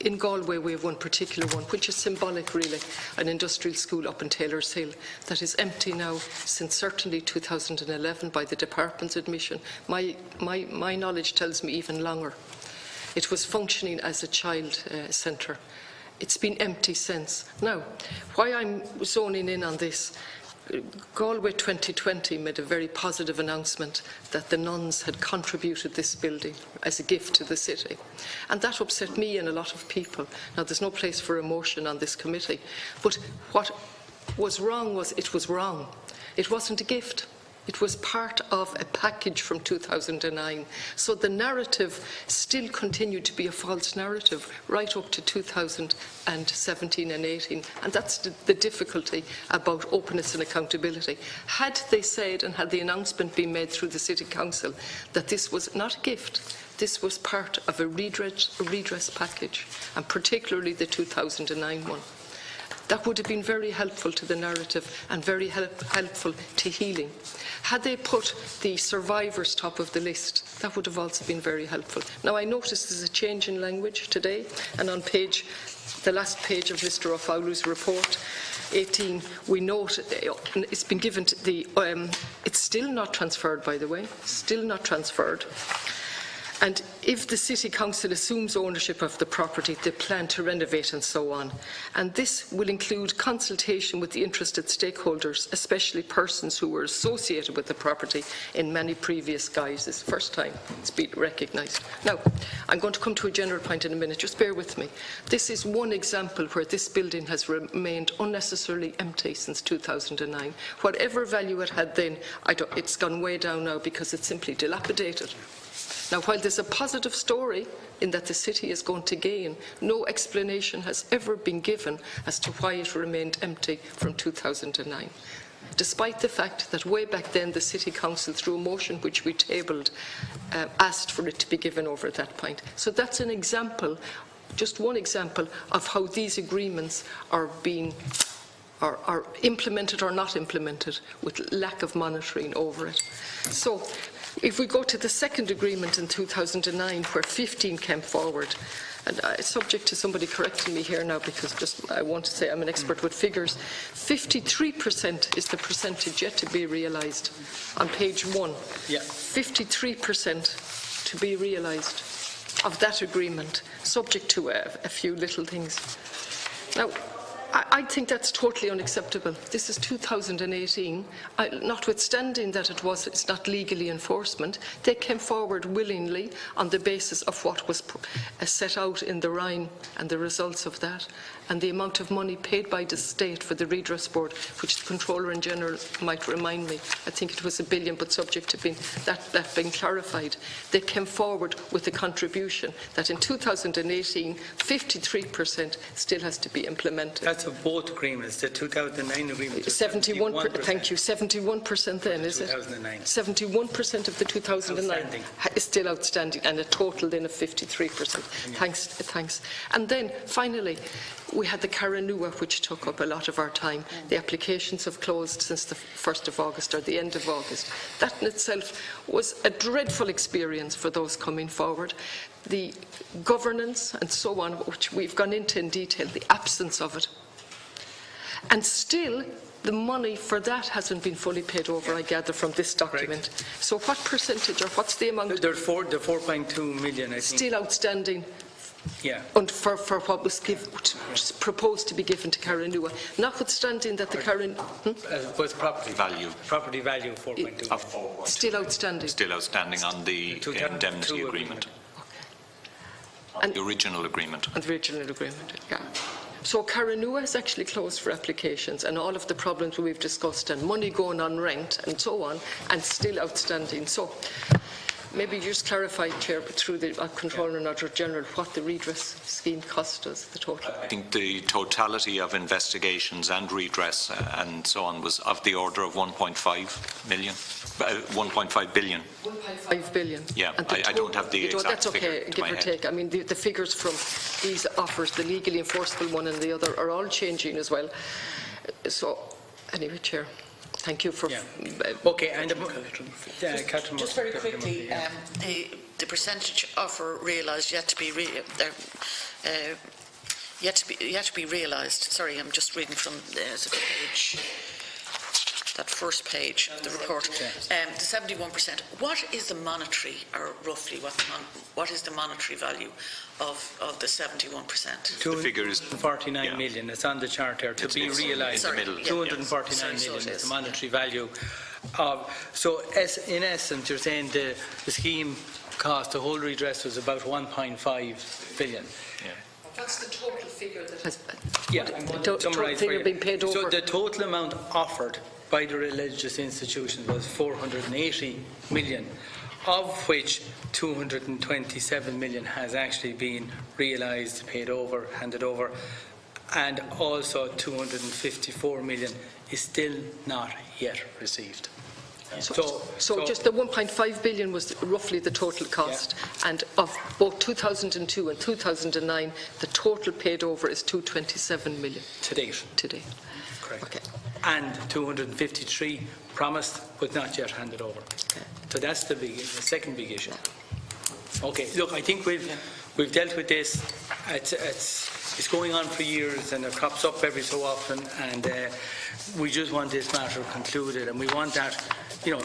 G: in Galway, we have one particular one, which is symbolic, really, an industrial school up in Taylor's Hill that is empty now since certainly 2011 by the department's admission. My knowledge tells me even longer. It was functioning as a child centre. It's been empty since. Now, why I'm zoning in on this, Galway 2020 made a very positive announcement that the nuns had contributed this building as a gift to the city. And that upset me and a lot of people. Now, there's no place for emotion on this committee. But what was wrong was it was wrong. It wasn't a gift. It was part of a package from 2009. So the narrative still continued to be a false narrative right up to 2017 and 18. And that's the difficulty about openness and accountability. Had they said, and had the announcement been made through the City Council, that this was not a gift, this was part of a redress package, and particularly the 2009 one, that would have been very helpful to the narrative and very helpful to healing. Had they put the survivors top of the list, that would have also been very helpful. Now, I noticed there's a change in language today, and on the last page of Mr. O'Fowler's report, 18, we note it's been given to the, it's still not transferred, by the way, still not transferred. And if the City Council assumes ownership of the property, they plan to renovate and so on. And this will include consultation with the interested stakeholders, especially persons who were associated with the property in many previous guises. First time it's been recognised. Now, I'm going to come to a general point in a minute. Just bear with me. This is one example where this building has remained unnecessarily empty since 2009. Whatever value it had then, it's gone way down now because it's simply dilapidated. Now, while there's a positive story in that the city is going to gain, no explanation has ever been given as to why it remained empty from 2009, despite the fact that way back then the City Council, through a motion which we tabled, asked for it to be given over at that point. So that's an example, just one example, of how these agreements are implemented or not implemented with lack of monitoring over it. So, if we go to the second agreement in 2009, where 15 came forward, and subject to somebody correcting me here now, because I want to say I'm an expert with figures, 53% is the percentage yet to be realised on page 1. Yeah. 53% to be realised of that agreement, subject to a few little things. Now, I think that's totally unacceptable. This is 2018. Notwithstanding that it's not legally enforcement, they came forward willingly on the basis of what was set out in the Rhine and the results of that, and the amount of money paid by the state for the redress board, which the Controller in General might remind me. I think it was $1 billion, but subject to that being clarified. They came forward with a contribution that in 2018, 53% still has to be implemented.
A: That's of both agreements, the 2009 agreement.
G: 71%. Thank you. 71% then, is it?
A: 2009.
G: 71% of the 2009 is still outstanding, and a total then of 53%. Thanks. And then finally, we had the Carranua, which took up a lot of our time. The applications have closed since the 1st of August or the end of August. That in itself was a dreadful experience for those coming forward. The governance and so on, which we've gone into in detail, the absence of it. And still, the money for that hasn't been fully paid over, I gather, from this document. Correct. So what percentage, or what's the amount?
A: There's 4.2 million, I think.
G: Still outstanding.
A: Yeah.
G: And for what was proposed to be given to Carranua, notwithstanding that the
A: was property value. Property value 4.2.
G: Still outstanding.
C: Still outstanding on the indemnity agreement.
G: Okay. And
C: the original agreement.
G: And the original agreement, yeah. So Carranua is actually closed for applications, and all of the problems we've discussed, and money going on rent and so on, and still outstanding. So maybe just clarify, Chair, through the Controller and Auditor General, what the redress scheme cost us, the total.
C: I think the totality of investigations and redress and so on was of the order of 1.5 million. 1.5 billion.
G: 1.5 billion.
C: Yeah, I don't have the exact
G: that's okay,
C: figure
G: give or take. I mean, the figures from these offers, the legally enforceable one and the other, are all changing as well. So, anyway, Chair, thank you for...
A: Yeah. Okay, and...
D: just very quickly, the percentage offer realised yet to be that first page of the report, the 71%. What is the monetary, or roughly, what is the monetary value of the 71%?
C: The figure is
A: 49 million. It's on the chart there. To be realised, 249 million is the monetary value. So, in essence, you're saying the scheme cost, the whole redress was about 1.5 billion.
G: That's the total figure that has
A: Total
G: figure being paid over.
A: So the total amount offered by the religious institutions was 480 million, of which 227 million has actually been realised, paid over, handed over, and also 254 million is still not yet received.
G: So just the 1.5 billion was roughly the total cost, and of both 2002 and 2009, the total paid over is 227 million.
A: To date.
G: To date.
A: Correct.
G: Okay.
A: And 253 promised but not yet handed over.
G: Okay.
A: So that's the second big issue. Okay, look, I think we've dealt with this. It's going on for years, and it crops up every so often, and we just want this matter concluded, and we want that. You know,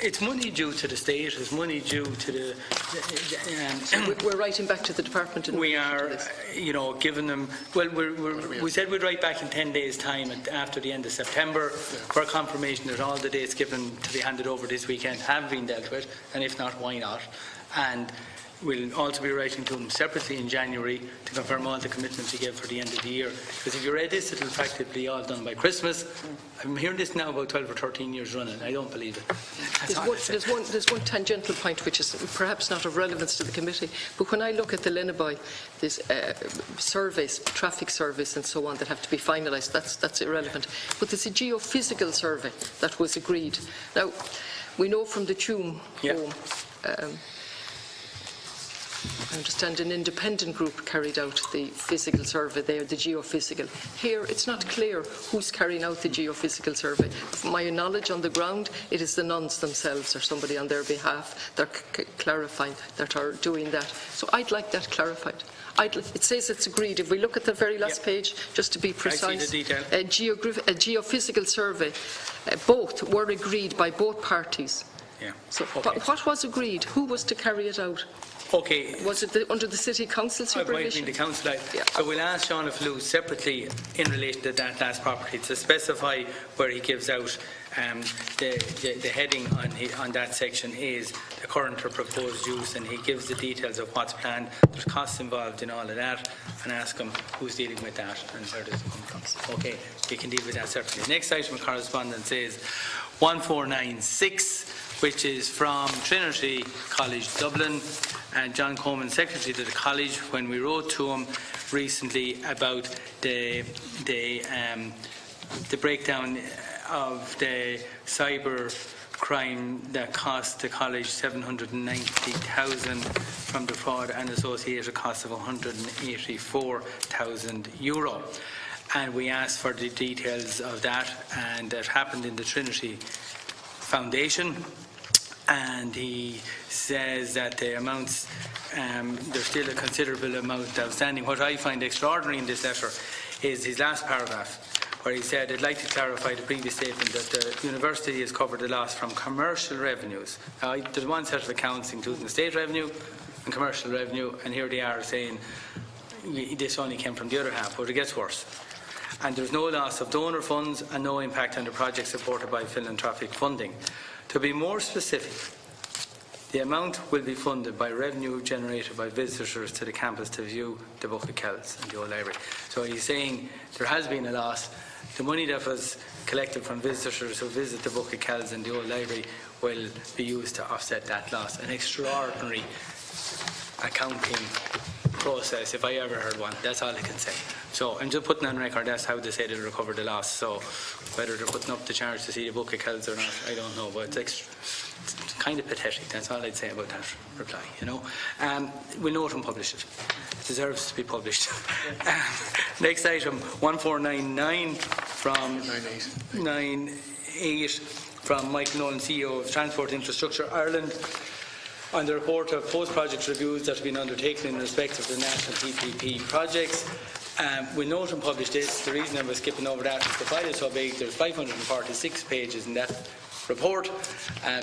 A: it's money due to the state, it's money due to the...
G: We're writing back to the department.
A: We are, you know, giving them... Well, we said we'd write back in 10 days' time after the end of September for confirmation that all the dates given to be handed over this weekend have been dealt with, and if not, why not? And we'll also be writing to them separately in January to confirm all the commitments we gave for the end of the year. Because if you read this, it'll practically all done by Christmas. I'm hearing this now about 12 or 13 years running. I don't believe it.
G: There's one tangential point which is perhaps not of relevance to the committee, but when I look at the Lennaboy, there's surveys, traffic surveys and so on that have to be finalised. That's irrelevant. But there's a geophysical survey that was agreed. Now, we know from the Tuam home, I understand an independent group carried out the physical survey there, the geophysical. Here, it's not clear who's carrying out the geophysical survey. From my knowledge on the ground, it is the nuns themselves or somebody on their behalf that are clarifying, that are doing that. So I'd like that clarified. It says it's agreed. If we look at the very last page, just to be precise, a geophysical survey, both were agreed by both parties. So what was agreed? Who was to carry it out?
A: Okay.
G: Was it under the City Council supervision?
A: The council. So we'll ask Seán O'Flue separately in relation to that last property to specify where he gives out the heading on that section is the current or proposed use, and he gives the details of what's planned. There's costs involved in all of that, and ask him who's dealing with that and where does it come from. Okay, we can deal with that separately. The next item of correspondence is 1496, which is from Trinity College Dublin, and John Coleman, secretary to the college, when we wrote to him recently about the breakdown of the cyber crime that cost the college 790,000 from the fraud and associated costs of €184,000. And we asked for the details of that, and that happened in the Trinity Foundation. And he says that the amounts, there's still a considerable amount outstanding. What I find extraordinary in this letter is his last paragraph, where he said, I'd like to clarify the previous statement that the university has covered the loss from commercial revenues. Now, there's one set of accounts including the state revenue and commercial revenue, and here they are saying this only came from the other half, but it gets worse. And there's no loss of donor funds and no impact on the project supported by philanthropic funding. To be more specific, the amount will be funded by revenue generated by visitors to the campus to view the Book of Kells and the old library. So he's saying there has been a loss. The money that was collected from visitors who visit the Book of Kells and the old library will be used to offset that loss. An extraordinary accounting process, if I ever heard one. That's all I can say. So I'm just putting on record that's how they say they'll recover the loss. So whether they're putting up the charge to see the Book of Kells or not, I don't know. But it's kind of pathetic. That's all I'd say about that reply. You know, we'll note and publish it. It deserves to be published. Next item, 1499 from 98 from Michael Nolan, CEO of Transport Infrastructure Ireland, on the report of post-project reviews that have been undertaken in respect of the national PPP projects, We'll note and publish this. The reason I was skipping over that is the file is so big. There's 546 pages in that report.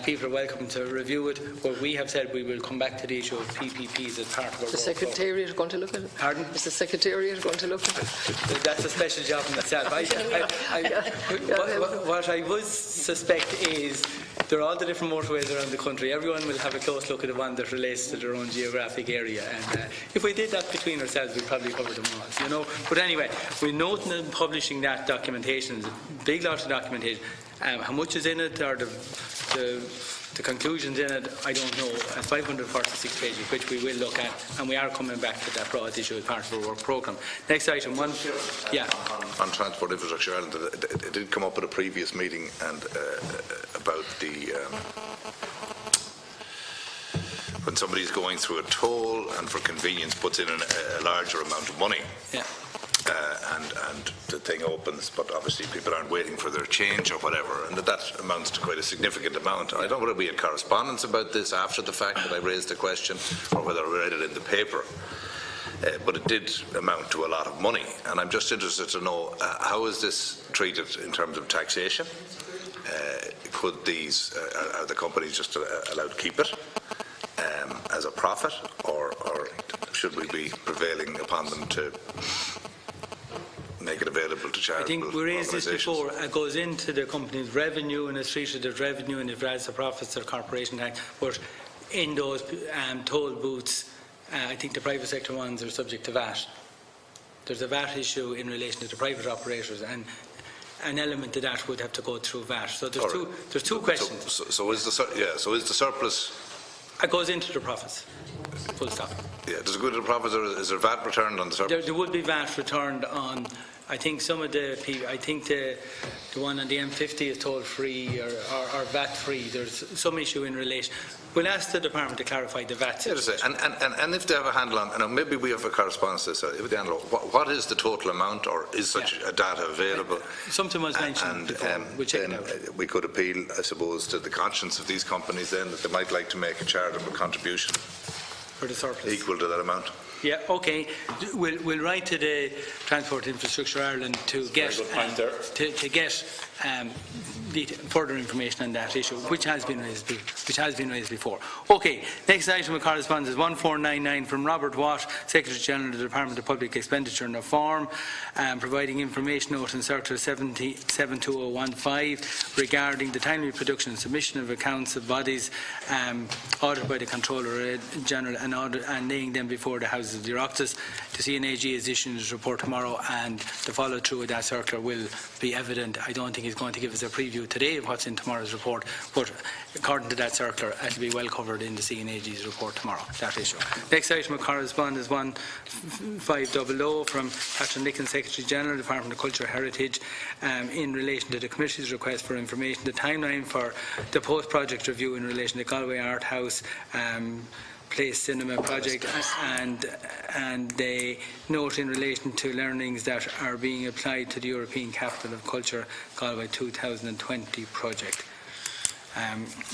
A: People are welcome to review it, but we have said we will come back to the issue of PPPs as part of our work.
G: Is the Secretariat going to look at it?
A: Pardon?
G: Is the Secretariat going to look at it?
A: That's a special job in itself. What I would suspect is there are all the different motorways around the country. Everyone will have a close look at the one that relates to their own geographic area. And if we did that between ourselves, we'd probably cover them all, you know. But anyway, we're noting and publishing that documentation. There's a big lot of documentation. How much is in it, or the conclusions in it, I don't know. 546 pages, which we will look at, and we are coming back to that broad issue as part of our work programme. Next item, one. Yeah.
F: On Transport Infrastructure Ireland, it did come up at a previous meeting and about the when somebody's going through a toll and for convenience puts in a larger amount of money.
A: Yeah.
F: And the thing opens, but obviously people aren't waiting for their change or whatever, and that amounts to quite a significant amount. I don't know whether we had correspondence about this after the fact that I raised the question, or whether I read it in the paper, but it did amount to a lot of money, and I'm just interested to know how is this treated in terms of taxation? Could these, are the companies just allowed to keep it as a profit, or should we be prevailing upon them to make it available to charitable
A: I think we raised this before. It goes into the company's revenue and is treated as revenue, and if it adds the profits or corporation tax. But in those toll booths, I think the private sector ones are subject to VAT. There's a VAT issue in relation to the private operators, and an element of that would have to go through VAT. So there's two questions.
F: So is the surplus?
A: It goes into the profits. Full stop.
F: Yeah. Does it go into the profits, or is there VAT returned on the surplus?
A: There would be VAT returned on. I think some of the people, I think the one on the M50 is toll free or VAT free. There's some issue in relation. We'll ask the department to clarify the VAT situation.
F: And if they have a handle on, and maybe we have a correspondence to this, if they handle, what is the total amount, or is such a data available?
A: Something was mentioned before. We'll check it out.
F: We could appeal, I suppose, to the conscience of these companies then, that they might like to make a charitable contribution
A: For the surplus.
F: equal to that amount.
A: Yeah, okay. We'll write to the Transport Infrastructure Ireland to get further information on that issue, which has been raised before. Okay. Next item of correspondence is 1499 from Robert Watt, Secretary General of the Department of Public Expenditure and Reform, providing information note in Circular 72015 regarding the timely production and submission of accounts of bodies audited by the Controller General and laying them before the Houses of the Oireachtas. The CNAG is issuing its report tomorrow, and the follow through of that circular will be evident. I don't think he's going to give us a preview today of what's in tomorrow's report, but according to that circular, it will be well covered in the CNAG's report tomorrow, that issue. Next item of correspondence is 1500 from Patrick Nicholas, Secretary General, Department of Culture Heritage, in relation to the Committee's request for information, the timeline for the post-project review in relation to Galway Art House Place Cinema project, and they note in relation to learnings that are being applied to the European Capital of Culture Galway 2020 project.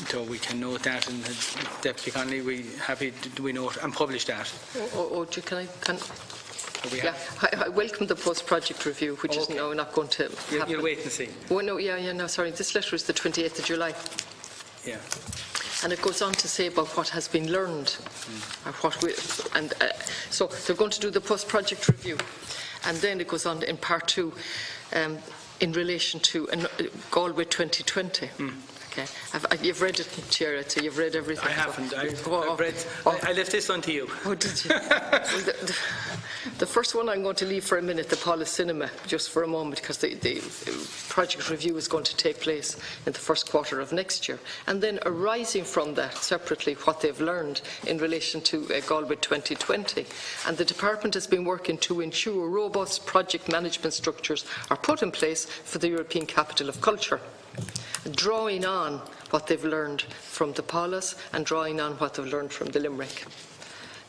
A: So we can note that, and Deputy Connolly, we happy to we note and publish that.
G: I welcome the post-project review, which is now not going to happen.
A: You'll wait and see.
G: Oh, no, sorry. This letter is the 28th of July.
A: Yeah.
G: And it goes on to say about what has been learned. So they're going to do the post-project review. And then it goes on in part 2 in relation to Galway 2020. Okay. You've read it, Chair, so you've read everything.
A: I haven't. I left this one to you.
G: Oh, did you? Well, the first one I'm going to leave for a minute, the Paula Cinema, just for a moment, because the project review is going to take place in the first quarter of next year. And then arising from that, separately, what they've learned in relation to Galway 2020. And the Department has been working to ensure robust project management structures are put in place for the European Capital of Culture, drawing on what they've learned from the Paulas and drawing on what they've learned from the Limerick.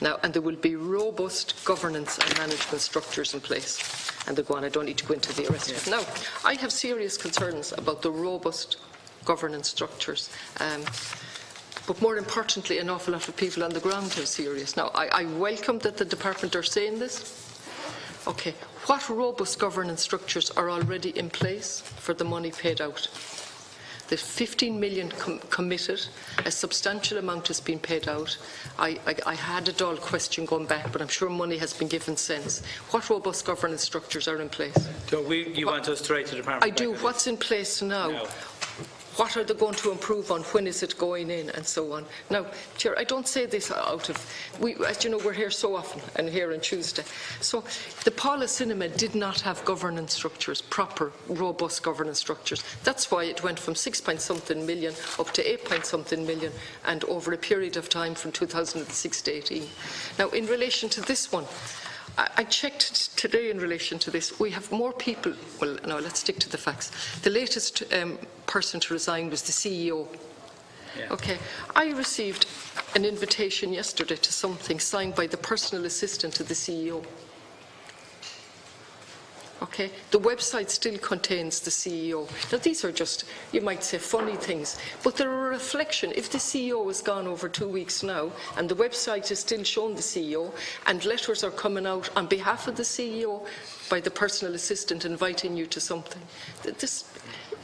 G: Now, and there will be robust governance and management structures in place. And they go on, I don't need to go into the rest of it. Now, I have serious concerns about the robust governance structures. But more importantly, an awful lot of people on the ground are serious. Now, I welcome that the Department are saying this. Okay, what robust governance structures are already in place for the money paid out? The 15 million committed, a substantial amount has been paid out. I had a dull question going back, but I'm sure money has been given since. What robust governance structures are in place?
A: So you want us to write to the Department?
G: I do. What's in place now? What are they going to improve on? When is it going in? And so on. Now, Chair, I don't say this out of... as you know, we're here so often, and here on Tuesday. So the Paula Cinema did not have governance structures, proper, robust governance structures. That's why it went from 6-point-something million up to 8-point-something million, and over a period of time from 2006 to 18. Now, in relation to this one, I checked today in relation to this. We have more people. Well, no, let's stick to the facts. The latest person to resign was the CEO.
A: Yeah.
G: Okay. I received an invitation yesterday to something signed by the personal assistant to the CEO. Okay. The website still contains the CEO. Now, these are just, you might say, funny things, but they're a reflection. If the CEO is gone over 2 weeks now, and the website is still showing the CEO, and letters are coming out on behalf of the CEO by the personal assistant inviting you to something,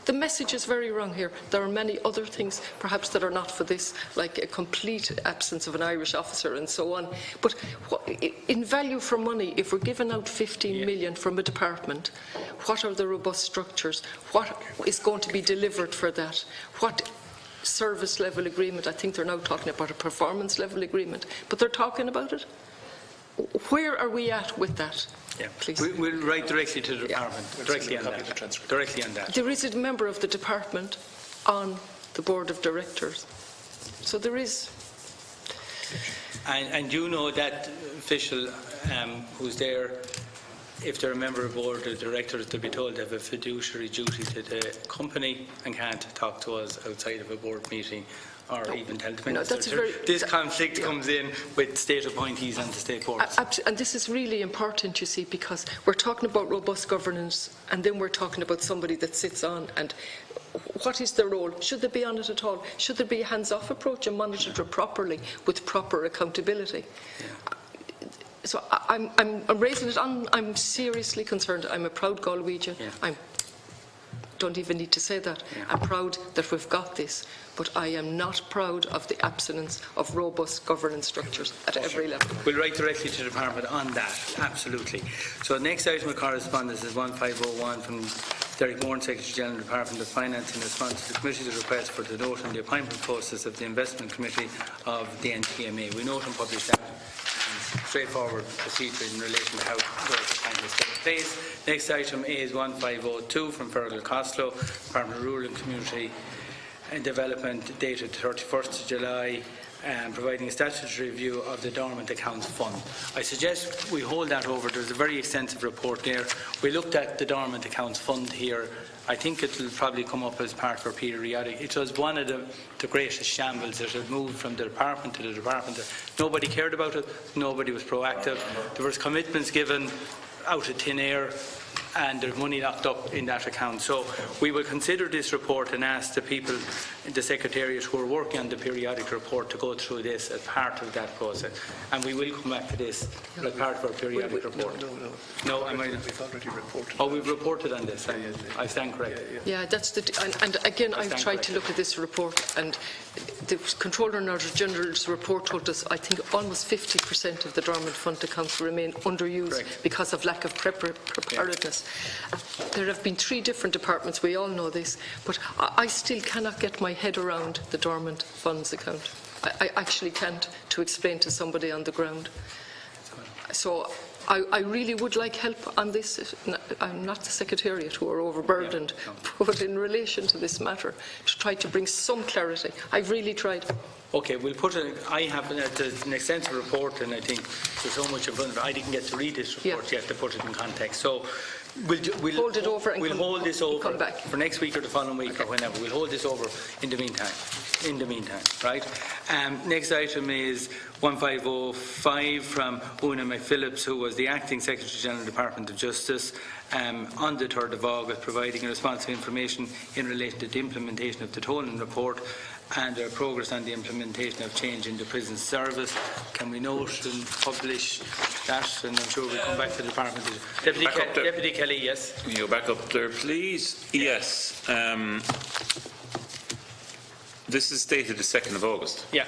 G: the message is very wrong here. There are many other things, perhaps, that are not for this, like a complete absence of an Irish officer and so on. But in value for money, if we're giving out 15 million from a department, what are the robust structures? What is going to be delivered for that? What service level agreement? I think they're now talking about a performance level agreement, but they're talking about it. Where are we at with that?
A: Yeah.
G: Please.
A: We'll write directly to the department, directly on that. Directly on that.
G: There is a member of the department on the board of directors, so there is.
A: And you know that official who's there, if they're a member of the board of directors, they'll be told they have a fiduciary duty to the company and can't talk to us outside of a board meeting or even tell the minister. This conflict comes in with state appointees and the state boards.
G: And this is really important, you see, because we're talking about robust governance and then we're talking about somebody that sits on, and what is their role? Should they be on it at all? Should there be a hands-off approach and monitor it properly with proper accountability? Yeah. So I'm raising it on. I'm seriously concerned. I'm a proud Galwegian. Yeah. Don't even need to say that. Yeah. I'm proud that we've got this, but I am not proud of the absence of robust governance structures at every level.
A: We'll write directly to the department on that, absolutely. So the next item of correspondence is 1501 from Derek Moore, Secretary General, Department of Finance, in response to the committee's request for the note on the appointment process of the Investment Committee of the NTMA. We note and publish that straightforward procedure in relation to how those appointments take place. Next item is 1502 from Fergal Costello, Department of Rural and Community Development, dated 31st of July, providing a statutory review of the Dormant Accounts Fund. I suggest we hold that over. There's a very extensive report there. We looked at the Dormant Accounts Fund here. I think it will probably come up as part of our periodic. It was one of the greatest shambles that had moved from the department to the department. Nobody cared about it. Nobody was proactive. There was commitments given out of thin air, and there's money locked up in that account. So we will consider this report and ask the people in the Secretariat who are working on the periodic report to go through this as part of that process. And we will come back to this as part of our periodic report. No, we've already reported. Oh, we've reported on this. I stand corrected.
G: Yeah, that's the. And again, I've tried to look at this report, and the Controller and Auditor General's report told us, I think, almost 50% of the dormant fund accounts remain underused because of lack of preparedness. There have been 3 different departments, we all know this, but I still cannot get my head around the dormant funds account. I actually can't, to explain to somebody on the ground. So I really would like help on this. I'm not the Secretariat who are overburdened, but in relation to this matter, to try to bring some clarity. I've really tried.
A: Okay, we'll put it. I have an extensive report, and I think there's so much in front of it. I didn't get to read this report yet to put it in context. So we'll
G: hold it over and
A: hold this over
G: come back
A: for next week or the following week or whenever. We'll hold this over in the meantime. Right. Next item is 1505 from Una McPhillips, who was the Acting Secretary-General, Department of Justice, on the 3rd of August, providing a response to information in relation to the implementation of the Tolling report and progress on the implementation of change in the prison service. Can we note and publish that? And I'm sure we'll come back to the Department. Deputy Kelly, yes.
E: Can you go back up there, please? Yes. This is dated the 2nd of August.
A: Yeah.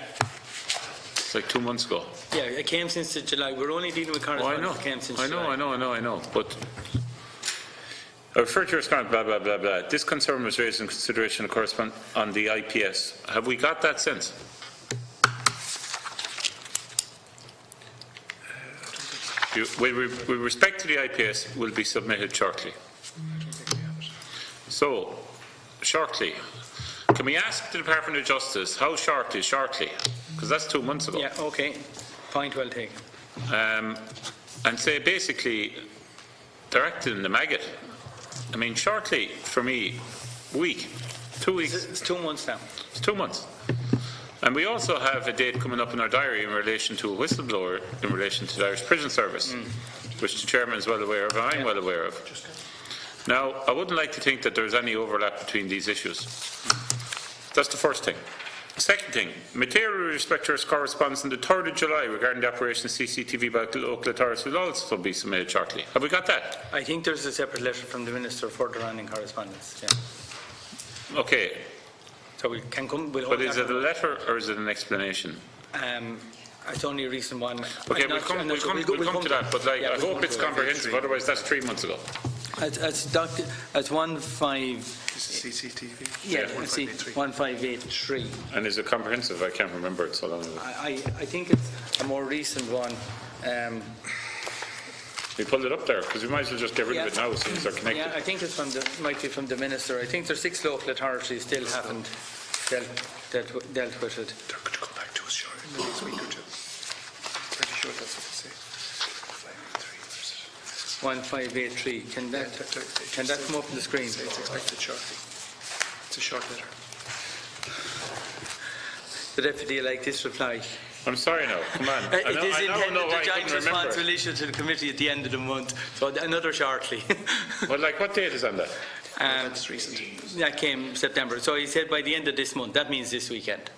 E: It's like 2 months ago.
A: Yeah, it came since July. We're only dealing with correspondence that came since July.
E: I know. But I refer to your response, blah, blah, blah, blah. This concern was raised in consideration of correspondence on the IPS. Have we got that since? With respect to the IPS, will be submitted shortly. So, shortly. Can we ask the Department of Justice how short is shortly? Because that's 2 months ago.
A: Yeah, okay. Point well taken.
E: And say basically, they're acting in the maggot. I mean, shortly, for me, week, 2 weeks.
A: It's 2 months now.
E: It's 2 months. And we also have a date coming up in our diary in relation to a whistleblower in relation to the Irish Prison Service, which the Chairman is well aware of and I'm well aware of. Now, I wouldn't like to think that there's any overlap between these issues. That's the first thing. Second thing, material with respect to correspondence on the 3rd of July regarding the operation of CCTV by local authorities will also be submitted shortly. Have we got that?
A: I think there's a separate letter from the Minister further on in correspondence. Yeah.
E: Okay.
A: So we can come. We'll
E: But is it a letter or is it an explanation?
A: It's only a recent one.
E: Okay, we'll come to that, but like, I hope it's comprehensive, otherwise that's 3 months ago.
A: It's 15.
H: This is CCTV?
A: Yeah, 1583.
E: And is it comprehensive? I can't remember it so long ago.
A: I think it's a more recent one.
E: We pulled it up there because we might as well just get rid of it now since they're connected.
A: Yeah, I think it's might be from the Minister. I think there's 6 local authorities still haven't dealt with it.
H: Could you come back to us, sure, in the next week or two? Pretty sure that's what they say.
A: 1583. Can that come up on the screen?
H: It's expected shortly. It's a short letter.
A: The Deputy like this reply.
E: I'm sorry now, come on.
A: It is intended
E: the
A: the joint response will issue to the committee at the end of the month, so another shortly.
E: Well, like what date is on that?
H: That's recent.
A: That came September, so he said by the end of this month. That means this weekend.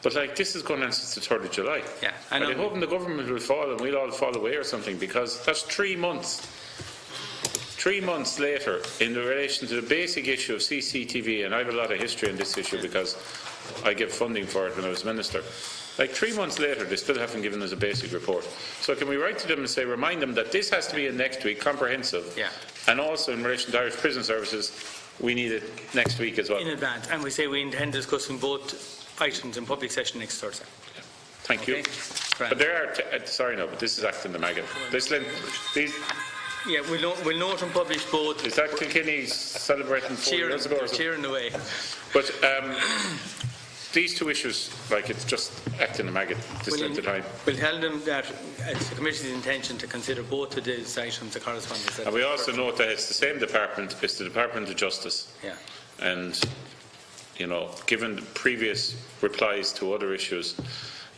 E: But like this is going on since the 3rd of July.
A: Yeah,
E: and I'm hoping the government will fall and we'll all fall away or something, because that's 3 months. 3 months later in relation to the basic issue of CCTV, and I have a lot of history on this issue because I gave funding for it when I was Minister. Like 3 months later, they still haven't given us a basic report. So can we write to them and say, remind them that this has to be in next week, comprehensive, and also in relation to Irish Prison Services, we need it next week as well.
A: In advance, and we say we intend discussing both items in public session next Thursday.
E: Yeah. Thank you. But there are, sorry no, but this is acting the maggot.
A: Yeah, we'll note and publish both.
E: Is that Kilkenny celebrating 4 years ago?
A: Cheering away.
E: But these 2 issues, like it's just acting the maggot this length of time.
A: We'll tell them that it's the committee's intention to consider both of these items of correspondence.
E: And we also note that it's the same department, it's the Department of Justice.
A: Yeah.
E: And, you know, given the previous replies to other issues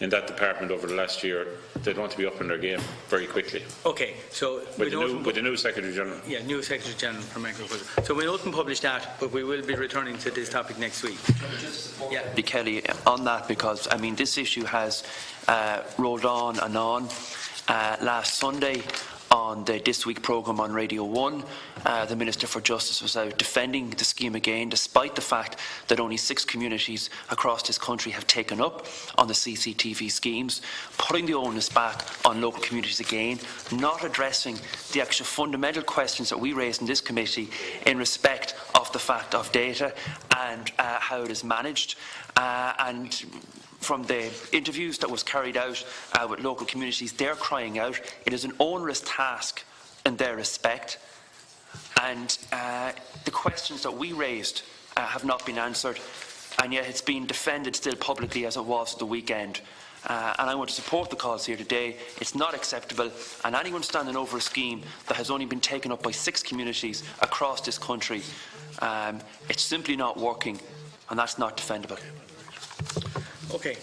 E: in that department over the last year, they'd want to be up in their game very quickly.
A: Okay, so
E: with the new Secretary General.
A: Yeah, new Secretary General from Agriculture. So we won't publish that, but we will be returning to this topic next week.
I: Yeah, Kelly, on that, because I mean this issue has rolled on and on. Last Sunday, on the This Week programme on Radio 1, the Minister for Justice was out defending the scheme again, despite the fact that only 6 communities across this country have taken up on the CCTV schemes, putting the onus back on local communities again, not addressing the actual fundamental questions that we raised in this committee in respect of the fact of data and how it is managed. And from the interviews that was carried out with local communities, they're crying out it is an onerous task in their respect, and the questions that we raised have not been answered, and yet it's been defended still publicly as it was at the weekend. And I want to support the cause here today. It's not acceptable, and anyone standing over a scheme that has only been taken up by 6 communities across this country, it's simply not working, and that's not defendable.
A: Okay,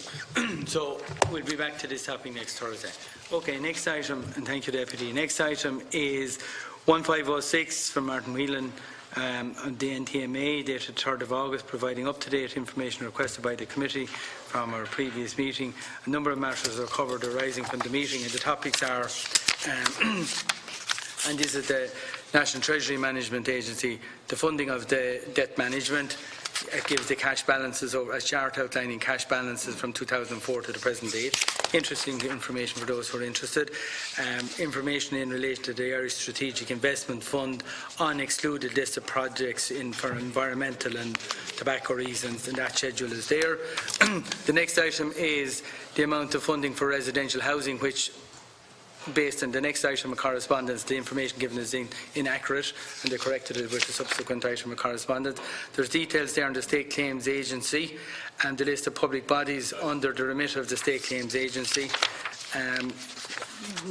A: so we'll be back to this topic next Thursday. Okay, next item, and thank you, Deputy. Next item is 1506 from Martin Whelan on the NTMA, dated 3rd of August, providing up-to-date information requested by the committee from our previous meeting. A number of matters are covered arising from the meeting, and the topics are, and this is the National Treasury Management Agency, the funding of the debt management. It gives the cash balances, over a chart outlining cash balances from 2004 to the present date. Interesting information for those who are interested. Information in relation to the Irish Strategic Investment Fund on excluded list of projects for environmental and tobacco reasons, and that schedule is there. The next item is the amount of funding for residential housing, which, based on the next item of correspondence, the information given is inaccurate, and they corrected it with the subsequent item of correspondence. There's details there on the State Claims Agency and the list of public bodies under the remit of the State Claims Agency,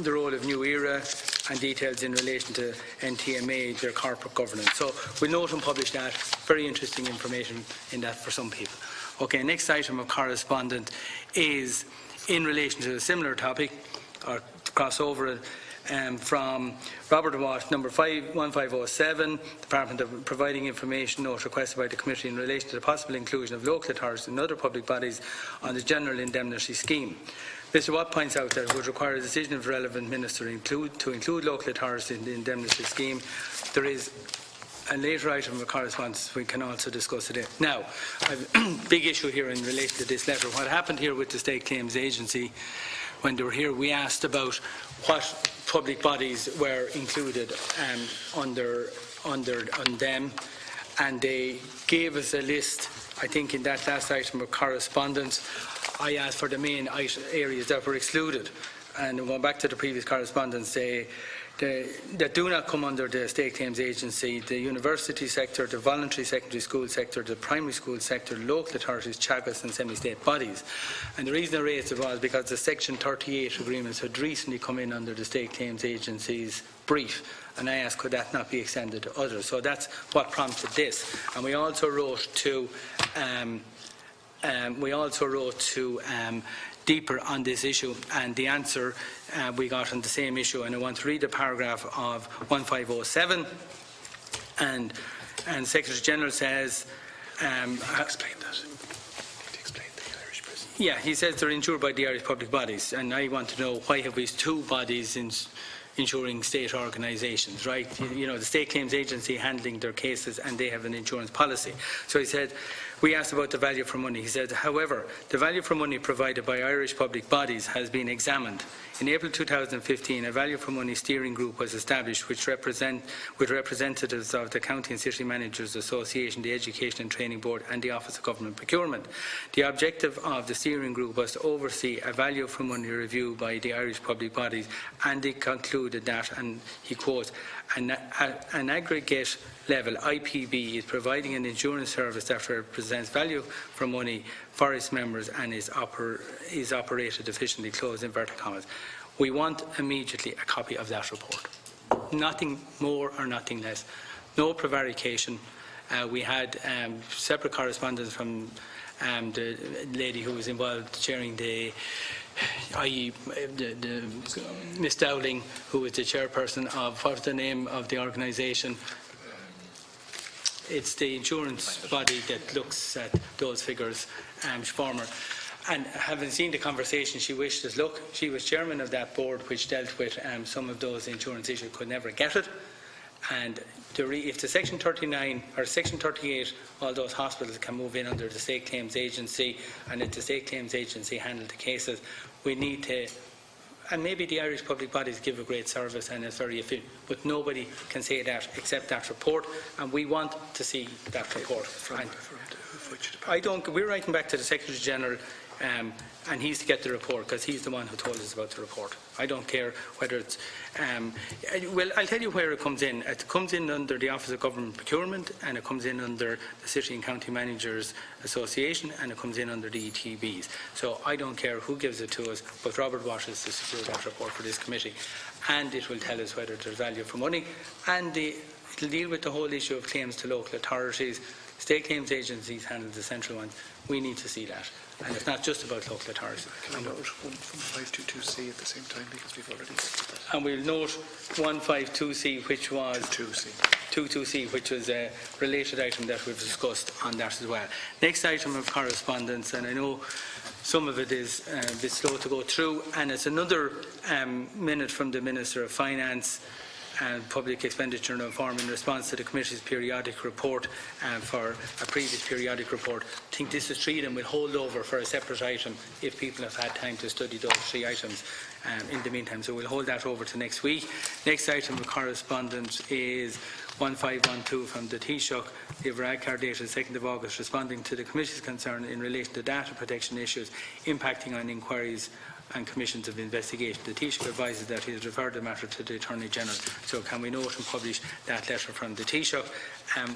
A: the role of New Era, and details in relation to NTMA, their corporate governance. So we'll note and publish that. Very interesting information in that for some people. Okay, next item of correspondence is in relation to a similar topic, or crossover, from Robert Watt, number 1507, Department of Providing Information, note requested by the Committee in relation to the possible inclusion of local authorities and other public bodies on the General Indemnity Scheme. Mr. Watt points out that it would require a decision of the relevant minister to include local authorities in the indemnity scheme. There is a later item of correspondence we can also discuss today. Now, I have a big issue here in relation to this letter. What happened here with the State Claims Agency, when they were here, we asked about what public bodies were included on them, and they gave us a list. I think in that last item of correspondence, I asked for the main areas that were excluded, and going back to the previous correspondence, that do not come under the State Claims Agency: the university sector, the voluntary secondary school sector, the primary school sector, local authorities, chagas and semi-state bodies. And the reason I raised it was because the Section 38 agreements had recently come in under the State Claims Agency's brief, and I asked, could that not be extended to others? So that's what prompted this. And we also wrote to deeper on this issue, and the answer we got on the same issue, and I want to read a paragraph of 1507, and Secretary General says,
H: explain that. Explain the Irish prison.
A: Yeah, he says they're insured by the Irish public bodies, and I want to know why have we two bodies insuring state organisations, right? You know, the State Claims Agency handling their cases, and they have an insurance policy. So he said, we asked about the value for money. He said, however, the value for money provided by Irish public bodies has been examined. In April 2015, a value for money steering group was established with representatives of the County and City Managers Association, the Education and Training Board, and the Office of Government Procurement. The objective of the steering group was to oversee a value for money review by the Irish public bodies, and they concluded that, and he quotes, an aggregate level IPB is providing an insurance service that represents value for money for its members and is operated efficiently, close inverted commas. We want immediately a copy of that report. Nothing more or nothing less. No prevarication. We had separate correspondence from the lady who was involved chairing Miss Dowling, who was the chairperson of, what's the name of the organisation? It's the insurance body that looks at those figures, former. And having seen the conversation, she wished us luck. She was chairman of that board which dealt with some of those insurance issues, could never get it. And if the Section 39 or Section 38, all those hospitals can move in under the State Claims Agency, and if the State Claims Agency handle the cases, we need to, and maybe the Irish public bodies give a great service and it's very efficient, but nobody can say that except that report, and we want to see that report. We're writing back to the Secretary General, and he's to get the report because he's the one who told us about the report. I don't care whether it's, well, I'll tell you where it comes in. It comes in under the Office of Government Procurement, and it comes in under the City and County Managers Association, and it comes in under the ETBs. So I don't care who gives it to us, but Robert Watt is to secure that report for this committee, and it will tell us whether there's value for money, and it'll deal with the whole issue of claims to local authorities, State claims agencies handle the central ones. We need to see that. And it's not just about local authorities.
H: Can I note 152C at the same time, because we've already looked at that?
A: And we'll note 152C, which was
H: 22C,
A: which was a related item that we've discussed on that as well. Next item of correspondence, and I know some of it is a bit slow to go through, and it's another minute from the Minister of Finance and Public Expenditure and Reform in response to the Committee's periodic report for a previous periodic report. I think this is 3 of them. We'll hold over for a separate item if people have had time to study those 3 items in the meantime. So we'll hold that over to next week. Next item of correspondence is 1512 from the Taoiseach, the Oireachtas dated 2nd of August, responding to the Committee's concern in relation to data protection issues impacting on inquiries and commissions of investigation. The Taoiseach advises that he has referred the matter to the Attorney General. So can we note and publish that letter from the Taoiseach?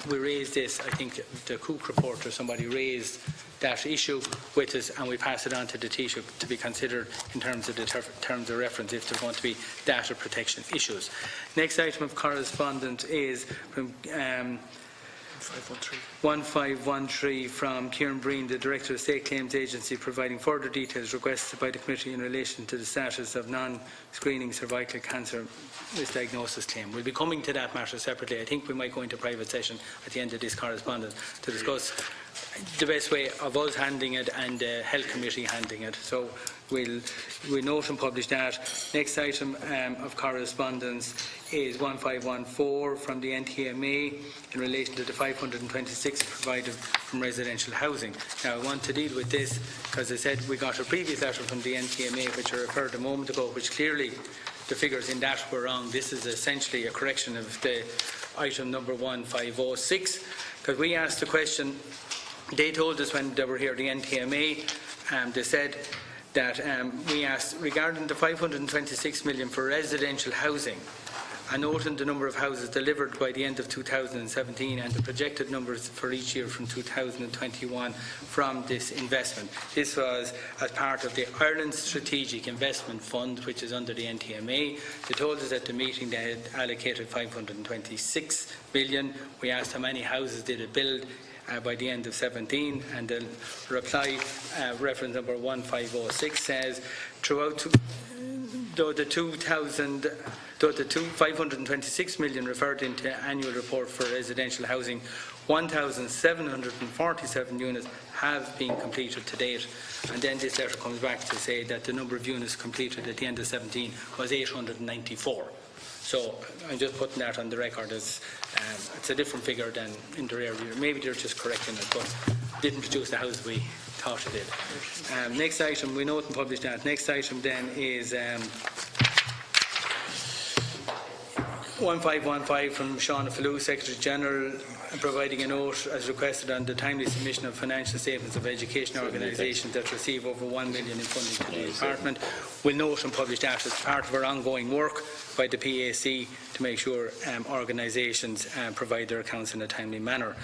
A: We raised this, I think the Cook report or somebody raised that issue with us, and we pass it on to the Taoiseach to be considered in terms of the terms of reference if there's going to be data protection issues. Next item of correspondence is from 1513 from Kieran Breen, the Director of State Claims Agency, providing further details requested by the Committee in relation to the status of non-screening cervical cancer misdiagnosis claim. We'll be coming to that matter separately. I think we might go into private session at the end of this correspondence to discuss the best way of us handling it and the Health Committee handling it. So we'll note and publish that. Next item of correspondence is 1514 from the NTMA in relation to the 526 provided from residential housing. Now I want to deal with this because I said we got a previous letter from the NTMA which I referred a moment ago, which clearly the figures in that were wrong. This is essentially a correction of the item number 1506, because we asked the question. They told us when they were here, the NTMA, they said that we asked regarding the 526 million for residential housing, and noting the number of houses delivered by the end of 2017 and the projected numbers for each year from 2021 from this investment. This was as part of the Ireland Strategic Investment Fund, which is under the NTMA. They told us at the meeting they had allocated 526 million. We asked how many houses did it build by the end of 17, and the reply, reference number 1506, says throughout though the 526 million referred into annual report for residential housing, 1,747 units have been completed to date. And then this letter comes back to say that the number of units completed at the end of 17 was 894. So I'm just putting that on the record as it's a different figure than in the rear view. Maybe they're just correcting it, but didn't produce the house we thought it did. Next item, we note and publish that. Next item then is 1515 from Seán Fallu, Secretary General, providing a note as requested on the timely submission of financial statements of education organisations that receive over 1 million in funding to the department. We'll note and publish that as part of our ongoing work by the PAC to make sure organisations provide their accounts in a timely manner.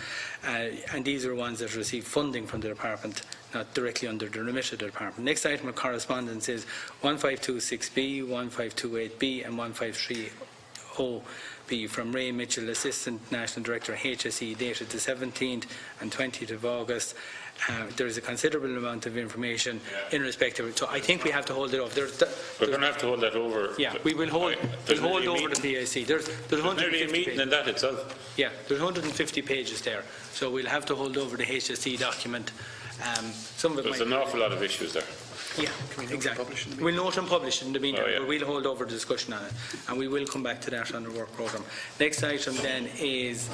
A: And these are ones that receive funding from the department, not directly under the remit of the department. Next item of correspondence is 1526B, 1528B and 1530B from Ray Mitchell, Assistant National Director HSE, dated the 17th and 20th of August. There is a considerable amount of information in respect of it, so I think we have to hold it off.
E: We're going to have to hold that over.
A: Yeah, we will hold. We'll hold over the PAC. There's 150
E: meeting in that itself.
A: Yeah, there's 150 pages there, so we'll have to hold over the HSE document. Some of it
E: there's an awful lot of issues there.
A: Yeah, exactly. We'll note and publish in the meantime, but we'll hold over the discussion on it, and we will come back to that on the work programme. Next item then is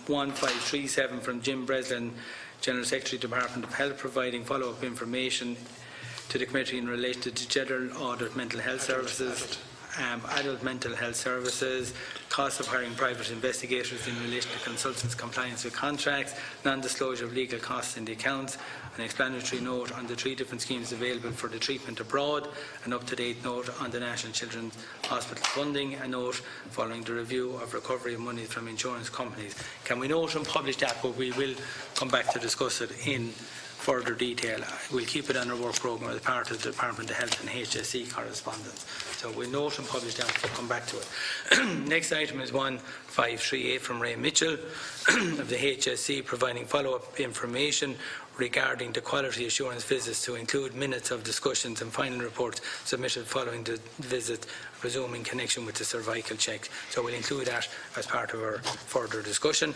A: 1537 from Jim Breslin, General Secretary, Department of Health, providing follow-up information to the committee in relation to general audit mental health services, adult mental health services, costs of hiring private investigators in relation to consultants' compliance with contracts, non-disclosure of legal costs in the accounts, an explanatory note on the 3 different schemes available for the treatment abroad, an up-to-date note on the National Children's Hospital funding, a note following the review of recovery of money from insurance companies. Can we note and publish that, but we will come back to discuss it in further detail. We'll keep it on our work programme as part of the Department of Health and HSE correspondence. So we'll note and publish that, we'll come back to it. Next item is 1538 from Ray Mitchell of the HSE, providing follow-up information regarding the quality assurance visits to include minutes of discussions and final reports submitted following the visit, presuming in connection with the cervical check. So we'll include that as part of our further discussion.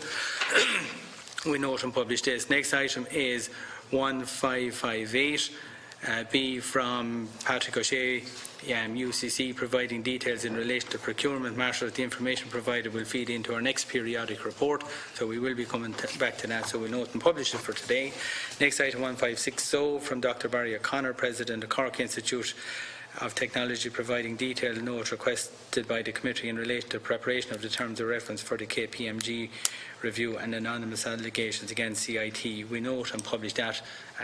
A: We note and publish this. Next item is 1558. B from Patrick O'Shea, UCC, providing details in relation to procurement matters. The information provided will feed into our next periodic report, so we will be coming back to that, so we'll note and publish it for today. Next item 1560 from Dr. Barry O'Connor, President of Cork Institute of Technology, providing detailed note requested by the committee in relation to preparation of the terms of reference for the KPMG review and anonymous allegations against CIT. We note and publish that.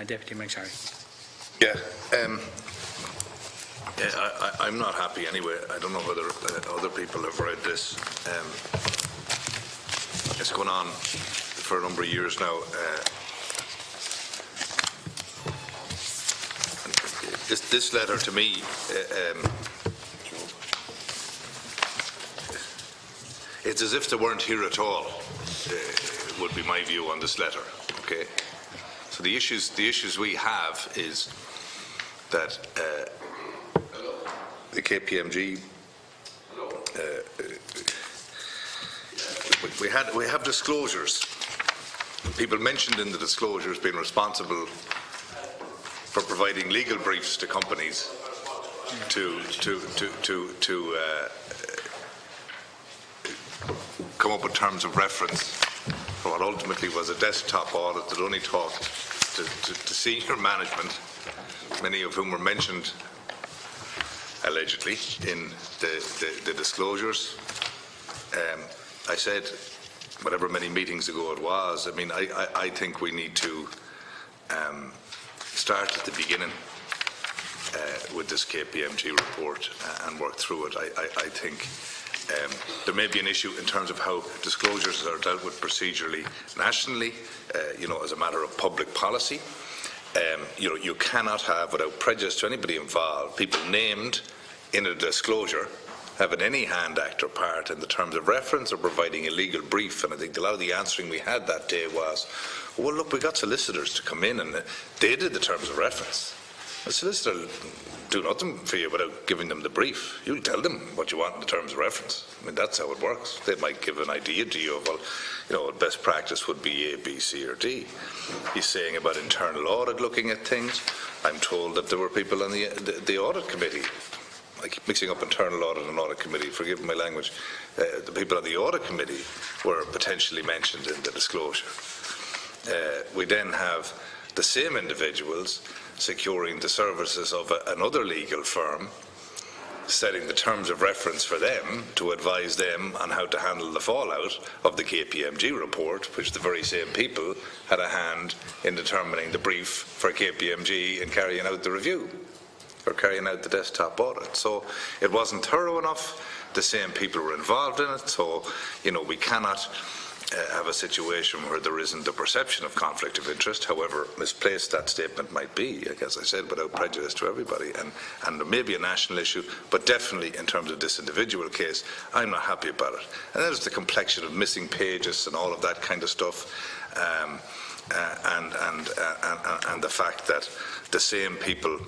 A: Deputy MacSharry.
F: Yeah, I'm not happy anyway. I don't know whether other people have read this. It's gone on for a number of years now. This letter to me, it's as if they weren't here at all, would be my view on this letter. Okay. So the issues we have is that the KPMG, we have disclosures. People mentioned in the disclosures being responsible for providing legal briefs to companies to come up with terms of reference for what ultimately was a desktop audit that only talked to senior management, many of whom were mentioned allegedly in the disclosures. I said, whatever many meetings ago it was, I mean, I think we need to start at the beginning with this KPMG report and work through it. I think there may be an issue in terms of how disclosures are dealt with procedurally nationally, as a matter of public policy. You cannot have, without prejudice to anybody involved, people named in a disclosure having any hand, act or part in the terms of reference or providing a legal brief. And I think a lot of the answering we had that day was, well, look, we got solicitors to come in and they did the terms of reference. A solicitor will do nothing for you without giving them the brief. You'll tell them what you want in the terms of reference. I mean, that's how it works. They might give an idea to you of, well, best practice would be A, B, C or D. He's saying about internal audit looking at things. I'm told that there were people on the audit committee. I keep mixing up internal audit and audit committee, forgive my language. The people on the audit committee were potentially mentioned in the disclosure. We then have the same individuals securing the services of another legal firm, setting the terms of reference for them to advise them on how to handle the fallout of the KPMG report, which the very same people had a hand in determining the brief for KPMG in carrying out the review, or carrying out the desktop audit. So it wasn't thorough enough. The same people were involved in it. So, we cannot have a situation where there isn't a perception of conflict of interest, however misplaced that statement might be, as I said, without prejudice to everybody. And there may be a national issue, but definitely in terms of this individual case, I'm not happy about it. And there's the complexion of missing pages and all of that kind of stuff, and the fact that the same people,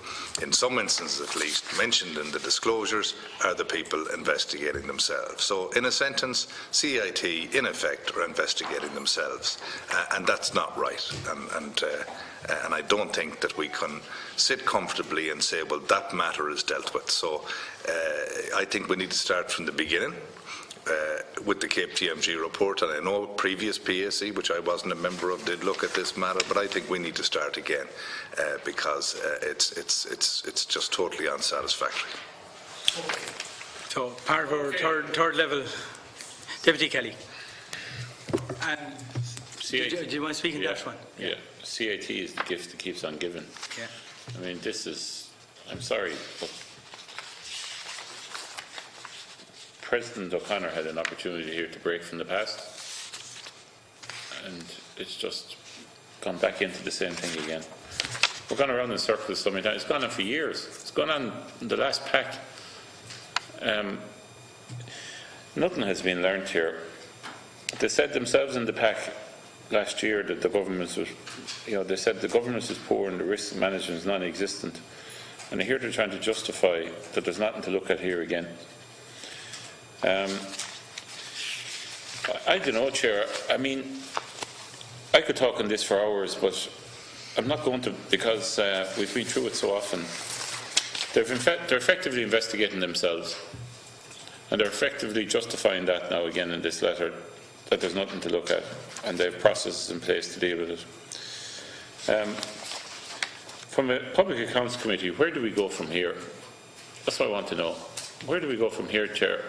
F: in some instances at least, mentioned in the disclosures are the people investigating themselves. So, in a sentence, CIT, in effect, are investigating themselves, and that's not right. And I don't think that we can sit comfortably and say, well, that matter is dealt with. So, I think we need to start from the beginning. With the KPMG report, and I know previous PAC, which I wasn't a member of, did look at this matter, but I think we need to start again because it's just totally unsatisfactory.
A: Okay. So part of our third level, Deputy Kelly. And
E: CIT,
A: do you want to speak in that one?
E: Yeah. CIT is the gift that keeps on giving.
A: Yeah.
E: I mean, this is, I'm sorry, but President O'Connor had an opportunity here to break from the past, and it's just gone back into the same thing again. We're going around in circles so many times. It's gone on for years. It's gone on in the last pack. Nothing has been learnt here. They said themselves in the pack last year that the government was, they said the governance is poor and the risk management is non-existent. And here they're trying to justify that there's nothing to look at here again. I don't know, Chair. I mean, I could talk on this for hours, but I'm not going to, because we've been through it so often. They're effectively investigating themselves, and they're effectively justifying that now again in this letter, that there's nothing to look at, and they have processes in place to deal with it. From a Public Accounts Committee, where do we go from here? That's what I want to know. Where do we go from here, Chair?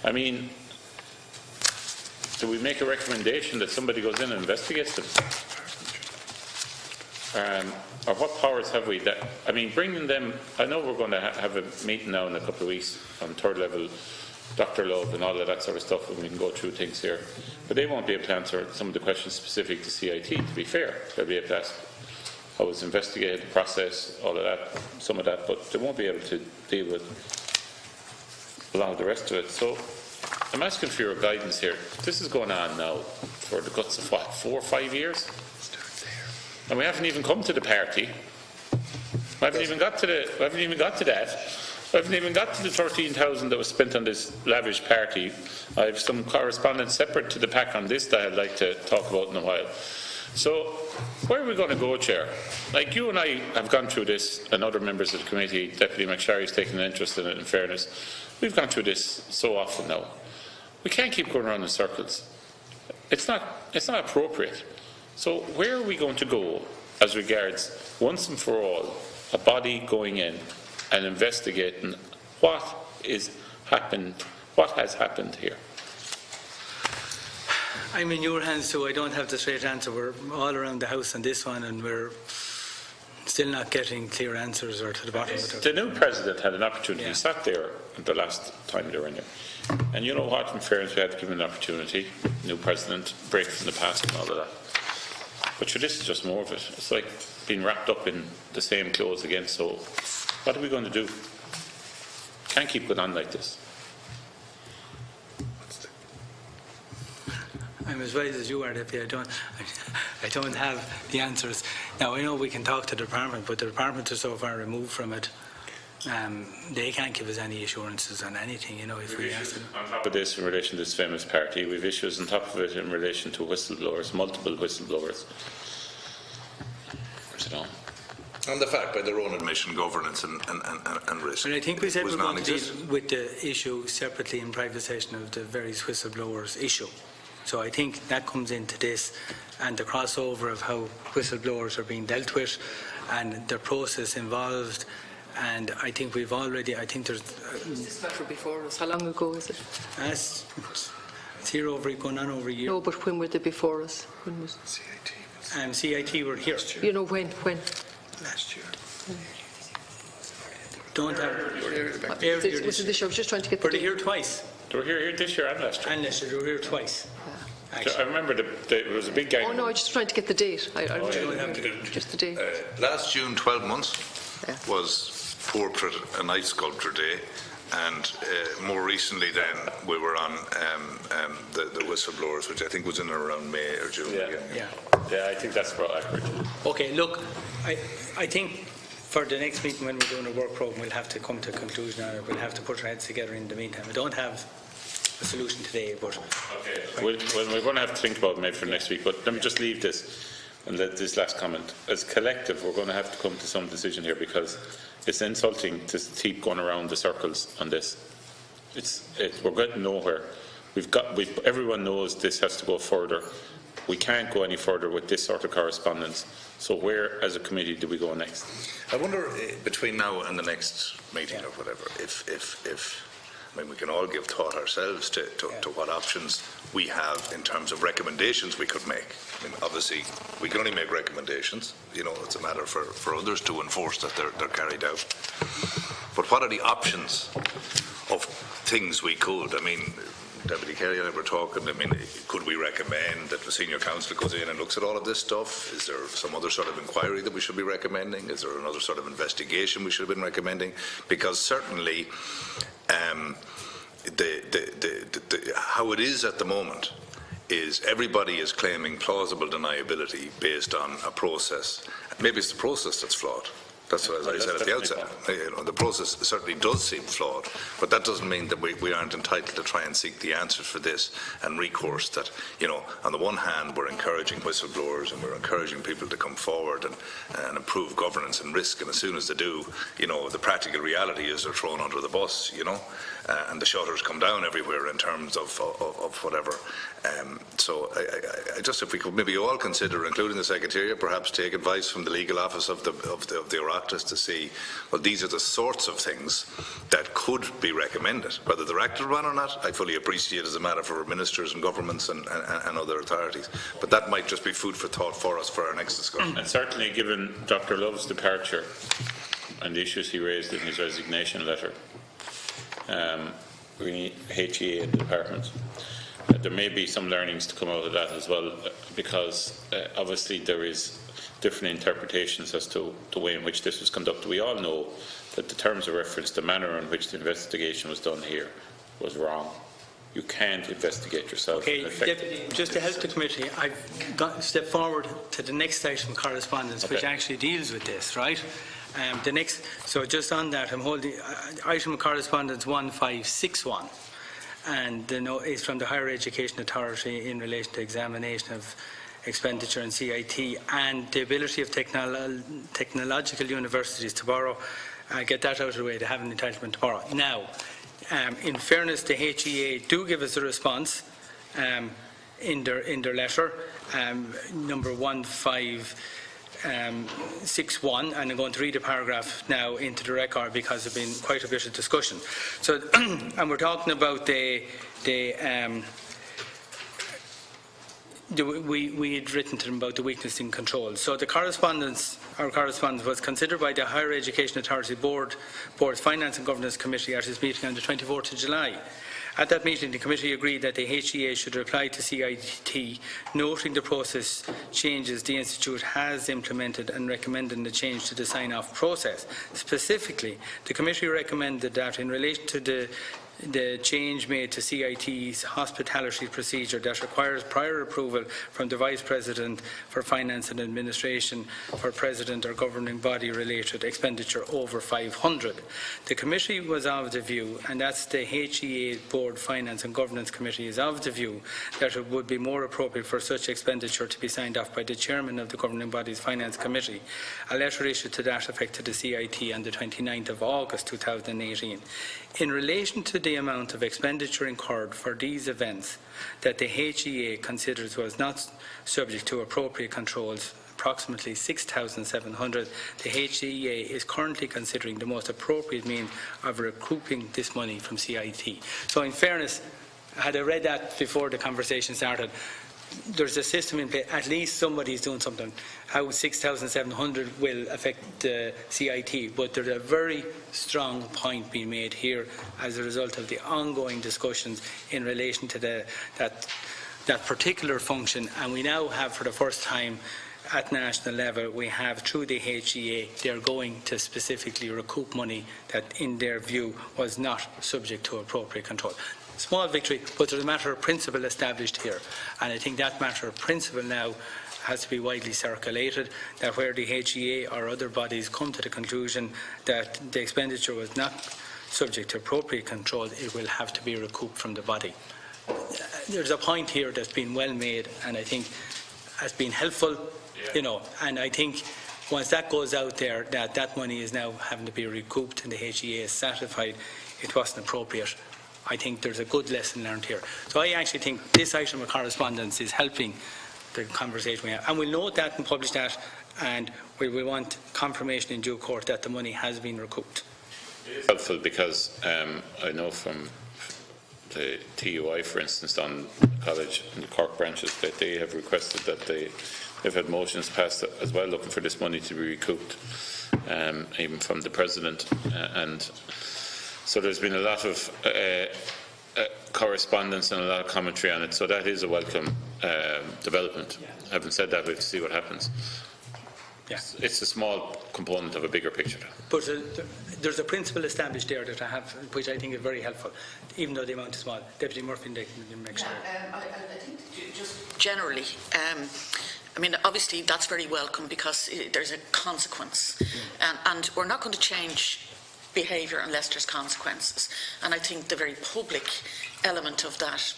E: I mean, do we make a recommendation that somebody goes in and investigates them? Or what powers have we? That, I mean, bringing them, I know we're going to have a meeting now in a couple of weeks on third level, Dr. Love and all of that sort of stuff, and we can go through things here. But they won't be able to answer some of the questions specific to CIT, to be fair. They'll be able to ask how it's investigated, the process, all of that, some of that, but they won't be able to deal with a lot of the rest of it. So I'm asking for your guidance here. This is going on now for the guts of what, 4 or 5 years? And we haven't even come to the party. We haven't even got to that. We haven't even got to the 13,000 that was spent on this lavish party. I have some correspondence separate to the pack on this that I'd like to talk about in a while. So, where are we going to go, Chair? Like, you and I have gone through this, and other members of the committee, Deputy MacSharry has taken an interest in it, in fairness. We've gone through this so often now. We can't keep going around in circles. It's not appropriate. So where are we going to go as regards, once and for all, a body going in and investigating what has happened here?
A: I'm in your hands, so I don't have the straight answer. We're all around the house on this one, and we're still not getting clear answers or to the bottom of it.
E: The new president had an opportunity.
A: Yeah.
E: He sat there the last time they were in there. And you know what, in fairness, we had to give him an opportunity. New president, break from the past and all of that. But sure, this is just more of it. It's like being wrapped up in the same clothes again. So what are we going to do? Can't keep going on like this.
A: I'm as wise as you are, Deputy. I don't have the answers. Now, I know we can talk to the department, but the department is so far removed from it. They can't give us any assurances on anything, if we ask them.
E: On top of this, in relation to this famous party, we've issues on top of it in relation to whistleblowers, multiple whistleblowers.
F: And the fact, by their own admission, governance and risk.
A: And I think we said we're going to deal
F: non-existent.
A: with the issue separately in private session of the various whistleblowers issue. So I think that comes into this, and the crossover of how whistleblowers are being dealt with and the process involved. And I think there's...
G: Is this matter before us? How long ago is it?
A: It's here going on over a year.
G: No, but when were they before us? When was
A: CIT were here.
G: You know when?
H: Last year.
A: Don't have...
G: Was it this year? I was just trying to get the
A: Were they here twice?
E: They were here this year and last year.
A: And last year, they were here twice.
E: I remember there was a big gang.
G: Oh no, I was just trying to get the date. I
A: don't have to do
G: just the date.
F: Last June, 12 months, was Portrait and Ice Sculpture Day, and more recently then we were on the whistleblowers, which I think was in around May or June.
E: Yeah, I think that's about accurate.
A: Okay, look, I think for the next meeting when we're doing a work programme, we'll have to come to a conclusion, or we'll have to put our heads together in the meantime. I don't have a solution today, but...
E: Okay, we're going to have to think about it maybe for next week, but let me just leave this and let this last comment. As a collective, we're going to have to come to some decision here, because it's insulting to keep going around the circles on this. We're getting nowhere. Everyone knows this has to go further. We can't go any further with this sort of correspondence. So where, as a committee, do we go next?
F: I wonder, between now and the next meeting or whatever, if I mean, we can all give thought ourselves to what options we have in terms of recommendations we could make. I mean, obviously, we can only make recommendations. It's a matter for others to enforce that they're carried out. But what are the options of things we could? I mean, Deputy Kerry and I were talking, I mean, could we recommend that the senior counsel goes in and looks at all of this stuff? Is there some other sort of inquiry that we should be recommending? Is there another sort of investigation we should have been recommending? Because certainly how it is at the moment is everybody is claiming plausible deniability based on a process. Maybe it's the process that's flawed. That's what, as I said at the outset. The process certainly does seem flawed, but that doesn't mean that we aren't entitled to try and seek the answers for this and recourse that, on the one hand, we're encouraging whistleblowers and we're encouraging people to come forward and improve governance and risk, and as soon as they do, the practical reality is they're thrown under the bus, and the shutters come down everywhere in terms of whatever. So I just, if we could maybe all consider, including the Secretariat, perhaps take advice from the legal office of the Oireachtas to see, well, these are the sorts of things that could be recommended. Whether they're acted upon or not, I fully appreciate as a matter for ministers and governments and other authorities. But that might just be food for thought for us for our next discussion.
E: And certainly, given Dr. Love's departure and the issues he raised in his resignation letter, we need HEA in the department. There may be some learnings to come out of that as well, because obviously there is different interpretations as to the way in which this was conducted. We all know that the terms of reference, the manner in which the investigation was done here, was wrong. You can't investigate yourself.
A: Okay, Deputy, just to help the committee, I've got to step forward to the next item of correspondence, which actually deals with this, right? So just on that, I'm holding item of correspondence 1561, and the note is from the Higher Education Authority in relation to examination of expenditure in CIT and the ability of technological universities to borrow. Get that out of the way, they have an entitlement to borrow. Now, in fairness, the HEA do give us a response in their letter, number 1561, and I'm going to read a paragraph now into the record because there's been quite a bit of discussion. So, and we're talking about we had written to them about the weakness in control. So our correspondence was considered by the Higher Education Authority Board's Finance and Governance Committee at its meeting on the 24th of July. At that meeting, the committee agreed that the HEA should reply to CIT, noting the process changes the Institute has implemented and recommending the change to the sign-off process. Specifically, the committee recommended that in relation to the change made to CIT's hospitality procedure that requires prior approval from the Vice President for Finance and Administration for President or governing body related expenditure over 500. The committee was of the view, and that's the HEA Board Finance and Governance Committee is of the view, that it would be more appropriate for such expenditure to be signed off by the Chairman of the Governing Body's Finance Committee. A letter issued to that effect to the CIT on the 29th of August 2018. In relation to the amount of expenditure incurred for these events that the HEA considers was not subject to appropriate controls, approximately 6,700, the HEA is currently considering the most appropriate means of recouping this money from CIT. So in fairness, had I read that before the conversation started, there's a system in place, at least somebody's doing something. How 6,700 will affect the CIT, but there's a very strong point being made here as a result of the ongoing discussions in relation to that particular function. And we now have, for the first time at national level, we have through the HEA, they're going to specifically recoup money that in their view was not subject to appropriate control. Small victory, but there's a matter of principle established here, and I think that matter of principle now has to be widely circulated, that where the HEA or other bodies come to the conclusion that the expenditure was not subject to appropriate control, it will have to be recouped from the body. There's a point here that's been well made, and I think has been helpful, and I think once that goes out there, that money is now having to be recouped and the HEA is satisfied it wasn't appropriate. I think there's a good lesson learned here. So I actually think this item of correspondence is helping the conversation we have. And we'll note that and publish that, and we want confirmation in due course that the money has been recouped.
E: It is helpful because I know from the TUI, for instance, on the college and the Cork branches, that they have requested that they've had motions passed as well looking for this money to be recouped, even from the President. And so there's been a lot of correspondence and a lot of commentary on it, so that is a welcome development. Having said that, we have to see what happens.
A: Yeah.
E: It's a small component of a bigger picture.
A: But there's a principle established there that I have, which I think is very helpful, even though the amount is small. Deputy Murphy, MacSharry.
D: I think just generally, I mean, obviously that's very welcome because there's a consequence, and we're not going to change behaviour unless there's consequences. And I think the very public element of that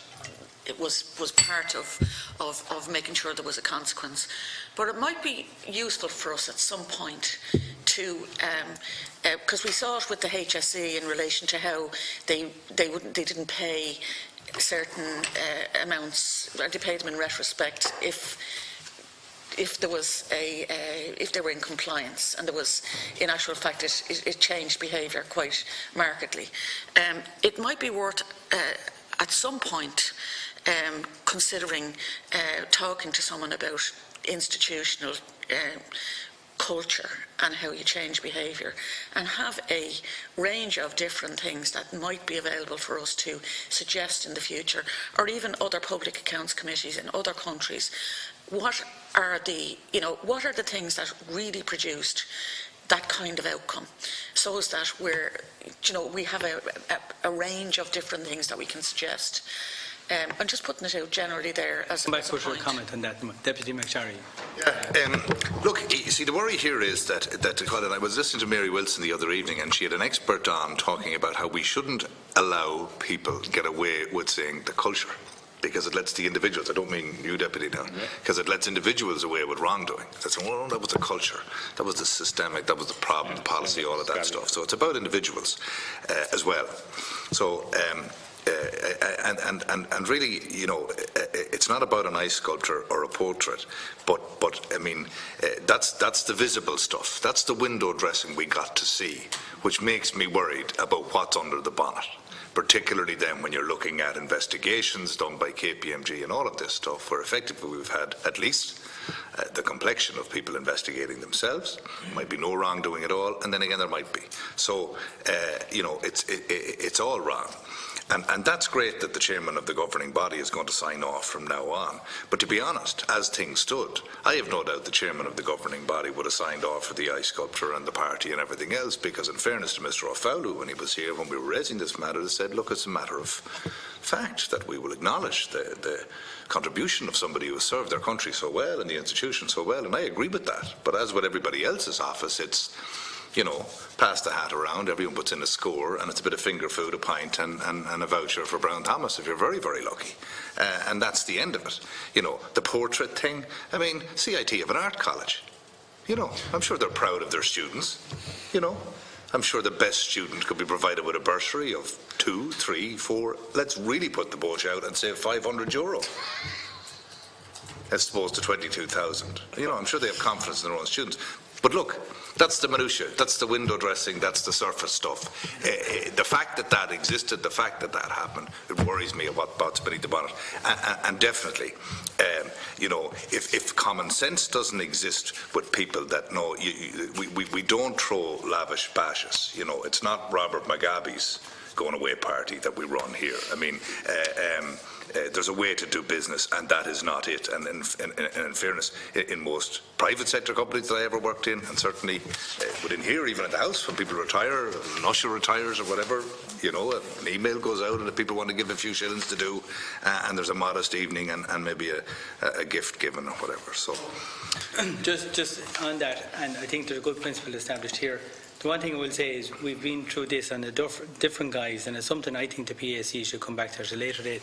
D: it was part of making sure there was a consequence. But it might be useful for us at some point to, because we saw it with the HSE in relation to how they didn't pay certain amounts, they paid them in retrospect if there was if they were in compliance, and there was, in actual fact, it changed behaviour quite markedly. It might be worth at some point considering talking to someone about institutional culture and how you change behaviour, and have a range of different things that might be available for us to suggest in the future, or even other public accounts committees in other countries. What are the things that really produced that kind of outcome, so as that we have a range of different things that we can suggest. I'm just putting it out generally there as a point.
A: A comment on that, Deputy MacSharry.
F: Yeah. Look, you see, the worry here is that Colin, I was listening to Mary Wilson the other evening, and she had an expert on talking about how we shouldn't allow people get away with saying the culture, because it lets the individuals, I don't mean you, Deputy, now, because it lets individuals away with wrongdoing. That's, well, that was the culture, that was the systemic, that was the problem, the policy, all of that stuff. So it's about individuals as well. So, and really, it's not about an ice sculpture or a portrait, but I mean, that's the visible stuff. That's the window dressing we got to see, which makes me worried about what's under the bonnet. Particularly then when you're looking at investigations done by KPMG and all of this stuff, where effectively we've had at least the complexion of people investigating themselves. Might be no wrongdoing at all, and then again there might be. So, it's all wrong. And that's great that the chairman of the governing body is going to sign off from now on. But to be honest, as things stood, I have no doubt the chairman of the governing body would have signed off for the ice sculpture and the party and everything else, because in fairness to Mr. O'Fowlu, when he was here, when we were raising this matter, he said, look, it's a matter of fact that we will acknowledge the contribution of somebody who has served their country so well and the institution so well, and I agree with that. But as with everybody else's office, it's, pass the hat around, everyone puts in a score, and it's a bit of finger food, a pint, and a voucher for Brown Thomas if you're very, very lucky. And that's the end of it. The portrait thing, I mean, CIT have an art college. I'm sure they're proud of their students. I'm sure the best student could be provided with a bursary of 2, 3, 4. Let's really put the bulge out and save €500. As opposed to 22,000. I'm sure they have confidence in their own students. But look, that's the minutiae, that's the window dressing, that's the surface stuff. The fact that existed, the fact that happened, it worries me about what's beneath the bonnet. And definitely, if common sense doesn't exist with people that know, we don't throw lavish bashes. It's not Robert Mugabe's going away party that we run here. I mean, there's a way to do business, and that is not it. And in fairness, in most private sector companies that I ever worked in, and certainly within here, even at the house, when people retire, an usher retires or whatever, an email goes out, and if people want to give a few shillings to do, and there's a modest evening and maybe a gift given or whatever. So,
A: just on that, and I think there's a good principle established here. The one thing I will say is we've been through this on a different guise, and it's something I think the PAC should come back to at a later date.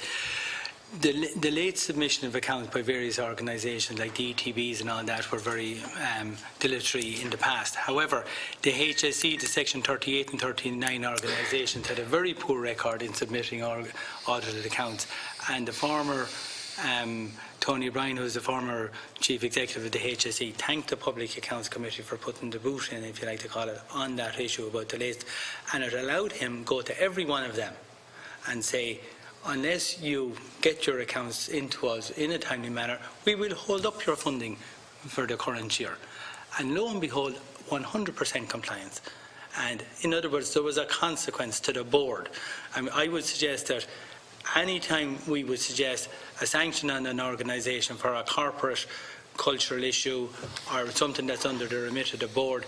A: The late submission of accounts by various organisations like the ETBs and all that were very dilatory in the past. However, the HSE, the Section 38 and 39 organisations had a very poor record in submitting audited accounts, and the former Tony O'Brien, who is the former Chief Executive of the HSE, thanked the Public Accounts Committee for putting the boot in, if you like to call it, on that issue about the list, and it allowed him go to every one of them and say, unless you get your accounts into us in a timely manner, we will hold up your funding for the current year. And lo and behold, 100% compliance. And in other words, there was a consequence to the board. I would suggest that any time we would suggest a sanction on an organisation for a corporate cultural issue or something that's under the remit of the board,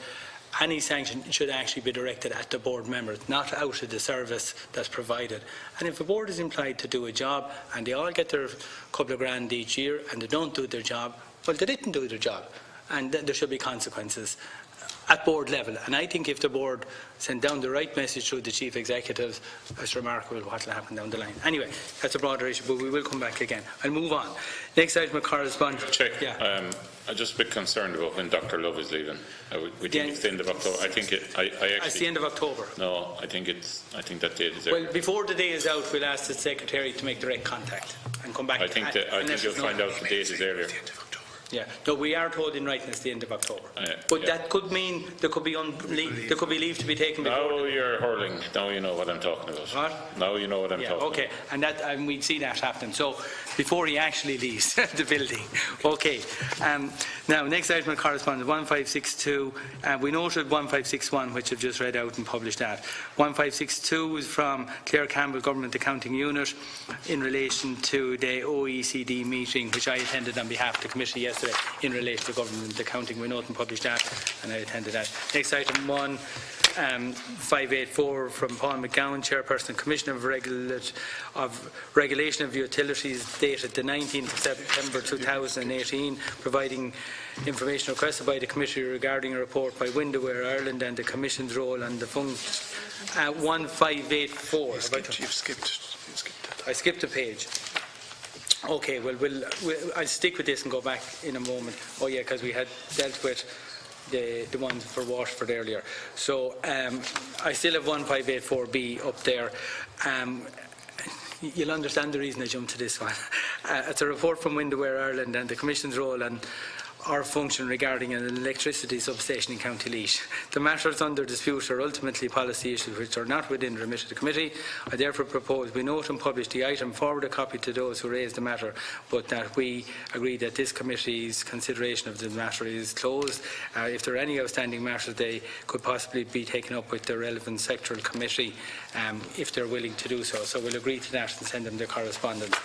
A: any sanction should actually be directed at the board members, not out of the service that's provided. And if a board is implied to do a job and they all get their couple of grand each year and they don't do their job, well, they didn't do their job, and there should be consequences at board level. And I think if the board send down the right message through the chief executive, it's remarkable what will happen down the line. Anyway, that's a broader issue, but we will come back again. I'll move on. Next item of correspondence.
E: Check.
A: Yeah.
E: I'm just a bit concerned about when Dr. Love is leaving. We think it's the end of October. I think
A: it's the end of October.
E: No, I think that date is there.
A: Well, before the day is out, we'll ask the secretary to make direct contact and come back.
E: I think you'll find out the date is earlier.
A: Yeah, no, we are told in writing it's the end of October. But that could mean there could be leave to be taken before.
E: Now you're hurling. Now you know what I'm talking about.
A: What?
E: Now you know what I'm talking about.
A: Okay, and we'd see that happen. So before he actually leaves the building. Okay. Now, next item of correspondence, 1562. We noted 1561, which I've just read out and published that. 1562 is from Clare Campbell Government Accounting Unit in relation to the OECD meeting, which I attended on behalf of the committee yesterday in relation to government accounting. We noted and published that, and I attended that. Next item, 1584 from Paul McGowan, Chairperson and Commissioner of Regulation of Utilities, dated the 19th of September 2018, providing information requested by the committee regarding a report by Windoware Ireland and the Commission's role on the function. 1584.
H: You've skipped that.
A: I skipped a page. Okay, well, I'll stick with this and go back in a moment. Oh yeah, because we had dealt with the one for Waterford earlier. So I still have 1584B up there. You'll understand the reason I jumped to this one. It's a report from Windoware Ireland and the Commission's role on our function regarding an electricity substation in County Laois. The matters under dispute are ultimately policy issues which are not within the remit of the committee. I therefore propose we note and publish the item, forward a copy to those who raised the matter, but that we agree that this committee's consideration of the matter is closed. If there are any outstanding matters, they could possibly be taken up with the relevant sectoral committee if they're willing to do so. So we'll agree to that and send them the correspondence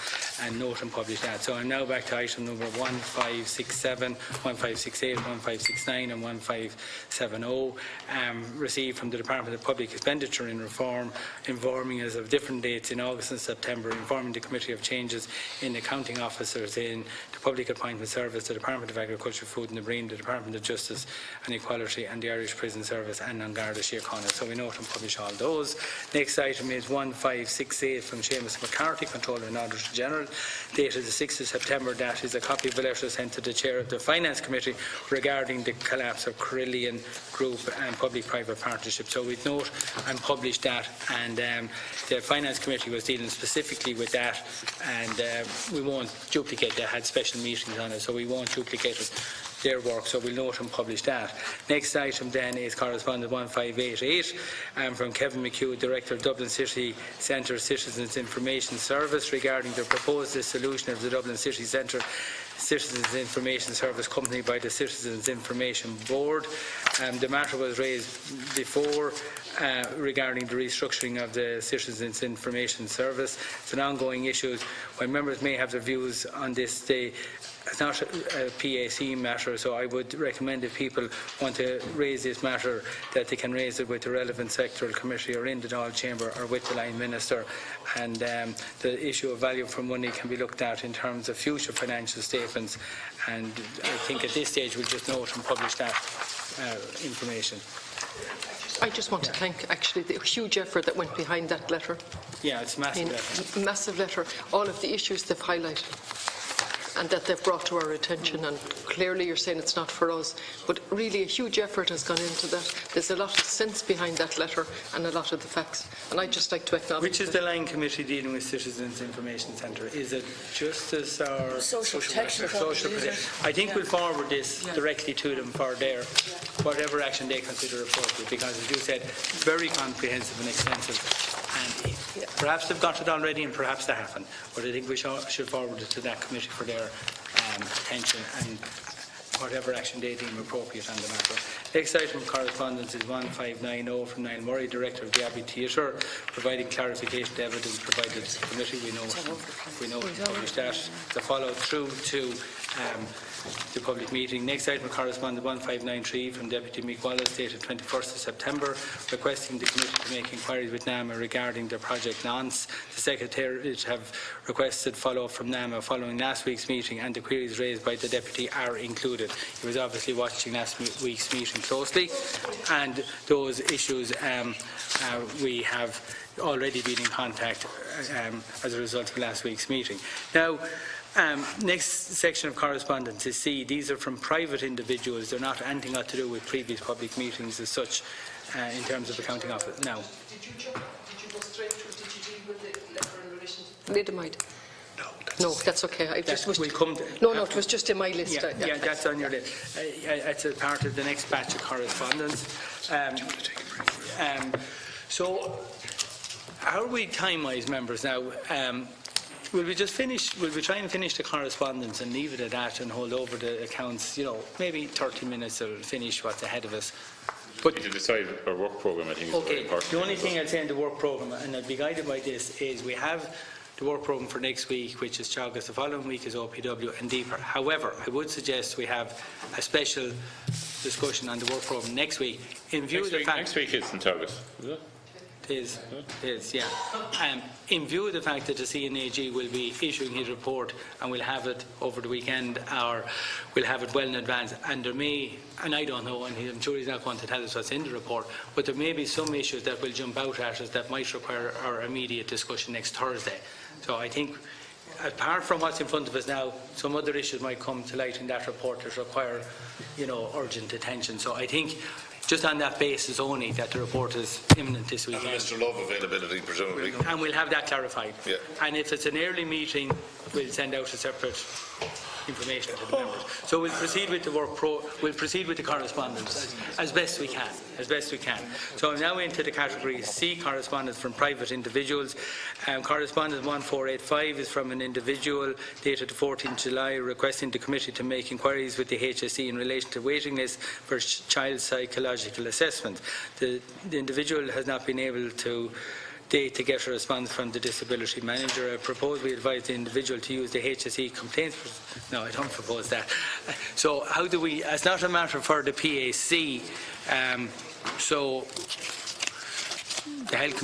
A: and note and publish that. So I'm now back to item number 1567, 1568, 1569 and 1570, received from the Department of Public Expenditure in Reform, informing us of different dates in August and September, informing the Committee of changes in accounting officers in the Public Appointment Service, the Department of Agriculture, Food and the Marine, the Department of Justice and Equality and the Irish Prison Service and An Garda Síochána. So we note and publish all those. Next item is 1568 from Seamus McCarthy, Controller and Auditor General, dated the 6th of September. That is a copy of a letter sent to the Chair of the Finance Committee regarding the collapse of Cullinane Group and public-private partnership. So we note and publish that, and the Finance Committee was dealing specifically with that, and we won't duplicate that. Had special meetings on it, so we won't duplicate their work, so we'll note and publish that. Next item then is correspondence 1588 from Kevin McHugh, Director of Dublin City Centre Citizens Information Service, regarding the proposed dissolution of the Dublin City Centre Citizens Information Service Company by the Citizens Information Board. The matter was raised before regarding the restructuring of the Citizens Information Service. It's an ongoing issue. While members may have their views on this, it's not a PAC matter, so I would recommend if people want to raise this matter that they can raise it with the relevant sectoral committee or in the Dáil Chamber or with the Line Minister, and the issue of value for money can be looked at in terms of future financial statements, and I think at this stage we'll just note and publish that information.
G: I just want to thank actually the huge effort that went behind that letter.
A: Yeah, it's a massive letter.
G: Massive letter. All of the issues they've highlighted and that they've brought to our attention, and clearly you're saying it's not for us, but really a huge effort has gone into that. There's a lot of sense behind that letter and a lot of the facts, and I'd just like to acknowledge.
A: Which is the line committee dealing with Citizens Information Centre? Is it Justice or
D: Social Protection?
A: Social Protection. I think we'll forward this directly to them for their whatever action they consider appropriate, because as you said, it's very comprehensive and extensive, and perhaps they've got it already and perhaps they haven't, but I think we should forward it to that committee for their attention, and whatever action they deem appropriate on the matter. Next item of correspondence is 1590 from Niall Murray, Director of the Abbey Theatre, providing clarification to evidence provided to the committee. We know we published that. The follow through to the public meeting. Next item of correspondence 1593 from Deputy Mick Wallace, dated 21st of September, requesting the committee to make inquiries with NAMA regarding their project Nonce. The Secretariat have requested follow-up from NAMA following last week's meeting, and the queries raised by the Deputy are included. He was obviously watching last week's meeting closely, and those issues we have already been in contact as a result of last week's meeting. Now, next section of correspondence is C. These are from private individuals. They're not anything got to do with previous public meetings as such in terms of accounting office. Now,
G: Did you go straight through? Did you deal with the letter in relation to thalidomide? No, that's okay. I just was. No, it was just in my list.
A: Yeah, that's on your list. It's a part of the next batch of correspondence. So, how are we time-wise, members? Now, will we just finish? Will we try and finish the correspondence and leave it at that, and hold over the accounts? You know, maybe 30 minutes will finish what's ahead of us.
E: But to decide our work programme, I think is very important.
A: The only thing I'd say in the work programme, and I'd be guided by this, is we have the work programme for next week, which is Teagasc. The following week is OPW and deeper. However, I would suggest we have a special discussion on the work programme next week. In view of the fact
E: next week it's in Teagasc, is it?
A: It is, yeah. In view of the fact that the CNAG will be issuing his report, and we'll have it over the weekend, or we'll have it well in advance, and there may, and I don't know, and I'm sure he's not going to tell us what's in the report, but there may be some issues that will jump out at us that might require our immediate discussion next Thursday. So I think, apart from what's in front of us now, some other issues might come to light in that report that require, urgent attention. So I think, just on that basis only, that the report is imminent this weekend.
F: And Mr. Love availability, presumably.
A: And we'll have that clarified.
F: Yeah.
A: And if it's an early meeting, we'll send out a separate information to the members. So we'll proceed with the we'll proceed with the correspondence as best we can. So I'm now into the category C, correspondence from private individuals. Correspondence 1485 is from an individual dated the 14th July, requesting the committee to make inquiries with the HSE in relation to waiting lists for child psychological assessment. The individual has not been able to to get a response from the disability manager. I propose we advise the individual to use the HSE complaints. No, I don't propose that. So how do we, it's not a matter for the PAC, so the health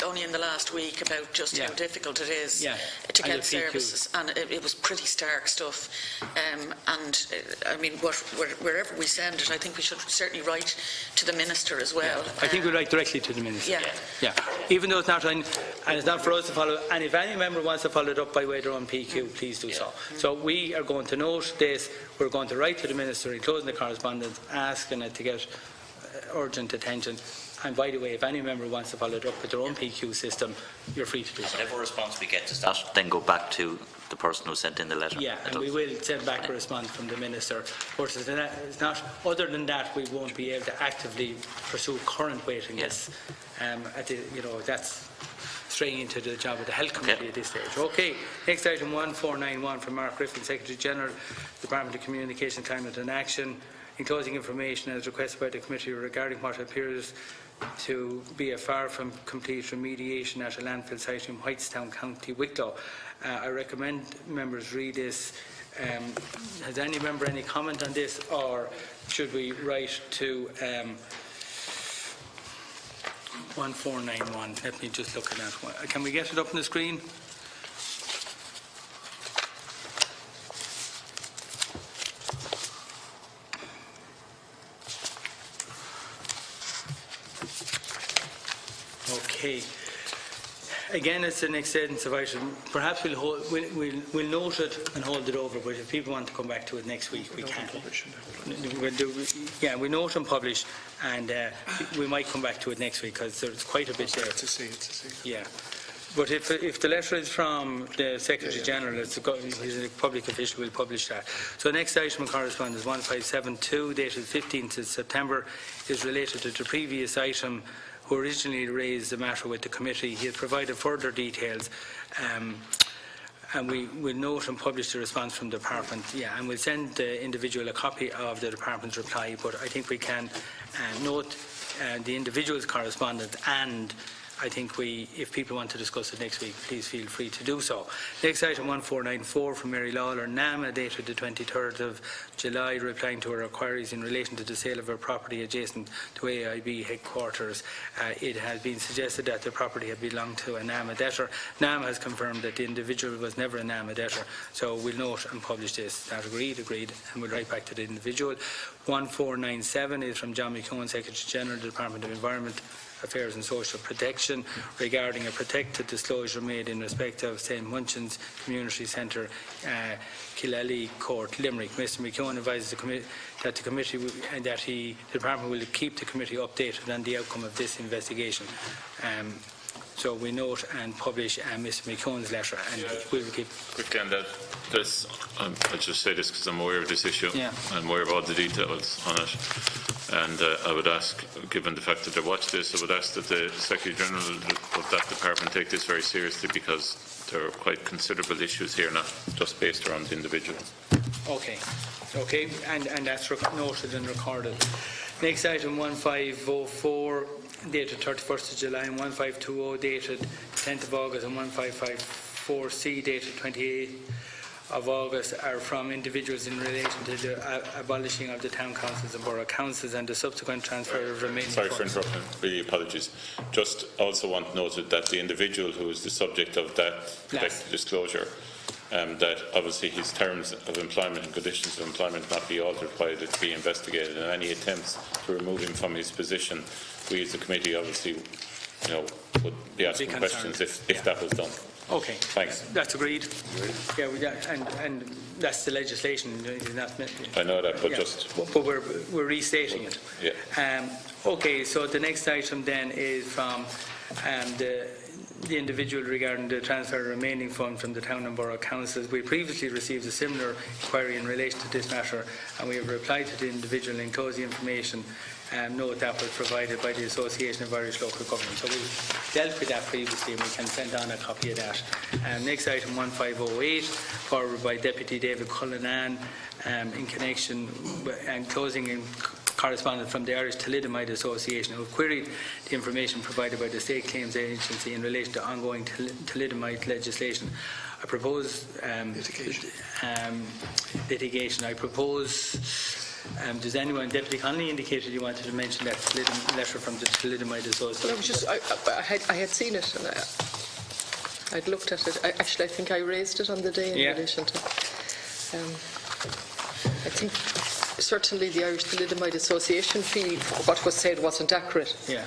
D: only in the last week about just how difficult it is to get services, and it was pretty stark stuff. I mean, wherever we send it, I think we should certainly write to the Minister as well.
A: I think we write directly to the Minister. Even though it's not on, and it's not for us to follow, and if any member wants to follow it up by way of their own PQ, please do so. So we are going to note this, we're going to write to the Minister, enclosing the correspondence, asking it to get urgent attention. And by the way, if any member wants to follow it up with their own PQ system, you're free to do so.
B: Whatever response we get, does that then go back to the person who sent in the letter?
A: Yeah, and we will send back a response from the Minister. But it's not, other than that, we won't be able to actively pursue current waiting lists. That's straying into the job of the Health Committee at this stage. Okay, next item 1491 from Marc Griffin, Secretary General, Department of Communication, Climate and Action. Enclosing information as requested by the committee regarding what appears to be a far from complete remediation at a landfill site in Whitestown, County Wicklow. I recommend members read this. Has any member any comment on this, or should we write to 1491? Let me just look at that one. Can we get it up on the screen? Okay. Again, it's an extensive item. Perhaps we'll note it and hold it over, but if people want to come back to it next week, we can. We note and publish, and we might come back to it next week because there's quite a bit there.
H: It's a C. Yeah.
A: But if the letter is from the Secretary General, he's a public official, we'll publish that. So the next item of correspondence, 1572, dated 15th of September, is related to the previous item who originally raised the matter with the committee. He has provided further details. and we will note and publish the response from the department. Yeah, and we'll send the individual a copy of the department's reply. But I think we can note the individual's correspondence, and I think if people want to discuss it next week, please feel free to do so. Next item 1494 from Mary Lawler, NAMA, dated the 23rd of July, replying to her inquiries in relation to the sale of her property adjacent to AIB headquarters. It has been suggested that the property had belonged to a NAMA debtor. NAMA has confirmed that the individual was never a NAMA debtor, so we'll note and publish this. That agreed, and we'll write back to the individual. 1497 is from John McCone, Secretary General, the Department of Environment Affairs and Social Protection, regarding a protected disclosure made in respect of St Munchin's Community Centre, Connolly Court, Limerick. Mr McKeown advises that the department will keep the committee updated on the outcome of this investigation. So we note and publish Mr McKeown's letter, and we'll keep
E: quickly on that. I'll just say this because I'm aware of this issue.
A: Yeah.
E: I'm aware of all the details on it, and I would ask, given the fact that they watch this, I would ask that the Secretary General of that department take this very seriously, because there are quite considerable issues here, not just based around the individual. Okay, and that's noted and recorded. Next item 1504. Dated 31st of July, and 1520 dated 10th of August, and 1554C dated 28th of August are from individuals in relation to the abolishing of the town councils and borough councils and the subsequent transfer of remaining Sorry
A: funds.
E: for interrupting, really apologies. Just also want noted that the individual who is the subject of that disclosure, that obviously his terms of employment and conditions of employment not be altered while it be investigated, and any attempts to remove him from his position, we as a committee obviously would be asking questions if that was done. Okay, thanks.
A: That's agreed. Yeah, and that's the legislation.
E: I know that, but just.
A: But we're restating it.
E: Yeah.
A: Okay, so the next item then is from the individual regarding the transfer of remaining fund from the town and borough councils. We previously received a similar inquiry in relation to this matter, and we have replied to the individual and enclosed the information note that was provided by the Association of Irish Local Government. So we dealt with that previously, and we can send on a copy of that. Next item 1508, forwarded by Deputy David Cullinane, in connection and closing in correspondent from the Irish Thalidomide Association, who queried the information provided by the State Claims Agency in relation to ongoing thalidomide legislation. I propose litigation. I propose. Does anyone, Deputy Connolly, indicated you wanted to mention that letter from the Thalidomide Association?
G: Well, I had seen it, and I'd looked at it. I think I raised it on the day in relation to. I think certainly the Irish Thalidomide Association feel what was said wasn't accurate.
A: Yeah.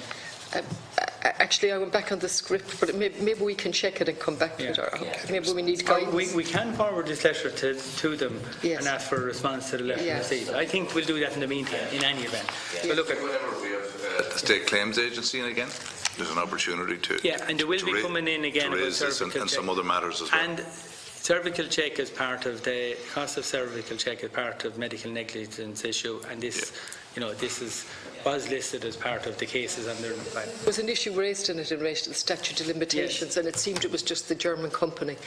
G: Actually, I went back on the script, but maybe we can check it and come back to it. Or maybe we need guidance.
A: We can forward this letter to them and ask for a response to the letter received. I think we'll do that in the meantime, in any event. But look at
F: whenever we have the State Claims Agency in again, there's an opportunity to
A: and they will be coming in again
F: to raise this and some other matters as well.
A: And cervical check is part of the cost of cervical check is part of medical negligence issue, and this, this was listed as part of the cases under. There
G: was an issue raised in it in relation to the statute of limitations, and it seemed it was just the German company.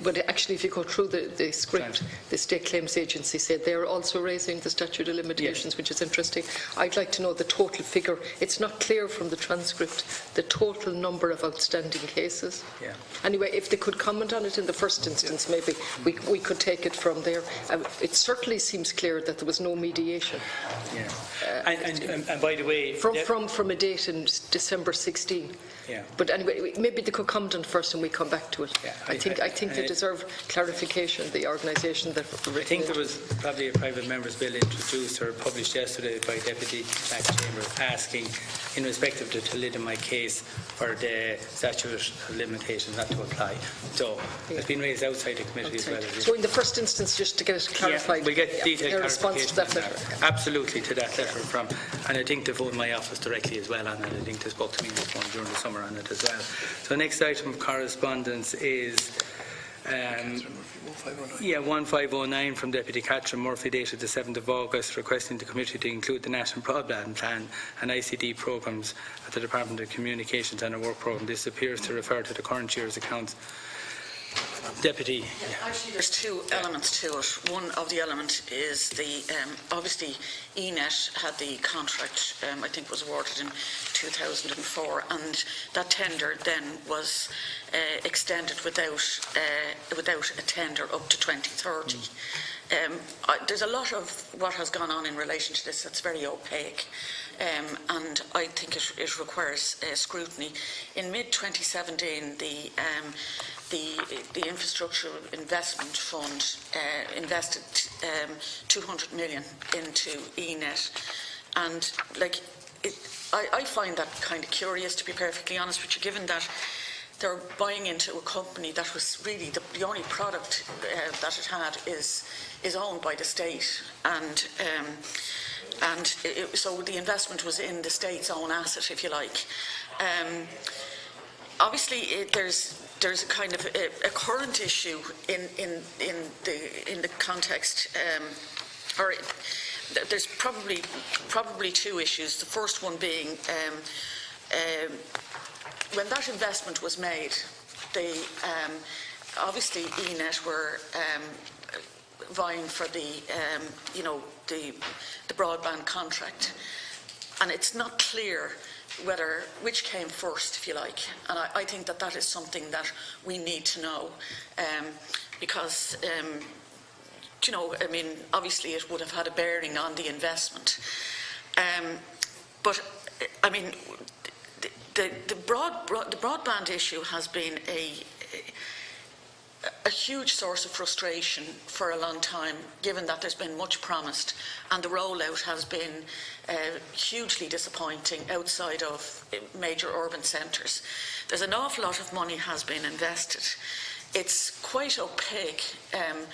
G: But actually, if you go through the script, the State Claims Agency said they're also raising the statute of limitations, which is interesting. I'd like to know the total figure. It's not clear from the transcript the total number of outstanding cases. Anyway, if they could comment on it in the first instance, maybe we could take it from there. It certainly seems clear that there was no mediation.
A: And by the way,
G: from a date in December 16. But anyway, maybe they could comment on first, and we come back to it. I think they deserve clarification. The organisation that.
A: I think there was probably a private member's bill introduced or published yesterday by Deputy Tax Chambers asking, in respect of the thalidomide case, for the statute of limitations not to apply. So it's been raised outside the committee as well.
G: So in the first instance, just to get it clarified,
A: we get detailed
G: response to that letter.
A: Absolutely, to that letter from, and I think they phoned my office directly as well on it. I think they spoke to me during the summer on it as well. So next item of correspondence is 1509 from Deputy Catherine Murphy, dated the 7th of August, requesting the committee to include the National Broadband Plan and ICT programmes at the Department of Communications and a work programme. This appears to refer to the current year's accounts. Deputy.
D: Actually, there's two elements to it. One of the elements is the obviously ENET had the contract. I think was awarded in 2004, and that tender then was extended without a tender up to 2030. There's a lot of what has gone on in relation to this that's very opaque, and I think it requires scrutiny. In mid-2017, the Infrastructure Investment Fund invested 200 million into ENET, and I find that kind of curious, to be perfectly honest with you, given that they're buying into a company that was really the only product that it had is owned by the state, and so the investment was in the state's own asset, if you like. Obviously, there's a kind of a current issue in the context, or there's probably two issues. The first one being when that investment was made, obviously ENET were vying for the broadband contract, and it's not clear which came first, if you like, and I think that is something that we need to know, because I mean, obviously it would have had a bearing on the investment, but I mean, the broadband issue has been a huge source of frustration for a long time, given that there's been much promised and the rollout has been hugely disappointing outside of major urban centres. There's an awful lot of money has been invested. It's quite opaque, and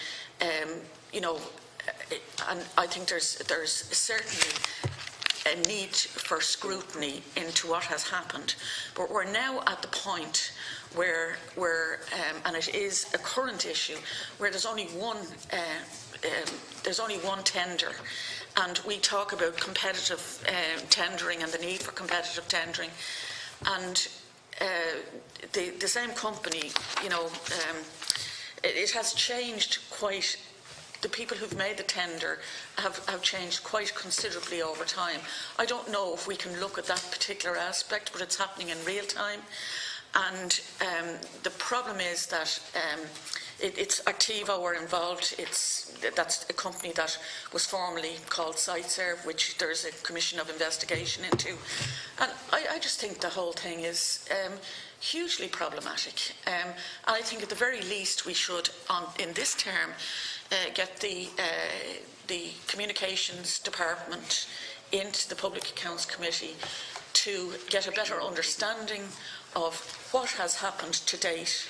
D: I think there's certainly a need for scrutiny into what has happened, but we're now at the point where and it is a current issue, where there's only one tender, and we talk about competitive tendering and the need for competitive tendering, and the same company, it has changed quite. The people who've made the tender have changed quite considerably over time. I don't know if we can look at that particular aspect, but it's happening in real time. And the problem is that it's Artivo were involved. That's a company that was formerly called SiteServe, which there's a commission of investigation into. And I just think the whole thing is hugely problematic. And I think at the very least we should, in this term, get the communications department into the Public Accounts Committee to get a better understanding of what has happened to date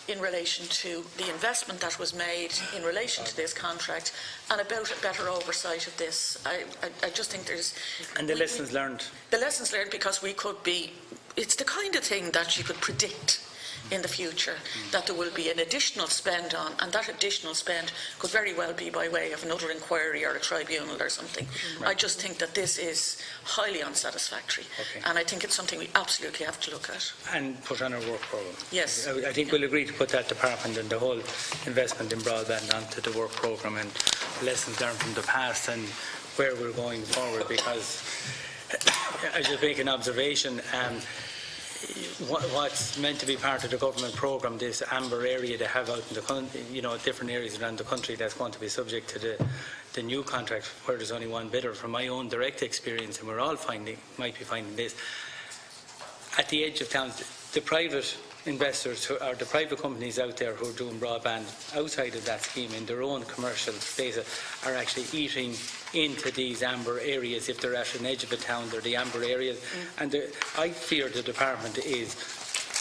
D: in relation to the investment that was made in relation to this contract, and about a better oversight of this. I just think there's...
A: And the lessons learned. The
D: lessons learned, because we could be... It's the kind of thing that you could predict in the future that there will be an additional spend on, and that additional spend could very well be by way of another inquiry or a tribunal or something. Right. I just think that this is highly unsatisfactory, and I think it's something we absolutely have to look at.
A: And put on our work programme.
D: Yes.
A: I think we'll agree to put that department and the whole investment in broadband onto the work programme, and lessons learned from the past and where we're going forward, because I just make an observation. What's meant to be part of the government programme, this amber area they have out in the country, different areas around the country that's going to be subject to the new contract, where there's only one bidder. From my own direct experience, and we're all might be finding this, at the edge of town, the private investors or the private companies out there who are doing broadband outside of that scheme in their own commercial spaces are actually eating into these amber areas. If they're at an edge of a town, they're the amber areas. And I fear the department is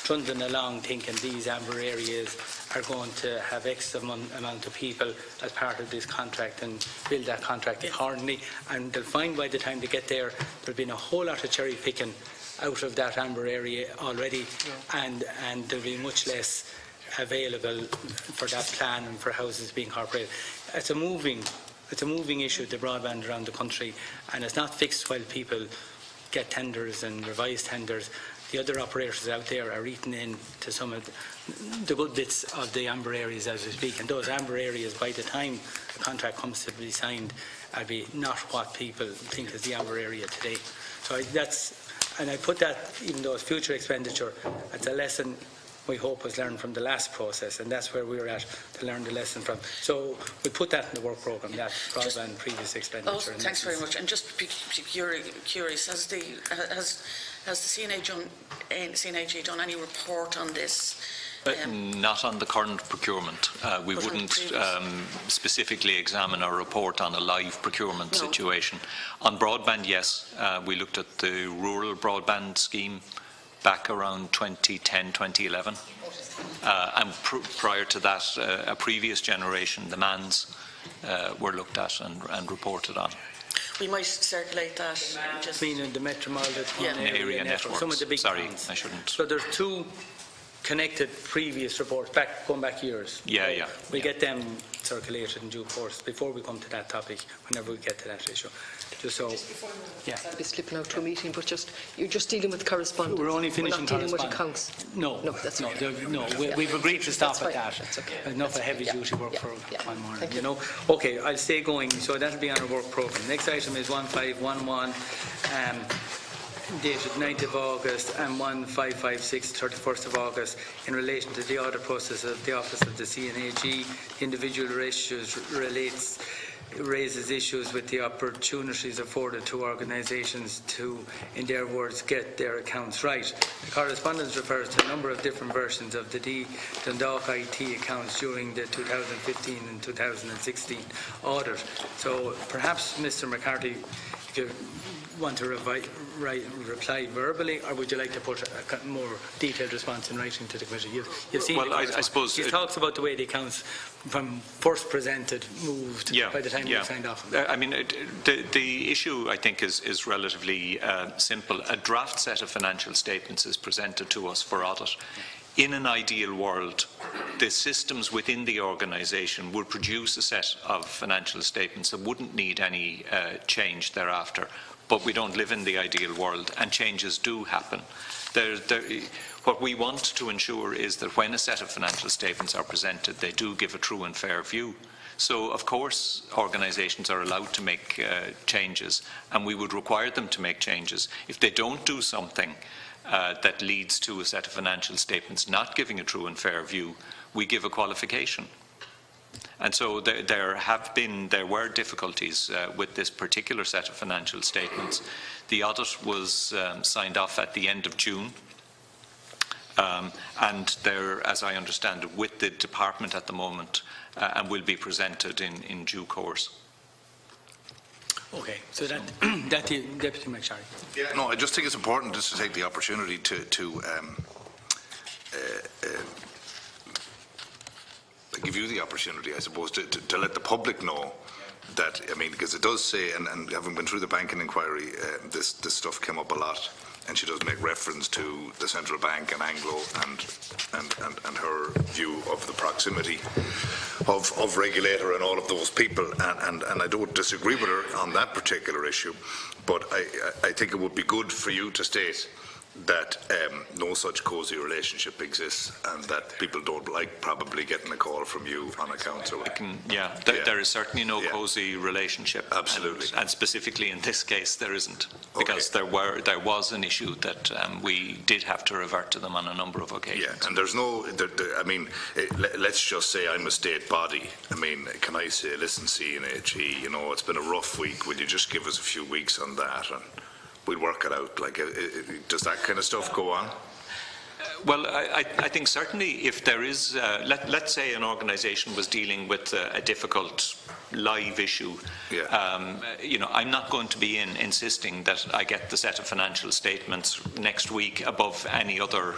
A: trundling along thinking these amber areas are going to have X amount of people as part of this contract and build that contract accordingly. And they'll find by the time they get there, there'll be a whole lot of cherry picking out of that amber area already, and there'll be much less available for that plan and for houses being incorporated. It's a moving issue, the broadband around the country, and it's not fixed while people get tenders and revised tenders. the other operators out there are eating into some of the good bits of the amber areas as we speak, and those amber areas, by the time the contract comes to be signed, will be not what people think is the amber area today. So and I put that, even though it's future expenditure, it's a lesson we hope was learned from the last process, and that's where we're at, to learn the lesson from. So we put that in the work programme, that rather than previous expenditure.
D: Oh, thanks very much. And just curious, has the CNAG done any report on this?
C: Not on the current procurement. We wouldn't specifically examine our report on a live procurement situation. On broadband, yes. We looked at the rural broadband scheme back around 2010, 2011. And prior to that, a previous generation, the MANs, were looked at and reported on.
D: We might circulate that.
A: Just meaning the Metropolitan Area Network. Some of the big towns.
C: I shouldn't.
A: So there's two connected previous reports going back years.
C: Yeah.
A: We'll get them circulated in due course before we come to that topic, whenever we get to that issue. Just so,
G: I'll be slipping out to a meeting, but you're just dealing with correspondence.
A: We're only finishing
G: dealing with
A: correspondence.
G: accounts.
A: No,
G: that's okay.
A: We've agreed to stop at that.
G: That's okay.
A: Enough of heavy duty work for one morning, Okay, I'll stay going, so that'll be on our work programme. Next item is 1511, dated 9th of August, and 1556, 31st of August, in relation to the audit process of the Office of the CNAG. Individual issues raises issues with the opportunities afforded to organisations to, in their words, get their accounts right. The correspondence refers to a number of different versions of the Dundalk IT accounts during the 2015 and 2016 audit. So perhaps, Mr. McCarthy, if you want to reply verbally, or would you like to put a more detailed response in writing to the committee? You've seen
C: I suppose
A: it talks about the way the accounts from first presented moved by the time you signed off.
C: I mean, the issue, I think, is relatively simple. A draft set of financial statements is presented to us for audit. In an ideal world, the systems within the organisation would produce a set of financial statements that wouldn't need any change thereafter. But we don't live in the ideal world, and changes do happen. What we want to ensure is that when a set of financial statements are presented, they do give a true and fair view. So, of course, organisations are allowed to make changes, and we would require them to make changes. If they don't do something that leads to a set of financial statements not giving a true and fair view, we give a qualification. And so there were difficulties with this particular set of financial statements. The audit was signed off at the end of June, and they're, as I understand it, with the department at the moment, and will be presented in due course.
A: Okay, so that Deputy MacSharry.
F: Yeah, no, I just think it's important just to take the opportunity to give you the opportunity, I suppose, to let the public know that, I mean, because it does say, and having been through the banking inquiry, this stuff came up a lot, and she does make reference to the central bank and Anglo and her view of the proximity of regulator and all of those people, and I don't disagree with her on that particular issue, but I think it would be good for you to state that no such cosy relationship exists, and that people don't like probably getting a call from you on accounts. Or
C: there is certainly no cosy relationship.
F: Absolutely,
C: and specifically in this case, there isn't, because there was an issue that we did have to revert to them on a number of occasions.
F: Yeah, and there's no. I mean, let's just say I'm a state body. I mean, can I say, listen, CNAG, you know, it's been a rough week. Will you just give us a few weeks on that, and we'll work it out? Like, does that kind of stuff go on?
C: Well, I think certainly if there is, let's say an organisation was dealing with a difficult live issue, you know, I'm not going to be insisting that I get the set of financial statements next week above any other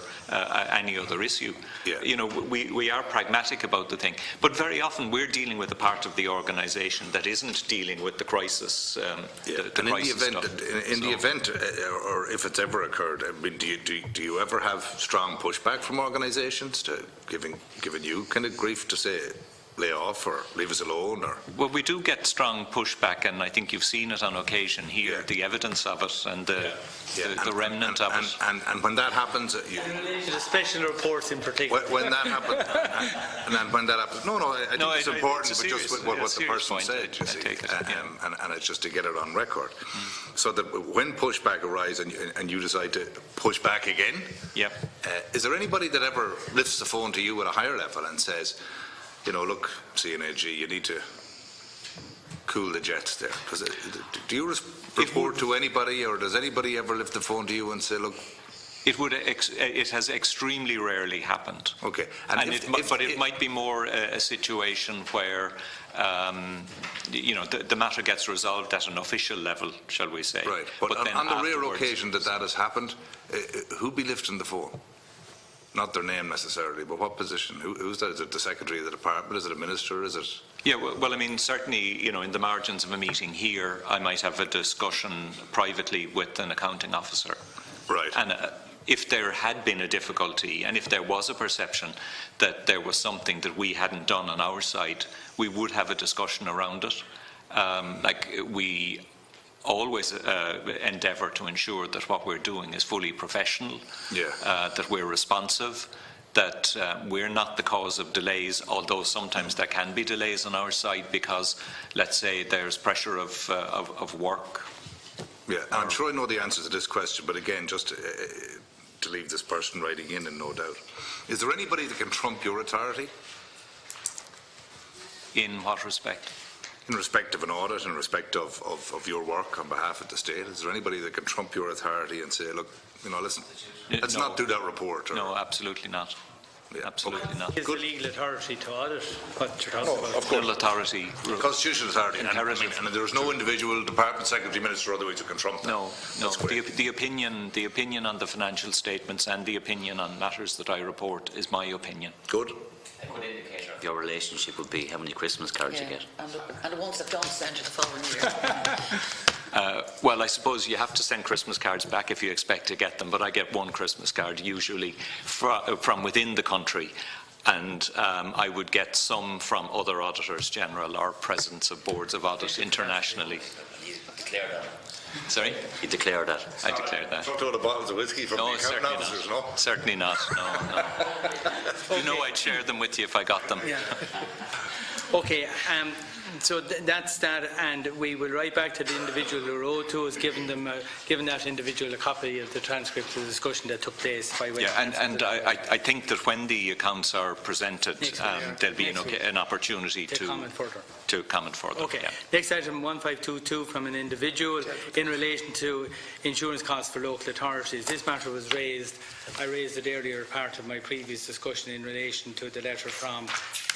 C: issue. You know, we are pragmatic about the thing, but very often we're dealing with a part of the organisation that isn't dealing with the crisis.
F: And in the event, or if it's ever occurred, I mean, do you ever have strong pushback from organisations to giving you kind of grief to say, lay off or leave us alone? Or
C: Well, we do get strong pushback, and I think you've seen it on occasion here, the evidence of it and the remnant of it.
F: And when that happens,
A: In relation to special reports in particular.
F: when that happens, and then when that happens, I think it's important, but just what the person said, you see, and it's just to get it on record, so that when pushback arises and you decide to push back again, is there anybody that ever lifts the phone to you at a higher level and says, look, CNAG, you need to cool the jets there? Do you report to anybody, or does anybody ever lift the phone to you and say, look?
C: It has extremely rarely happened.
F: Okay.
C: But it might be more a situation where the matter gets resolved at an official level, shall we say.
F: Right. But on the rare occasion that has happened, who'd be lifting the phone? Not their name necessarily, but what position? Who's that? Is it the Secretary of the Department? Is it a Minister? Is it?
C: Yeah, well, I mean, certainly, in the margins of a meeting here, I might have a discussion privately with an accounting officer.
F: Right.
C: And if there had been a difficulty, and if there was a perception that there was something that we hadn't done on our side, we would have a discussion around it. We always endeavour to ensure that what we're doing is fully professional, that we're responsive, that we're not the cause of delays, although sometimes there can be delays on our side because, let's say, there's pressure of work.
F: Yeah, and I'm sure I know the answer to this question, but again, just to leave this person writing in no doubt, is there anybody that can trump your authority?
C: In what respect?
F: In respect of an audit, in respect of your work on behalf of the state, is there anybody that can trump your authority and say, look, listen, let's not do that report?
C: No, absolutely not. Absolutely not.
A: Is the legal authority to audit what you're talking about?
F: Of course.
C: Full authority.
F: Constitutional authority. And there is no individual department, secretary, minister, or otherwise who can trump that.
C: No. The opinion on the financial statements and the opinion on matters that I report is my opinion.
F: Good.
B: A good indicator of your relationship would be how many Christmas cards you get.
D: And the ones that don't send to the following year.
C: Well, I suppose you have to send Christmas cards back if you expect to get them, but I get one Christmas card usually from within the country, and I would get some from other auditors general or presidents of boards of audit internationally.
B: You declare that.
C: Sorry?
B: You declare that.
C: I declare that.
F: Don't throw the bottles of whiskey from the accounting officers, no?
C: Certainly not, no. Okay. I'd share them with you if I got them.
A: Yeah. Okay, so that's that, and we will write back to the individual who wrote to us, giving that individual a copy of the transcript of the discussion that took place by way.
C: Yeah, and I think that when the accounts are presented, there'll be an opportunity to comment further.
A: Okay.
C: Yeah.
A: Next item, 1522, from an individual in relation to insurance costs for local authorities. This matter was raised. I raised it earlier, part of my previous discussion in relation to the letter from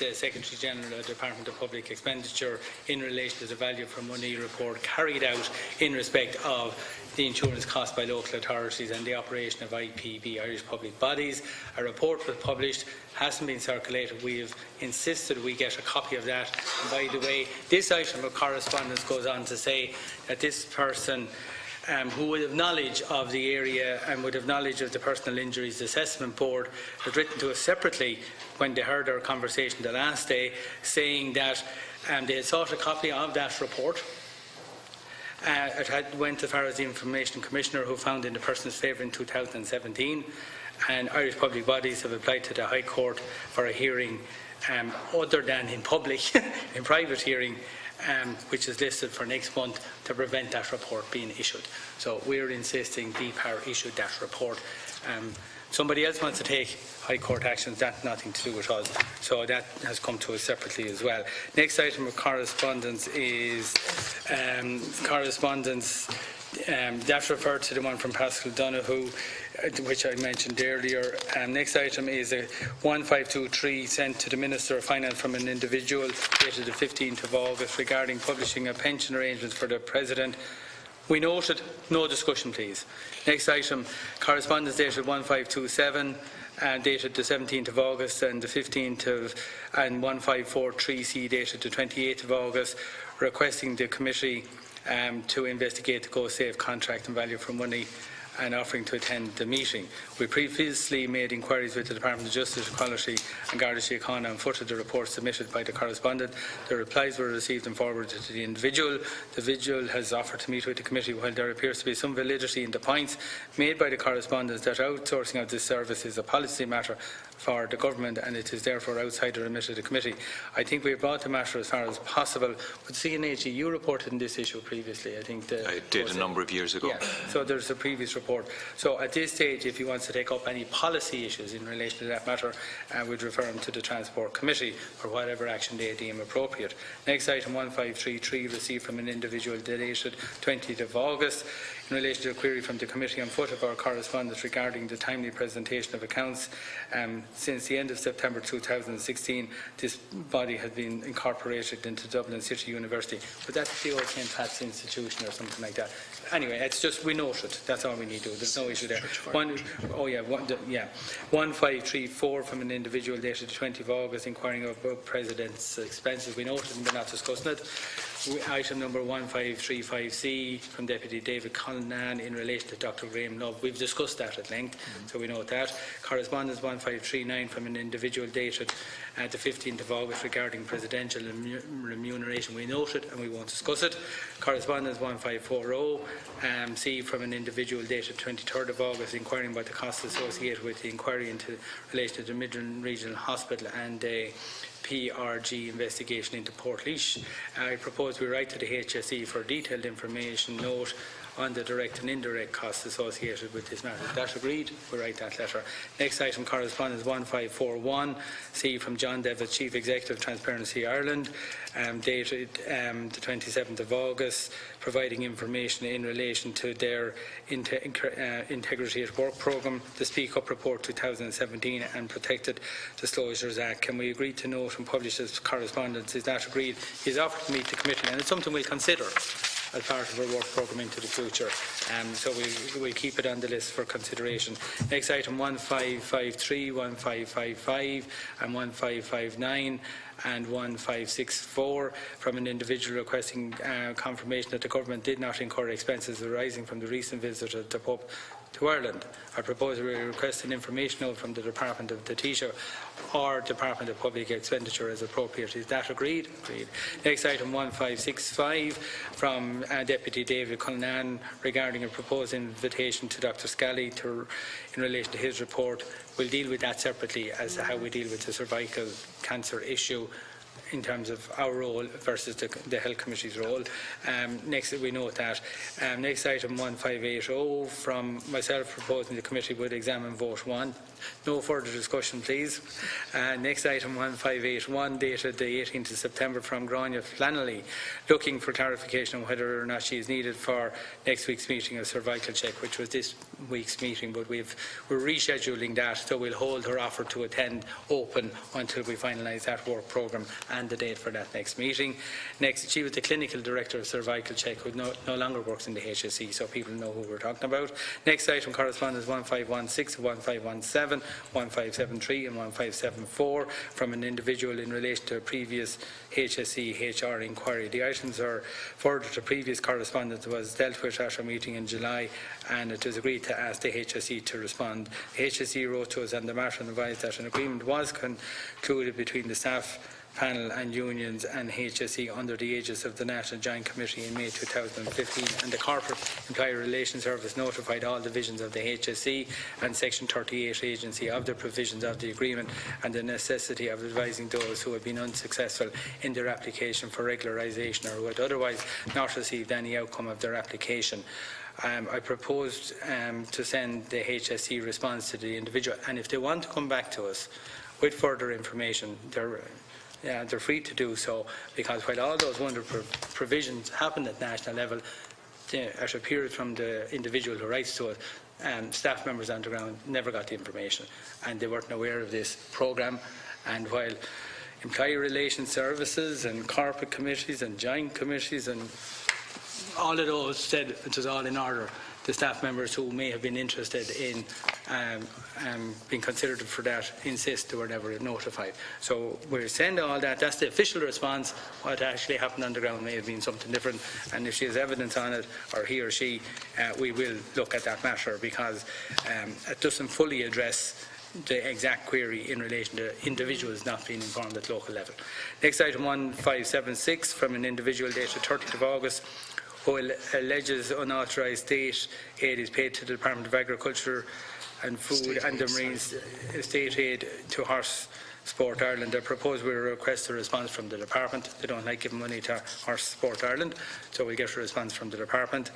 A: the Secretary General of the Department of Public Expenditure in relation to the value for money report carried out in respect of the insurance costs by local authorities and the operation of IPB, Irish Public Bodies. A report was published, hasn't been circulated. We have insisted we get a copy of that. And by the way, this item of correspondence goes on to say that this person who would have knowledge of the area and would have knowledge of the Personal Injuries Assessment Board had written to us separately when they heard our conversation the last day, saying that they had sought a copy of that report. It went as far as the Information Commissioner, who found in the person's favour in 2017, and Irish Public Bodies have applied to the High Court for a hearing other than in public, in private hearing, which is listed for next month, to prevent that report being issued. So we're insisting DPAR issued that report. Somebody else wants to take High Court actions, that's nothing to do with us. So that has come to us separately as well. Next item of correspondence is correspondence that's referred to the one from Pascal Donoghue, which I mentioned earlier. Next item is a 1523 sent to the Minister of Finance from an individual dated the 15th of August regarding publishing of pension arrangements for the President. We noted, no discussion please. Next item, correspondence dated 1527, dated the 17th of August, and the 15th of, and 1543C dated the 28th of August, requesting the committee to investigate the GoSafe contract and value for money and offering to attend the meeting. We previously made inquiries with the Department of Justice, Equality and Garda Síochána on foot of the report submitted by the correspondent. The replies were received and forwarded to the individual. The individual has offered to meet with the committee. While there appears to be some validity in the points made by the correspondents that outsourcing of this service is a policy matter for the government and it is therefore outside the remit of the committee, I think we have brought the matter as far as possible. With CNHE, you reported on this issue previously, I think.
C: I did a number of years ago.
A: Yeah, so there's a previous report. So at this stage, if he wants to take up any policy issues in relation to that matter, we'd refer him to the Transport Committee for whatever action they deem appropriate. Next item 1533, received from an individual dated 20th of August. In relation to a query from the committee on foot of our correspondence regarding the timely presentation of accounts. Since the end of September 2016, this body has been incorporated into Dublin City University. But that's the old St. Pat's institution or something like that. Anyway, it's just, we note it. That's all we need to do. There's no issue there. 1534 from an individual dated the 20th of August inquiring about President's expenses. We noted and we're not discussing it. Item number 1535C from Deputy David Cullinane in relation to Dr. Graham Love. We've discussed that at length, so we note that. Correspondence 1539 from an individual dated the 15th of August regarding presidential remuneration. We note it and we won't discuss it. Correspondence 1540C from an individual dated 23rd of August inquiring about the costs associated with the inquiry into relation to the Midland Regional Hospital and PRG investigation into Portlaoise. I propose we write to the HSE for detailed information note on the direct and indirect costs associated with this matter. Is that agreed? We write that letter. Next item, correspondence 1541C from John Devitt, Chief Executive Transparency Ireland, dated the 27th of August, providing information in relation to their Integrity at Work programme, the Speak Up Report 2017 and Protected Disclosures Act. Can we agree to note and publish this correspondence? Is that agreed? He's offered to meet the committee and it's something we'll consider as part of our work programme into the future. So we'll keep it on the list for consideration. Next item 1553, 1555 and 1559 and 1564 from an individual requesting confirmation that the government did not incur expenses arising from the recent visit of the Pope to Ireland. I propose we request an information note from the Department of the Taoiseach or Department of Public Expenditure as appropriate. Is that agreed? Agreed. Next item 1565 from Deputy David Cullinane regarding a proposed invitation to Dr. Scally in relation to his report. We'll deal with that separately as to how we deal with the cervical cancer issue in terms of our role versus the Health Committee's role. Next, we note that. Next item 1580 from myself proposing the committee would examine vote 1. No further discussion, please. Next item 1581 dated the 18th of September from Grania Connolly, looking for clarification on whether or not she is needed for next week's meeting of cervical check, which was this week's meeting, but we're rescheduling that, so we'll hold her offer to attend open until we finalise that work programme and the date for that next meeting. Next, she was the clinical director of cervical check, who no longer works in the HSE, so people know who we're talking about. Next item, correspondence 1516, 1517, 1573 and 1574 from an individual in relation to a previous HSE HR inquiry. The items are further to previous correspondence that was dealt with at our meeting in July, and it was agreed to ask the HSE to respond. The HSE wrote to us on the matter and advised that an agreement was concluded between the staff panel and unions and HSE under the aegis of the National Joint Committee in May 2015, and the Corporate Employer Relations Service notified all divisions of the HSE and Section 38 agency of the provisions of the agreement and the necessity of advising those who have been unsuccessful in their application for regularisation or who had otherwise not received any outcome of their application. I proposed to send the HSE response to the individual, and if they want to come back to us with further information, they're free to do so, because while all those wonderful provisions happened at national level, at a period from the individual who writes to us, staff members on the ground never got the information and they weren't aware of this programme. And while Employee Relations Services and corporate committees and joint committees and all of those said it was all in order. The staff members who may have been interested in being considered for that insist or whatever notified. So we're sending all that. That's the official response. What actually happened on the ground may have been something different, and if she has evidence on it, or he or she, we will look at that matter, because it doesn't fully address the exact query in relation to individuals not being informed at local level. Next item 1576 from an individual dated 30th of August who alleges unauthorised state aid is paid to the Department of Agriculture and Food and the Marine State Aid to Horse Sport Ireland. I propose we request a response from the department. They don't like giving money to Horse Sport Ireland, so we get a response from the department.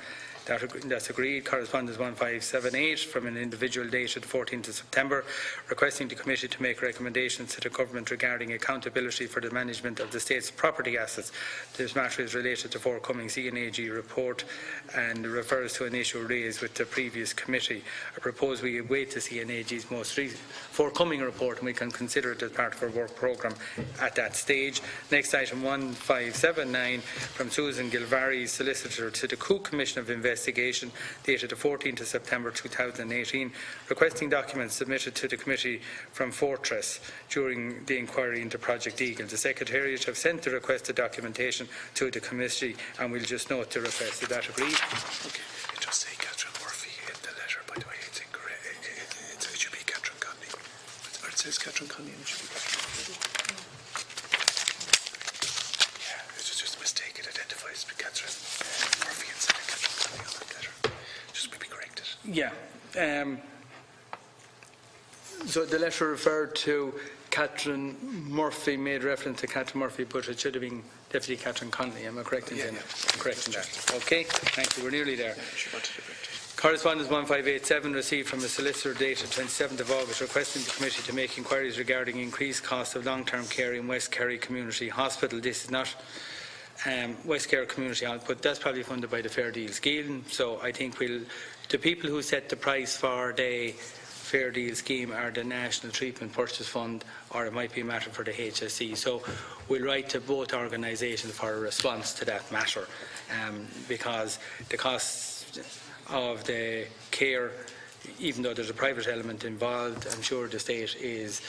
A: That's agreed. Correspondence 1578 from an individual dated 14th of September requesting the committee to make recommendations to the government regarding accountability for the management of the state's property assets. This matter is related to forthcoming CNAG report and refers to an issue raised with the previous committee. I propose we await the CNAG's most forthcoming report and we can consider it as part of our work programme at that stage. Next item 1579 from Susan Gilvary, Solicitor to the Cook Commission of Investigation dated the 14th of September 2018, requesting documents submitted to the committee from Fortress during the inquiry into Project Eagle. The Secretariat have sent the requested documentation to the committee and we'll just note the request. Is that agreed?
H: Okay. It just say Catherine Murphy in the letter, by the way. It's incorrect. It should be Catherine Connolly. Or it says Catherine Connolly and it should be Catherine Murphy. Yeah, it's just a mistake. It identifies Catherine Murphy instead of Catherine Connolly on that letter. Just maybe correct it.
A: Yeah. So the letter referred to Catherine Murphy, made reference to Catherine Murphy, but it should have been Deputy Catherine Connolly. Am I correct in saying that? I'm correct in that. Okay, thank you. We're nearly there.
H: Yeah, she wanted to correct it.
A: Correspondence 1587 received from a solicitor dated 27th of August requesting the committee to make inquiries regarding increased costs of long-term care in West Kerry Community Hospital. This is not West Kerry Community Hospital, but that's probably funded by the Fair Deal scheme. So I think the people who set the price for the Fair Deal scheme are the National Treatment Purchase Fund, or it might be a matter for the HSE. So we'll write to both organisations for a response to that matter, because the costs of the care, even though there's a private element involved, I'm sure the state is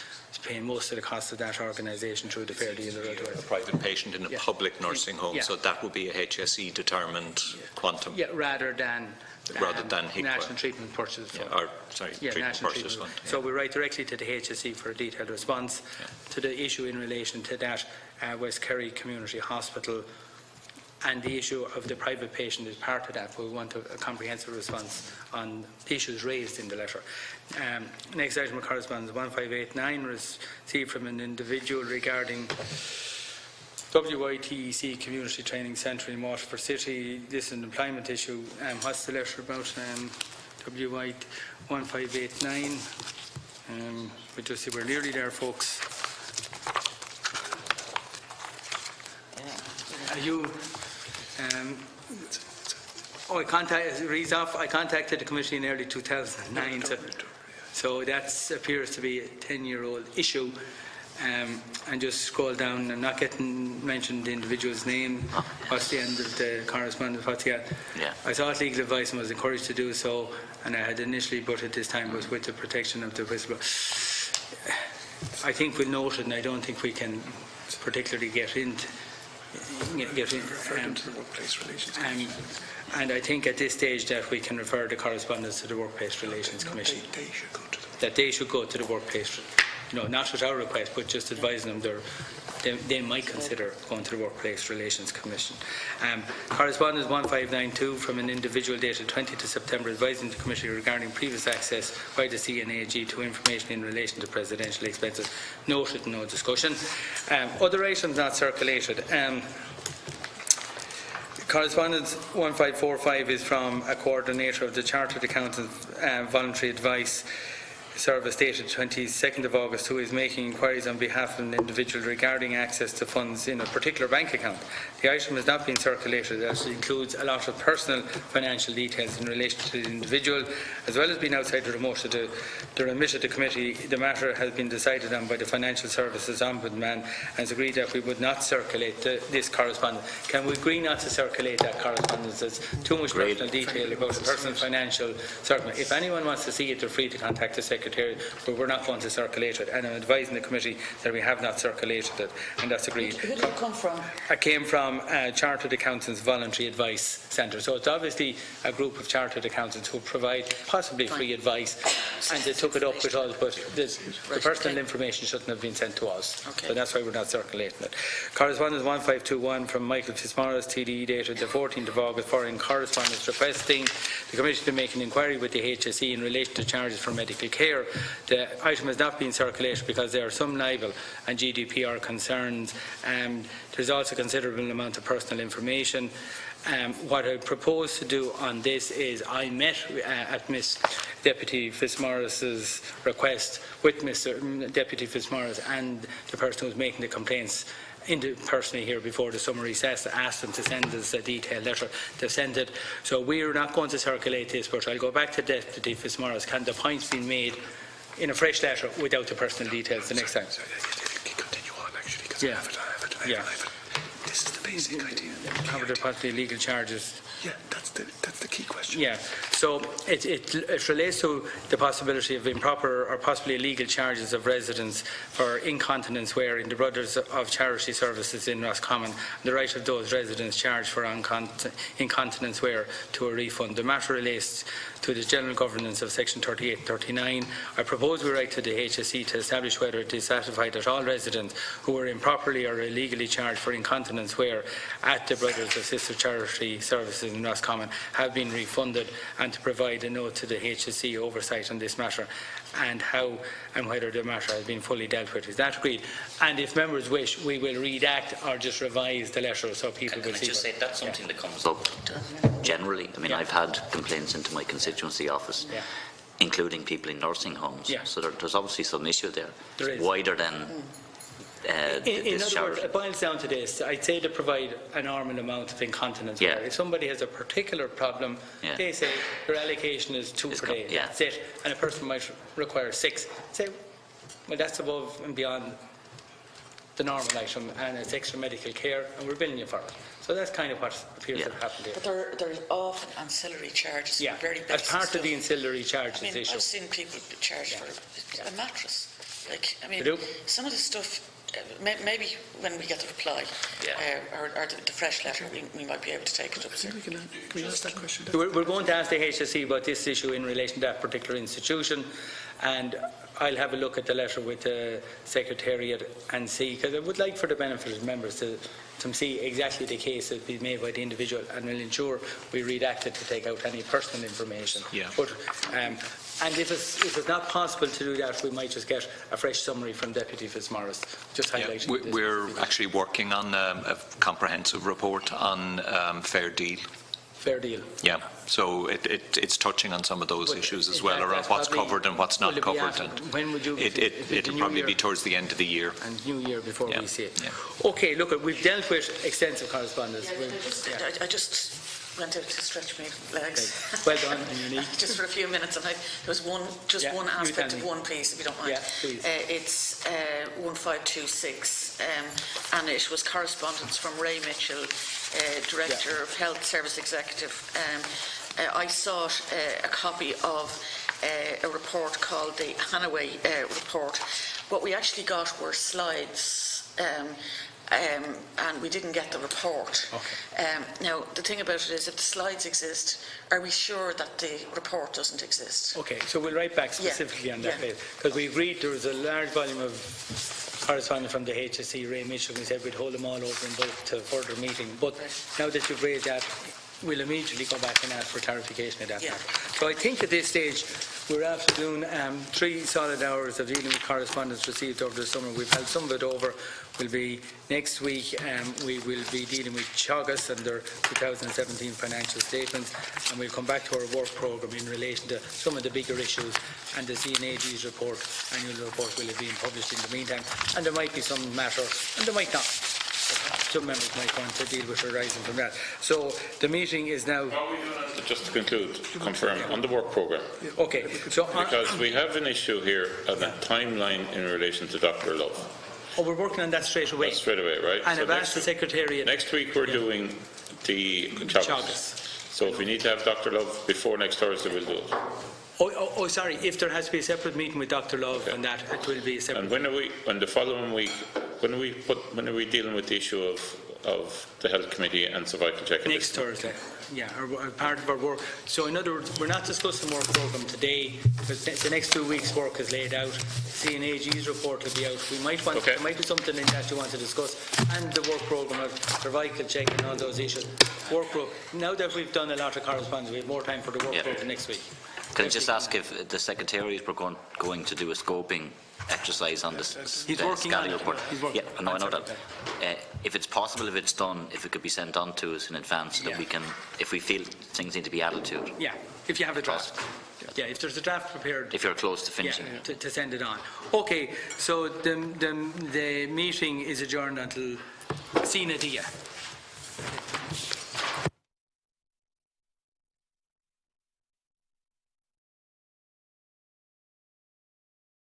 A: paying most of the cost of that organisation through the Fair Deal.
C: A private patient in a public nursing home, so that would be a HSE determined quantum.
A: Yeah, rather than National Treatment Purchase Fund.
C: Treatment Purchase Fund.
A: So we write directly to the HSE for a detailed response to the issue in relation to that West Kerry Community Hospital, and the issue of the private patient is part of that. We want a comprehensive response on the issues raised in the letter. Next item of correspondence 1589 received from an individual regarding WITEC Community Training Centre in Waterford City. This is an employment issue. What's the letter about? WITE 1589. We just see we're nearly there, folks. Are you? I contacted the committee in early 2009, so that appears to be a 10-year-old issue. And just scroll down. I'm not getting mentioned the individual's name. What's the end of the correspondence? What's the end?
B: Yeah.
A: I sought legal advice and was encouraged to do so, and I had initially, but at this time was with the protection of the whistleblower. I think we'll note it, and I don't think we can particularly get into
H: workplace relations.
A: And I think at this stage that we can refer the correspondence to the Workplace Relations Commission. They should go to the Workplace. Not at our request, but just advising them they might consider going to the Workplace Relations Commission. Correspondence 1592 from an individual dated 20th of September advising the committee regarding previous access by the CNAG to information in relation to presidential expenses. Noted, no discussion. Other items not circulated. Correspondence 1545 is from a coordinator of the Chartered Accountants Voluntary Advice Service dated 22nd of August, who is making inquiries on behalf of an individual regarding access to funds in a particular bank account. The item has not been circulated as it includes a lot of personal financial details in relation to the individual, as well as being outside the remit of the committee. The matter has been decided on by the Financial Services Ombudsman and has agreed that we would not circulate this correspondence. Can we agree not to circulate that correspondence? There's too much personal detail about the personal financial circumstance. If anyone wants to see it, they're free to contact the Secretary, but we're not going to circulate it. And I'm advising the committee that we have not circulated it, and that's agreed.
D: Who did it come from?
A: It came from Chartered Accountants Voluntary Advice Centre. So it's obviously a group of Chartered Accountants who provide possibly free advice, and they took it up with us, but the personal information shouldn't have been sent to us. So that's why we're not circulating it. Correspondence 1521 from Michael Fitzmaurice, TDE, dated the 14th of August, following correspondence requesting the committee to make an inquiry with the HSE in relation to charges for medical care. The item has not been circulated because there are some libel and GDPR concerns. There's also a considerable amount of personal information. What I propose to do on this is I met at Miss Deputy Fitzmaurice's request with Mr. Deputy Fitzmaurice and the person who's making the complaints personally here before the summer recess, asked them to send us a detailed letter. They've sent it. So we're not going to circulate this, but I'll go back to Deputy Fitzmaurice. Can the points be made in a fresh letter without the personal details the next time?
H: Continue on, actually, because I have it. This is the basic idea.
A: Covered possibly legal charges.
H: Yeah, that's the key question.
A: Yeah, so it relates to the possibility of improper or possibly illegal charges of residents for incontinence wear in the Brothers of Charity Services in Roscommon, the right of those residents charged for incontinence wear to a refund. The matter relates to the general governance of Section 38 and 39. I propose we write to the HSE to establish whether it is satisfied that all residents who were improperly or illegally charged for incontinence wear at the Brothers of Sister Charity Services in Roscommon have been refunded, and to provide a note to the HSE oversight on this matter and how and whether the matter has been fully dealt with. Is that agreed? And if members wish, we will redact or just revise the letter so people will see.
B: Can I just say that's something that comes up generally. I mean, I've had complaints into my constituency office, including people in nursing homes. So there's obviously some issue there.
A: There is.
B: Wider than
A: in other words, it boils down to this. I'd say to provide a normal amount of incontinence wear. If somebody has a particular problem, they say their allocation is 2 per day. That's it. And a person might require 6. Say, well, that's above and beyond the normal item, and it's extra medical care, and we're billing you for it. So that's kind of what appears to have happened here.
D: But there's often ancillary charges. Very basic
A: as part
D: stuff.
A: of the ancillary charges issue.
D: I've seen people charged for a mattress. Like, I mean, some of the stuff. Maybe when we get the reply or the fresh letter, we might be able to take it up.
H: Can we ask that question?
A: We're going to ask the HSE about this issue in relation to that particular institution, and I'll have a look at the letter with the Secretariat and see, because I would like for the benefit of members to see exactly the case that be made by the individual, and we'll ensure we redact it to take out any personal information. But, and if it's not possible to do that, we might just get a fresh summary from Deputy Fitzmaurice, just highlighting this.
C: We're actually working on a comprehensive report on fair deal.
A: Fair deal.
C: Yeah, so it's touching on some of those issues as well, around what's covered and what's not covered. And
A: when would you?
C: It'll probably be towards the end of the year.
A: And New Year before we see it. Okay, look, we've dealt with extensive correspondence.
D: I just went out to stretch my legs.
A: Well done, Unique.
D: Just for a few minutes, and there was one aspect of one piece, if you don't mind.
A: Yeah, please.
D: It's 1526, and it was correspondence from Ray Mitchell, Director of Health Service Executive. I sought a copy of a report called the Hanaway report. What we actually got were slides. And we didn't get the report. Now, the thing about it is, if the slides exist, are we sure that the report doesn't exist?
A: Okay, so we'll write back specifically on that bit, because we agreed there was a large volume of correspondence from the HSE, Ray Mitchell, and we said we'd hold them all over in bulk to further meeting. But now that you've raised that, we'll immediately go back and ask for clarification of that
D: Yeah.
A: matter. So I think at this stage we're after doing 3 solid hours of dealing with correspondence received over the summer. We've held some of it over. Will be next week. We will be dealing with Teagasc and their 2017 financial statements, and we'll come back to our work programme in relation to some of the bigger issues. And the CNAG's report, annual report, will have been published in the meantime. And there might be some matter, and there might not. Some members might want to deal with arising from that. So the meeting is now.
E: Just to conclude, to confirm on the work programme.
A: Okay. So
E: because we have an issue here of a timeline in relation to Dr. Love.
A: Oh, we're working on that straight away.
E: That's straight away, right?
A: And
E: So
A: I've asked the Secretariat.
E: Next week we're doing the Teagasc. So if we need to have Dr. Love before next Thursday, we'll do it.
A: Oh, sorry. If there has to be a separate meeting with Dr. Love and that, it will be a separate.
E: And when are we? On the following week, when are we dealing with the issue of the Health Committee and survival check?
A: Next Thursday. Yeah, or part of our work. So in other words, we're not discussing work programme today, because the next 2 weeks' work is laid out. CNAG's report will be out. We might want there might be something in that you want to discuss, and the work programme of cervical check and all those issues. Work programme. Now that we've done a lot of correspondence, we have more time for the work programme next week.
B: Can I just ask if the Secretariat were going to do a scoping exercise on this Scally report? Yeah, no, I know that. If it's possible, if it's done, if it could be sent on to us in advance, so that we can, if we feel things need to be added to it.
A: Yeah, if you have a draft. Yeah, if there's a draft prepared.
B: If you're close to finishing.
A: Yeah, to send it on. Okay, so the meeting is adjourned until Sina Dia.